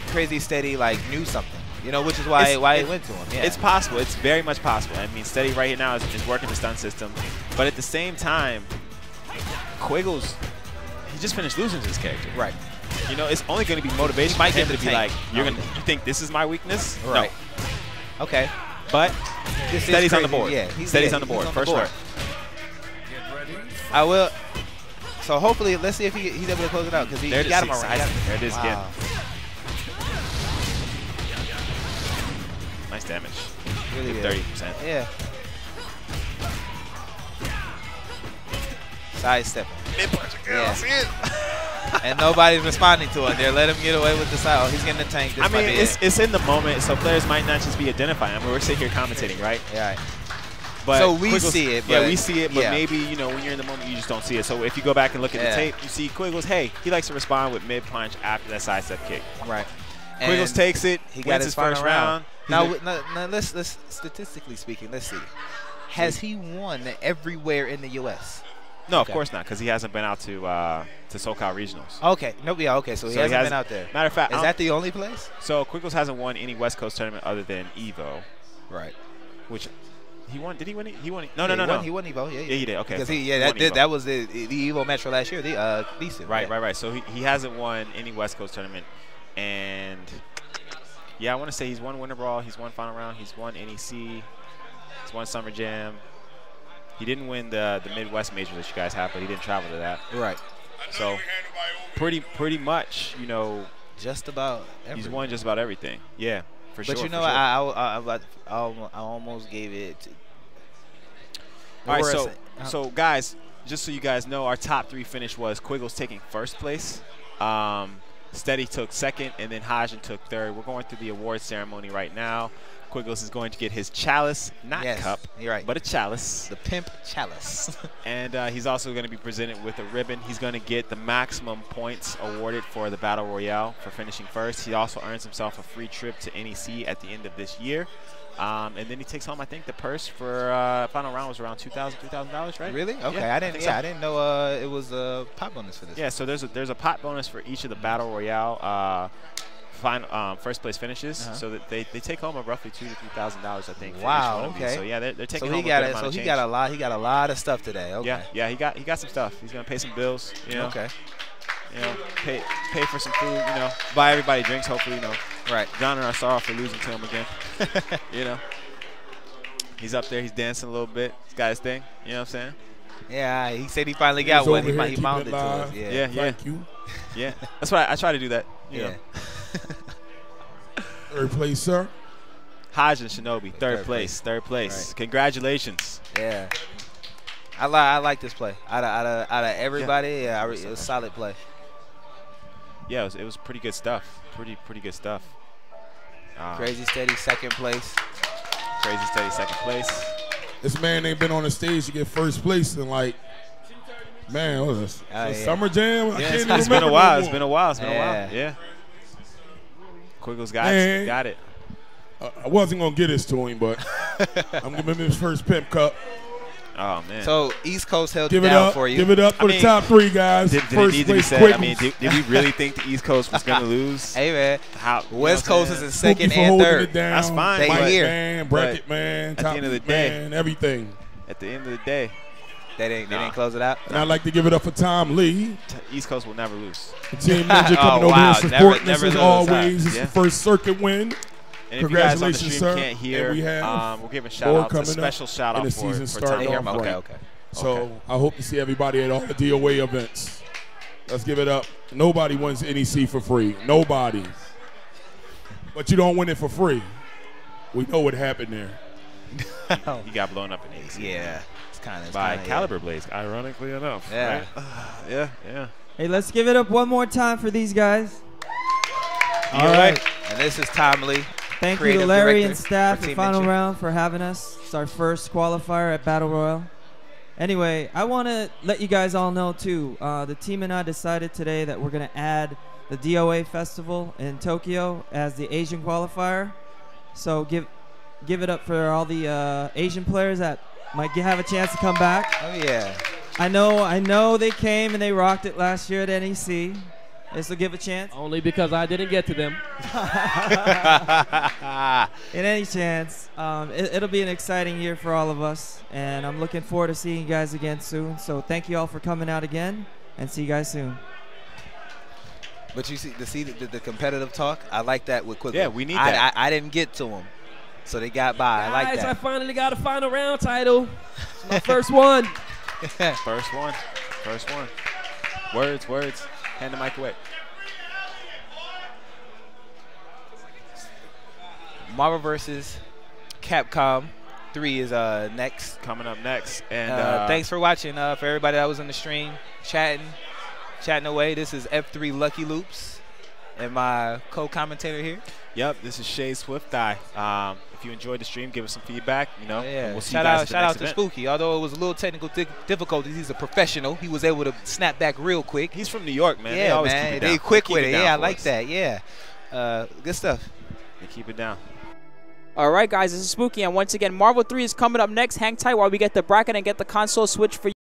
Crazy Steady, knew something. Which is why he went to him. Yeah. It's possible. It's very much possible. I mean, Steady right now is working the stun system. But at the same time, Quiggles, he just finished losing to this character. Right. It's only going to be motivation for him to be like, you think this is my weakness? Right. No. Okay. But Steady's on the board. Yeah, Steady's on the board. First start. I will. So hopefully, let's see if he's able to close it out, because he got him already. There it is again. Nice damage. Really good. 30%. Yeah. Side stepping. And nobody's responding to it. They're letting him get away with the side. Oh, he's getting the tank. I mean, it's in the moment, so players might not just be identifying. I mean, we're sitting here commentating, right? Yeah. But so we see it. Yeah, we see it, but maybe, when you're in the moment, you just don't see it. So if you go back and look at the tape, you see Quiggles, hey, he likes to respond with mid-punch after that sidestep kick. Right. Quiggles takes it, he wins his first round. Now, let's statistically speaking, let's see. Has he won everywhere in the U.S.? No, of course not, because he hasn't been out to SoCal Regionals. Okay. Okay, so he hasn't been out there. Matter of fact, is that the only place? So Quiggles hasn't won any West Coast tournament other than Evo. Right. Which he won. Did he win it? He won it. No. He won Evo. Yeah, he did. Okay. Because that was the Evo match for last year. Decent. Right. So he hasn't won any West Coast tournament, and I want to say he's won Winter Brawl, he's won Final Round, he's won NEC, he's won Summer Jam. He didn't win the Midwest major that you guys have, but he didn't travel to that. Right. So pretty much, just about everything. He's won just about everything. Yeah, for sure. But I almost gave it. All right, so guys, just so you guys know, our top 3 finish was Quiggles taking first place. Steady took second, and then Hajin took third. We're going through the award ceremony right now. Quiggles is going to get his chalice, not cup, you're right, but a chalice. The pimp chalice. And he's also going to be presented with a ribbon. He's going to get the maximum points awarded for the Battle Royale for finishing first. He also earns himself a free trip to NEC at the end of this year. And then he takes home, I think, the purse for final round was around $2,000, right? Really? Okay, yeah, I didn't know it was a pot bonus for this. Yeah, so there's a pot bonus for each of the Battle Royale first place finishes, so that they take home a roughly $2,000 to $3,000, I think. Wow. For each one of okay. these. So yeah, they're taking so home a good amount of change. He got a lot of stuff today. Okay. Yeah, he got some stuff. He's gonna pay some bills. You know. Okay. You know, pay for some food. You know, buy everybody drinks. Hopefully, you know. Right. John and I are sorry for losing to him again. You know. He's up there. He's dancing a little bit. He's got his thing. You know what I'm saying? Yeah, he said he finally got one. He mounted to us. Yeah. Thank you. Yeah. That's why I try to do that. You know. Third place, sir. Hodge and Shinobi, third place. Right. Congratulations. Yeah. I like this play. Out of everybody, it was a solid play. Yeah, it was pretty good stuff. Pretty good stuff. Crazy Steady, second place. Crazy Steady, second place. This man ain't been on the stage to get first place in like, man, what was this? Summer Jam? Yeah, it's been a while. It's been a while. Yeah. Quiggles got it. I wasn't going to get this to him, but I'm giving him his first Pimp Cup. Oh, man. So East Coast held it down for you. Give it up for the top three, guys. Did it need to be said? I mean, did we really think the East Coast was going to lose? Hey, man. West Coast is in second for and third. It down. That's fine. Mike here. Man, Bracket Man, at the top end of the day, man, everything. At the end of the day. They didn't close it out. And I'd like to give it up for Tom Lee. East Coast will never lose. Team Ninja coming over here supporting us as always. This is the first circuit win. And if you guys on the Congratulations, stream sir. can't hear, And we'll give a shout out, a special shout out for starting Tom. off right. Okay. So I hope to see everybody at all the DOA events. Let's give it up. Nobody wins NEC for free. Nobody. But you don't win it for free. We know what happened there. He got blown up in NEC. Yeah. It's kind of by Caliber Blaze, ironically enough. Yeah. Right? Yeah. Hey, let's give it up one more time for these guys. All right. And this is Tom Lee. Thank you to Larry and staff at Final Round for having us. It's our first qualifier at Battle Royale. Anyway, I want to let you guys all know, too, the team and I decided today that we're going to add the DOA Festival in Tokyo as the Asian qualifier. So give it up for all the Asian players that might have a chance to come back. Oh, yeah. I know they came and they rocked it last year at NEC. This will give a chance. Only because I didn't get to them. In any chance, it'll be an exciting year for all of us, and I'm looking forward to seeing you guys again soon. So thank you all for coming out again, and see you guys soon. But you see the competitive talk? I like that with Quigley. Yeah, we need that. I didn't get to them, so they got by. Guys, I like that. I finally got a final round title. It's my first one. First one. Words. Hand the mic away. Marvel vs. Capcom 3 is next. Coming up next. And thanks for watching. For everybody that was on the stream, chatting away. This is F3 Lucky Loops and my co-commentator here. Yep, this is Shay Swift Eye. If you enjoyed the stream, give us some feedback. You know, yeah. We'll see shout you guys out, at the shout next out to event. Spooky. Although it was a little technical difficulties, he's a professional. He was able to snap back real quick. He's from New York, man. Yeah, they always man. keep it down. They quick with it. Yeah, I for like us. that. Yeah, good stuff. They keep it down. All right, guys, this is Spooky, and once again, Marvel 3 is coming up next. Hang tight while we get the bracket and get the console switch for you.